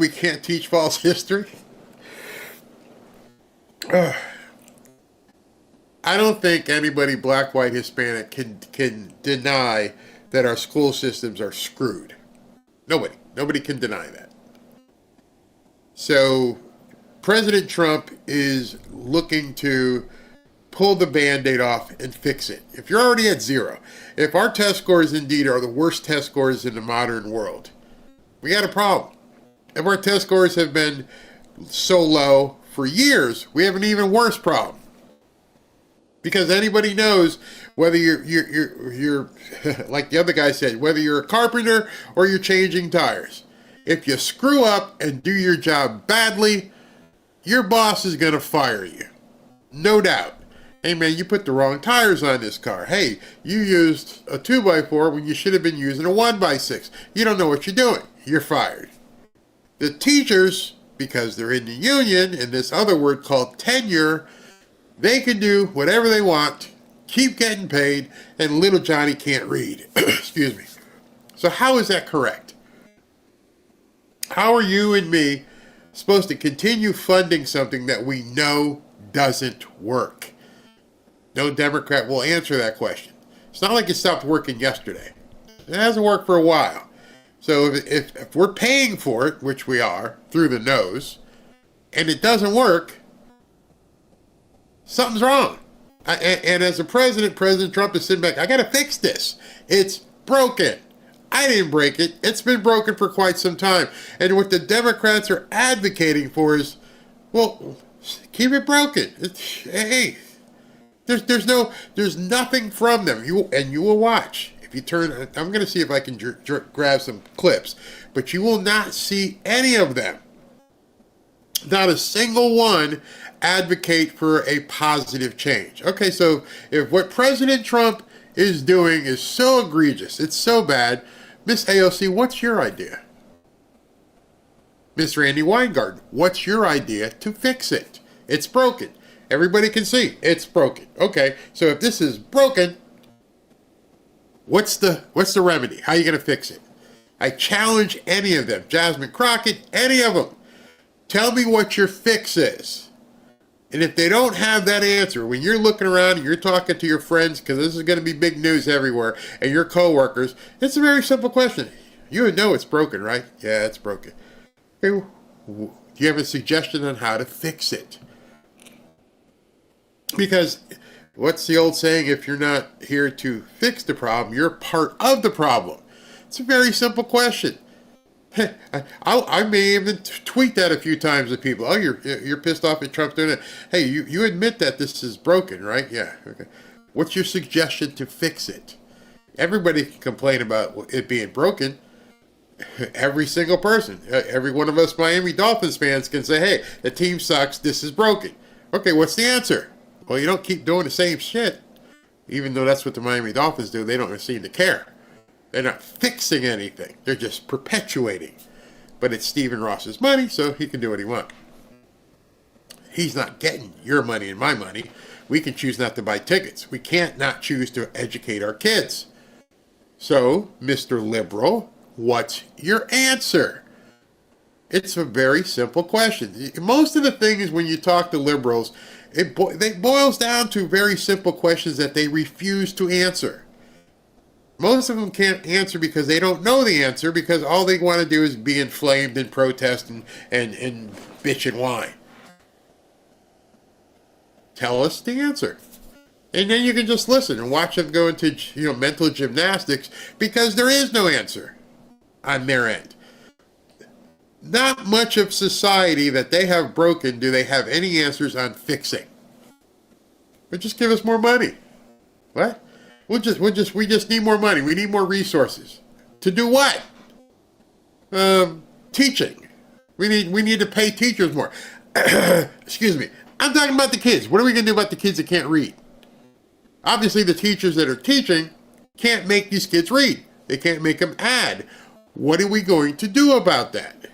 can't teach false history. I don't think anybody, black, white, Hispanic, can deny that our school systems are screwed. Nobody can deny that. So President Trump is looking to pull the Band-Aid off and fix it. If you're already at 0, if our test scores indeed are the worst test scores in the modern world, we got a problem. If our test scores have been so low for years, we have an even worse problem. Because anybody knows whether you're like the other guy said, whether you're a carpenter or you're changing tires. If you screw up and do your job badly, your boss is going to fire you. No doubt. Hey man, you put the wrong tires on this car. Hey, you used a 2x4 when you should have been using a 1x6. You don't know what you're doing. You're fired. The teachers, because they're in the union, and this other word called tenure, they can do whatever they want, keep getting paid, and little Johnny can't read. Excuse me. So how is that correct? How are you and me supposed to continue funding something that we know doesn't work? No Democrat will answer that question. It's not like it stopped working yesterday. It hasn't worked for a while. So if we're paying for it, which we are, through the nose, and it doesn't work, something's wrong. And as a president, President Trump is sitting back, I got to fix this. It's broken. I didn't break it. It's been broken for quite some time. And what the Democrats are advocating for is, well, keep it broken. Hey, there's nothing from them. You will watch. If you turn, I'm going to see if I can grab some clips, but you will not see any of them. Not a single one advocate for a positive change. Okay, so if what President Trump is doing is so egregious, it's so bad, Miss AOC, what's your idea? Miss Randy Weingarten, what's your idea to fix it? It's broken. Everybody can see it's broken. Okay, so if this is broken, what's the remedy? How are you going to fix it? I challenge any of them. Jasmine Crockett, any of them. Tell me what your fix is. And if they don't have that answer, when you're looking around and you're talking to your friends, because this is going to be big news everywhere, and your coworkers, it's a very simple question. You would know it's broken, right? Yeah, it's broken. Okay, do you have a suggestion on how to fix it? Because what's the old saying? If you're not here to fix the problem, you're part of the problem. It's a very simple question. I may even tweet that a few times to people. Oh, you're pissed off at Trump doing it. Hey, you admit that this is broken, right? Yeah. Okay. What's your suggestion to fix it? Everybody can complain about it being broken. Every single person, every one of us Miami Dolphins fans can say, hey, the team sucks. This is broken. Okay, what's the answer? Well, you don't keep doing the same shit. Even though that's what the Miami Dolphins do, they don't seem to care. They're not fixing anything. They're just perpetuating. But it's Stephen Ross's money, so he can do what he wants. He's not getting your money and my money. We can choose not to buy tickets. We can't not choose to educate our kids. So, Mr. Liberal, what's your answer? It's a very simple question. Most of the things when you talk to liberals, it boils down to very simple questions that they refuse to answer. Most of them can't answer because they don't know the answer, because all they want to do is be inflamed and protest and bitch and whine. Tell us the answer. And then you can just listen and watch them go into mental gymnastics, because there is no answer on their end. Not much of society that they have broken do they have any answers on fixing. But just give us more money. What? We just need more money. We need more resources. To do what? Teaching. We need to pay teachers more. Excuse me. I'm talking about the kids. What are we going to do about the kids that can't read? Obviously, the teachers that are teaching can't make these kids read. They can't make them add. What are we going to do about that?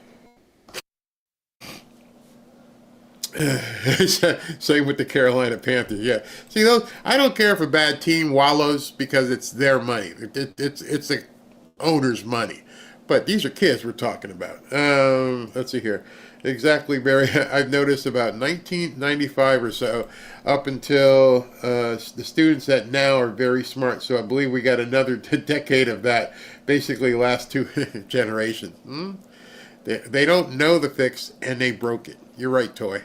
Same with the Carolina Panthers. Yeah. See, those, I don't care if a bad team wallows because it's their money. It's the owner's money. But these are kids we're talking about. Let's see here. Exactly, Barry. I've noticed about 1995 or so, up until the students that now are very smart. So I believe we got another decade of that. Basically, last two generations. They don't know the fix, and they broke it. You're right, Toy.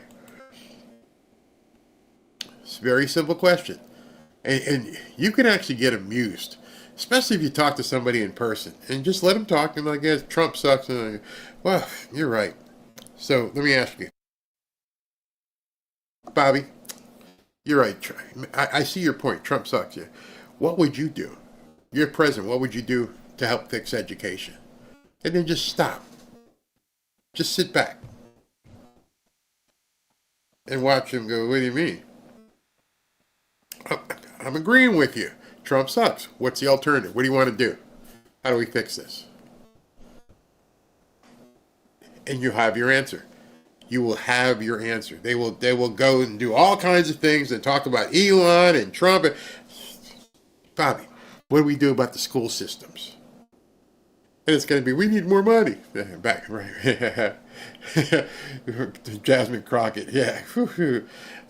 It's a very simple question. And you can actually get amused, especially if you talk to somebody in person. And just let them talk, and I guess Trump sucks. And well, you're right. So let me ask you. Bobby, you're right. I see your point. Trump sucks. Yeah. What would you do? You're president. What would you do to help fix education? And then just stop. Just sit back and watch him go, what do you mean? I'm agreeing with you. Trump sucks. What's the alternative? What do you want to do? How do we fix this? And you have your answer. You will have your answer. They will go and do all kinds of things and talk about Elon and Trump. Bobby, what do we do about the school systems? And it's going to be, we need more money. Back, right. Jasmine Crockett, yeah.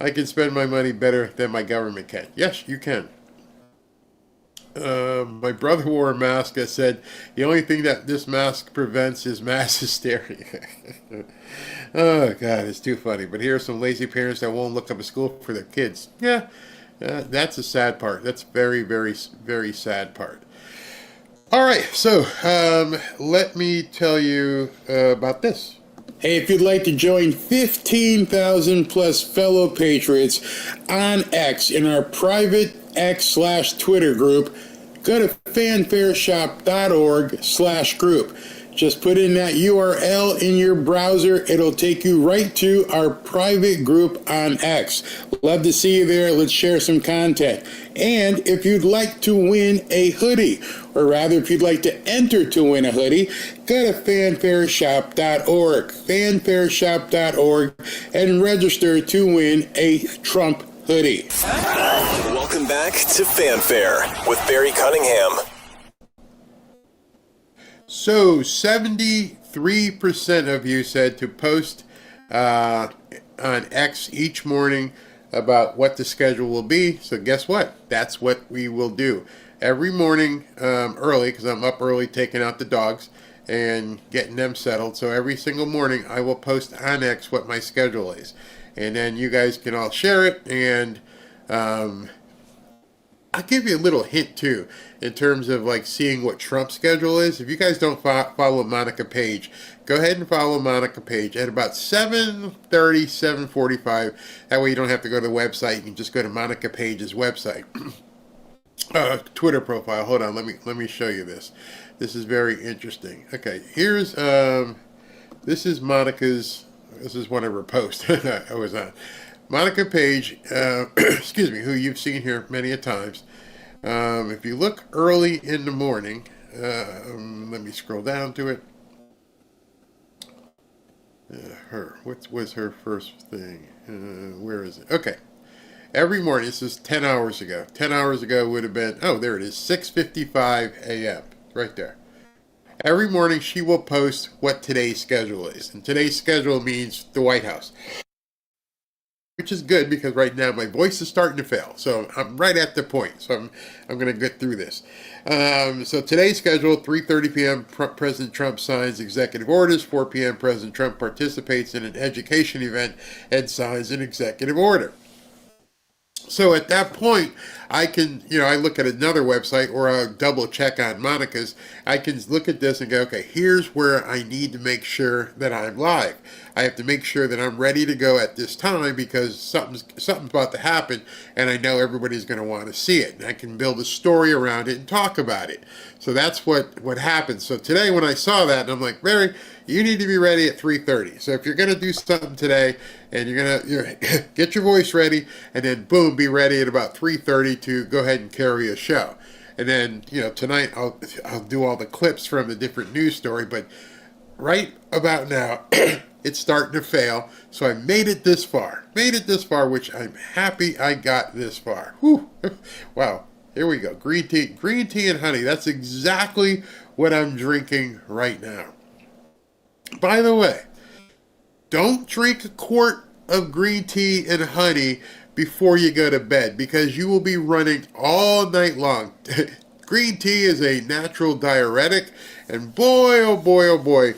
I can spend my money better than my government can. Yes, you can. My brother wore a mask that said, the only thing that this mask prevents is mass hysteria. Oh, God, it's too funny. But here are some lazy parents that won't look up a school for their kids. Yeah, that's a sad part. That's very, very, very sad part. All right, so let me tell you about this. Hey, if you'd like to join 15,000 plus fellow patriots on X in our private X/Twitter group, go to fanfareshop.org/group. Just put in that URL in your browser. It'll take you right to our private group on X. Love to see you there. Let's share some content. And if you'd like to win a hoodie, or rather if you'd like to enter to win a hoodie, go to fanfareshop.org, fanfareshop.org, and register to win a Trump hoodie. Welcome back to Fanfare with Barry Cunningham. So 73% of you said to post on X each morning about what the schedule will be. So guess what? That's what we will do. Every morning early, because I'm up early taking out the dogs and getting them settled. So every single morning I will post on X what my schedule is. And then you guys can all share it. And I'll give you a little hint too, in terms of like seeing what Trump's schedule is. If you guys don't follow Monica Page, go ahead and follow Monica Page at about 7:30, 7:45. That way you don't have to go to the website. You can just go to Monica Page's website. Twitter profile. Hold on, let me show you this. This is very interesting. Okay, here's this is Monica's. This is one of her posts I was on. Monica Page, excuse me, who you've seen here many a times. If you look early in the morning, let me scroll down to it. What was her first thing? Where is it? Okay. Every morning, this is 10 hours ago. 10 hours ago would have been, oh, there it is, 6:55 a.m. Right there. Every morning, she will post what today's schedule is. And today's schedule means the White House. Which is good because right now my voice is starting to fail. So I'm right at the point. So I'm going to get through this. So today's schedule, 3:30 p.m. President Trump signs executive orders. 4 p.m. President Trump participates in an education event and signs an executive order. So at that point, I can, I look at another website or I'll double check on Monica's. I can look at this and go, okay, here's where I need to make sure that I'm live. I have to make sure that I'm ready to go at this time because something's about to happen and I know everybody's going to want to see it. And I can build a story around it and talk about it. So that's what happens. So today when I saw that, I'm like, Barry, you need to be ready at 3:30. So if you're going to do something today and you're going to get your voice ready and then boom, be ready at about 3:30 to go ahead and carry a show. And then, tonight I'll do all the clips from the different news story, but right about now, it's starting to fail. So I made it this far, which I'm happy I got this far. Whew. Wow. Here we go. Green tea and honey. That's exactly what I'm drinking right now. By the way, don't drink a quart of green tea and honey before you go to bed because you will be running all night long. Green tea is a natural diuretic, and boy, oh boy, oh boy,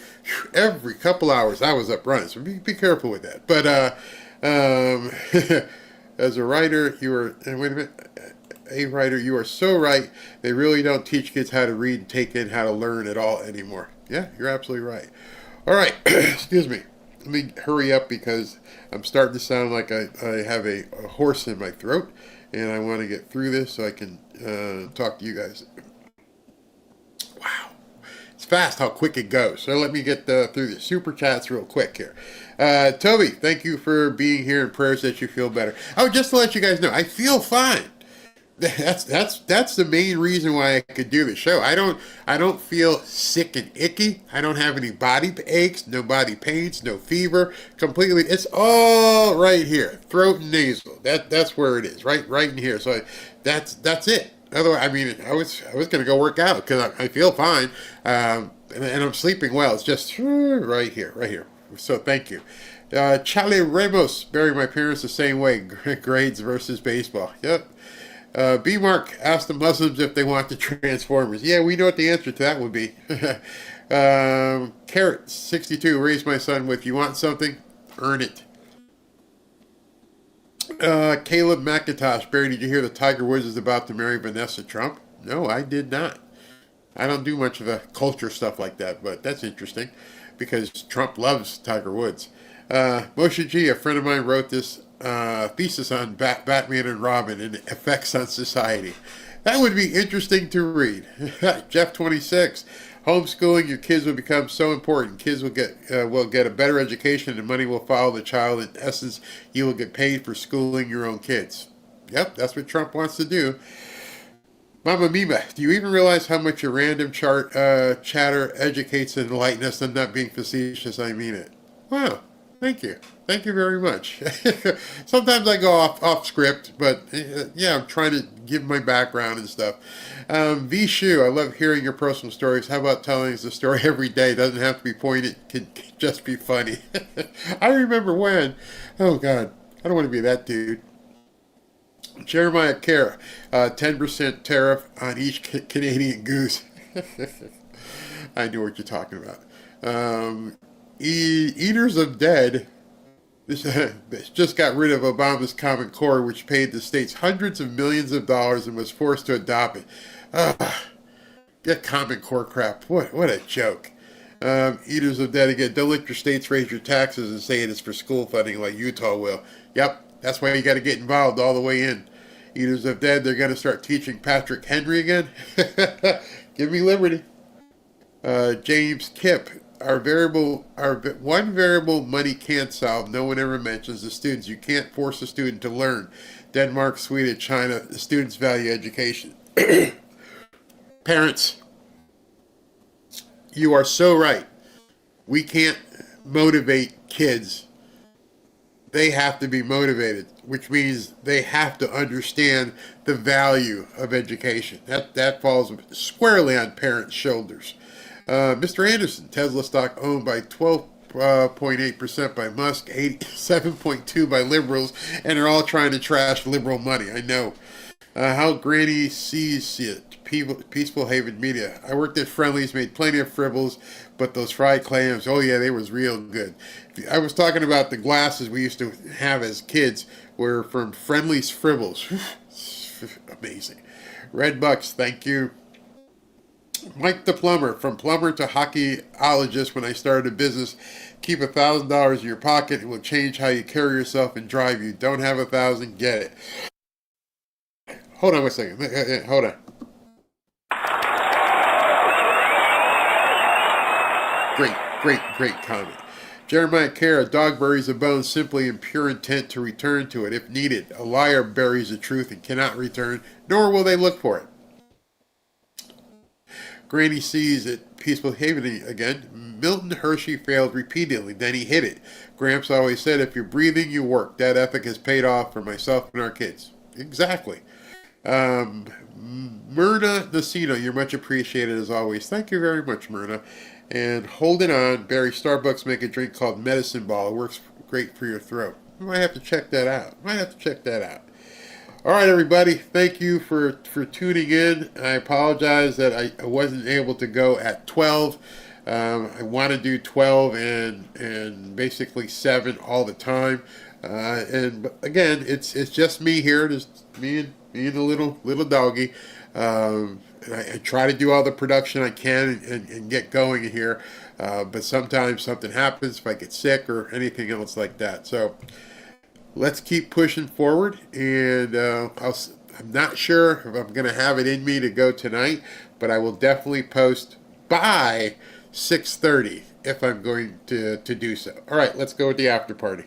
every couple hours I was up running, so be careful with that. But as a writer, you are so right. They really don't teach kids how to read and take in how to learn at all anymore. Yeah, you're absolutely right. All right, excuse me. Let me hurry up because I'm starting to sound like I have a horse in my throat, and I want to get through this so I can talk to you guys. Wow. It's fast how quick it goes. So let me get through the super chats real quick here. Toby, thank you for being here and prayers that you feel better. Oh, just to let you guys know, I feel fine. That's the main reason why I could do the show. I don't feel sick and icky. I don't have any body aches, no body pains, no fever. Completely, it's all right here, throat and nasal. That's where it is, right in here. So that's it. Otherwise, I mean, I was gonna go work out because I feel fine. and I'm sleeping well. It's just right here. So thank you. Charlie Ramos, bury my parents the same way. Grades versus baseball. Yep. B. Mark asked the Muslims if they want the Transformers. Yeah, we know what the answer to that would be. Carrot 62, raised my son with, you want something? Earn it. Caleb McIntosh, Barry, did you hear that Tiger Woods is about to marry Vanessa Trump? No, I did not. I don't do much of the culture stuff like that, but that's interesting because Trump loves Tiger Woods. Moshe G, a friend of mine, wrote this thesis on Batman and Robin and effects on society. That would be interesting to read. Jeff 26, homeschooling, your kids will become so important. Kids will get a better education and money will follow the child. In essence, you will get paid for schooling your own kids. Yep, that's what Trump wants to do. Mama Mima, do you even realize how much your random chatter educates and enlightens us? I'm not being facetious, I mean it. Wow, thank you. Thank you very much. Sometimes I go off script, but yeah, I'm trying to give my background and stuff. V. Shu, I love hearing your personal stories. How about telling us a story every day? It doesn't have to be pointed, it can just be funny. I remember when, oh God, I don't want to be that dude. Jeremiah Kerr, 10% tariff on each Canadian goose. I knew what you're talking about. Eaters of Dead, this just got rid of Obama's Common Core, which paid the states hundreds of millions of dollars and was forced to adopt it. Get Common Core crap. What a joke. Eaters of Dead again. Don't let your states raise your taxes and say it is for school funding like Utah will. Yep. That's why you got to get involved all the way in. Eaters of Dead, they're going to start teaching Patrick Henry again. Give me liberty. James Kipp, our one variable money can't solve. No one ever mentions the students. You can't force a student to learn. Denmark, Sweden, China, the students value education. Parents, you are so right. We can't motivate kids. They have to be motivated, which means they have to understand the value of education. That falls squarely on parents' shoulders. Mr. Anderson, Tesla stock owned by 12.8% by Musk, 87.2% by liberals, and they're all trying to trash liberal money. I know. How Granny sees it. Peaceful Haven Media. I worked at Friendly's, made plenty of fribbles, but those fried clams, oh yeah, they was real good. I was talking about the glasses we used to have as kids were from Friendly's Fribbles. Amazing. Red Bucks, thank you. Mike the Plumber, from plumber to hockeyologist when I started a business. Keep $1,000 in your pocket. It will change how you carry yourself and drive you. Don't have 1,000, get it. Hold on a second. Hold on. Great comment. Jeremiah Kerr, a dog buries a bone simply in pure intent to return to it if needed. A liar buries the truth and cannot return, nor will they look for it. Granny sees it. Peaceful Haven again. Milton Hershey failed repeatedly, then he hit it. Gramps always said, if you're breathing, you work. That ethic has paid off for myself and our kids. Exactly. Myrna Nacino, you're much appreciated as always. Thank you very much, Myrna. And holding on, Barry, Starbucks make a drink called Medicine Ball. It works great for your throat. You might have to check that out. All right, everybody. Thank you for tuning in. I apologize that I wasn't able to go at 12. I want to do 12 and basically 7 all the time. And again, it's just me here, just me and the little doggy. I try to do all the production I can and get going here, but sometimes something happens if I get sick or anything else like that. So let's keep pushing forward, and I'm not sure if I'm going to have it in me to go tonight, but I will definitely post by 6:30 if I'm going to do so. All right, let's go with the after party.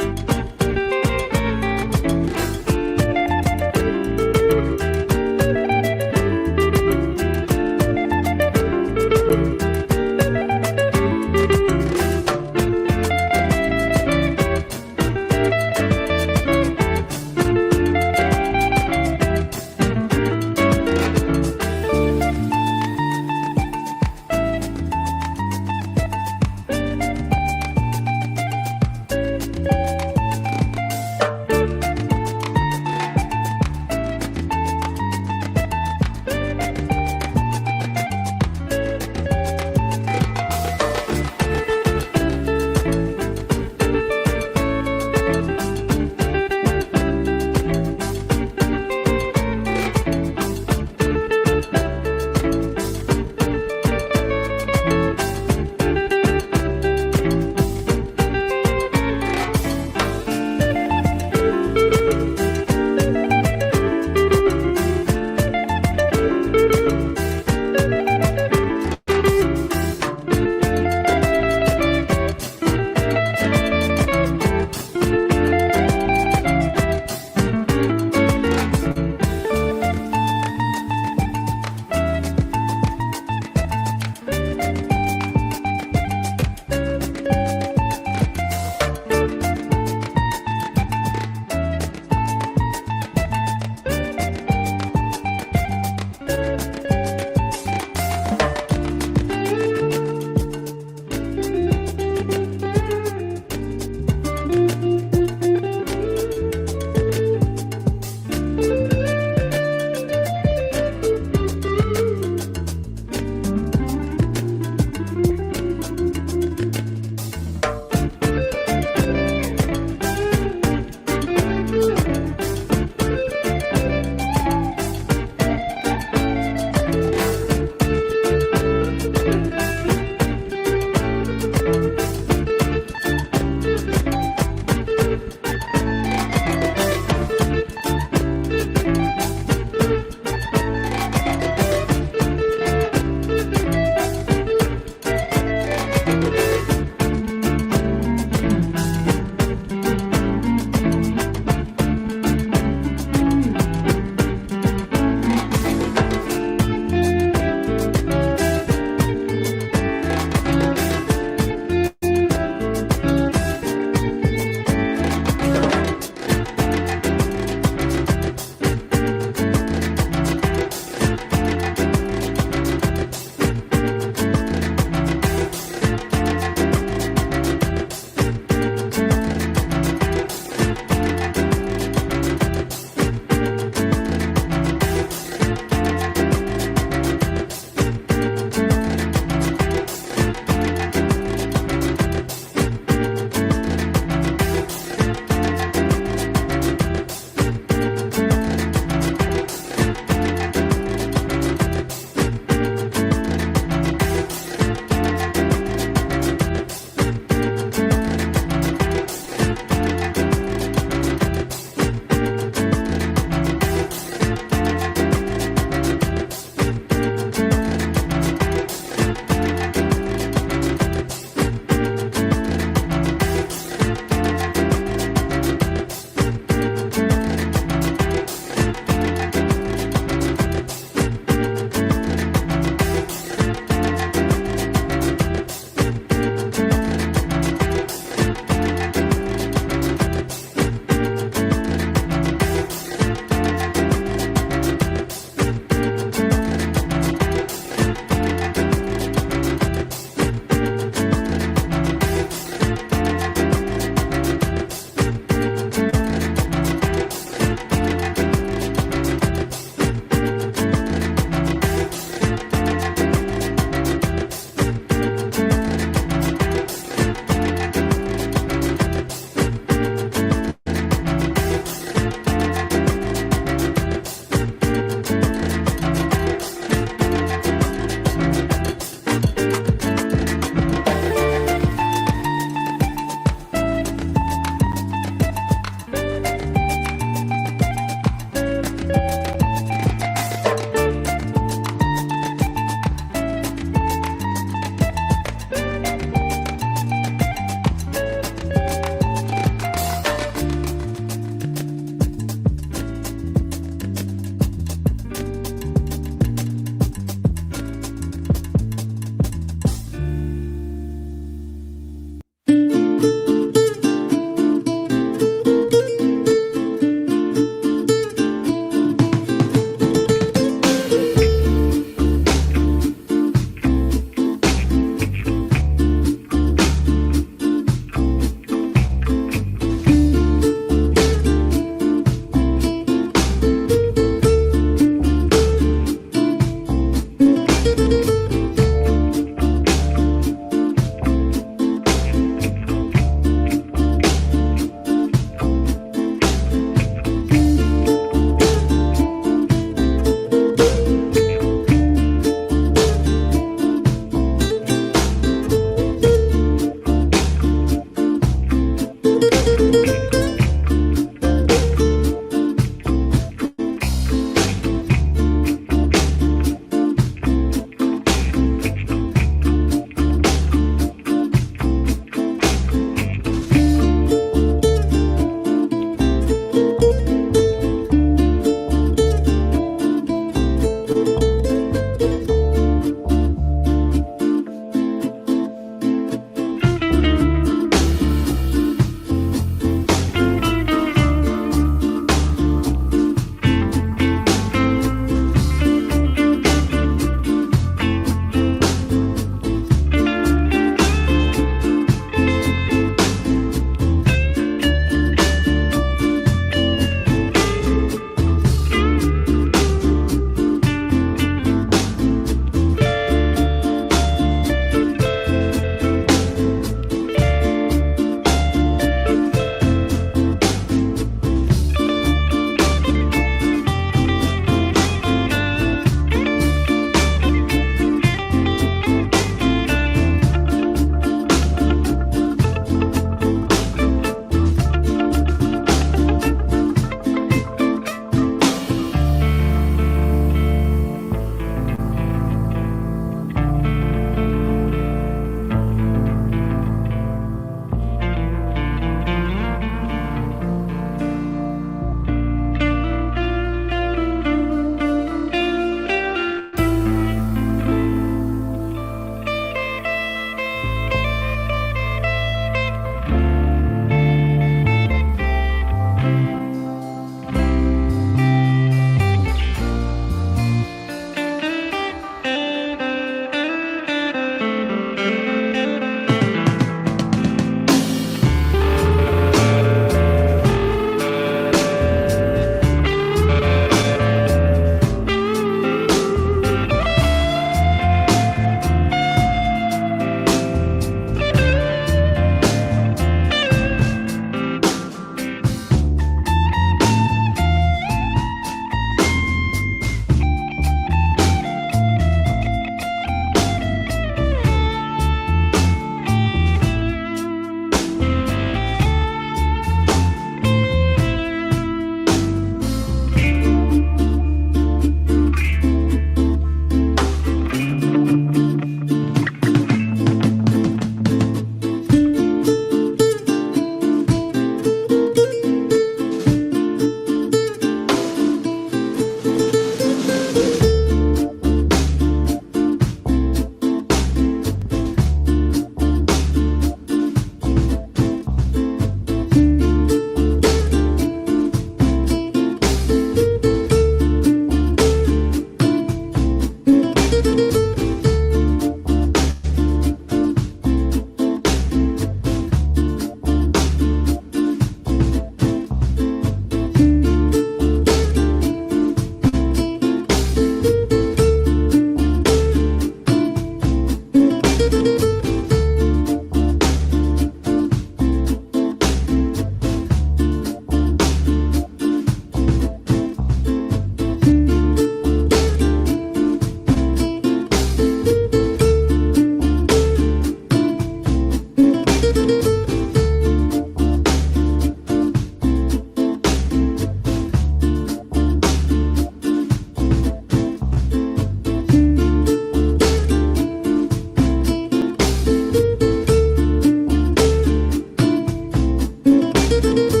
Fanfare.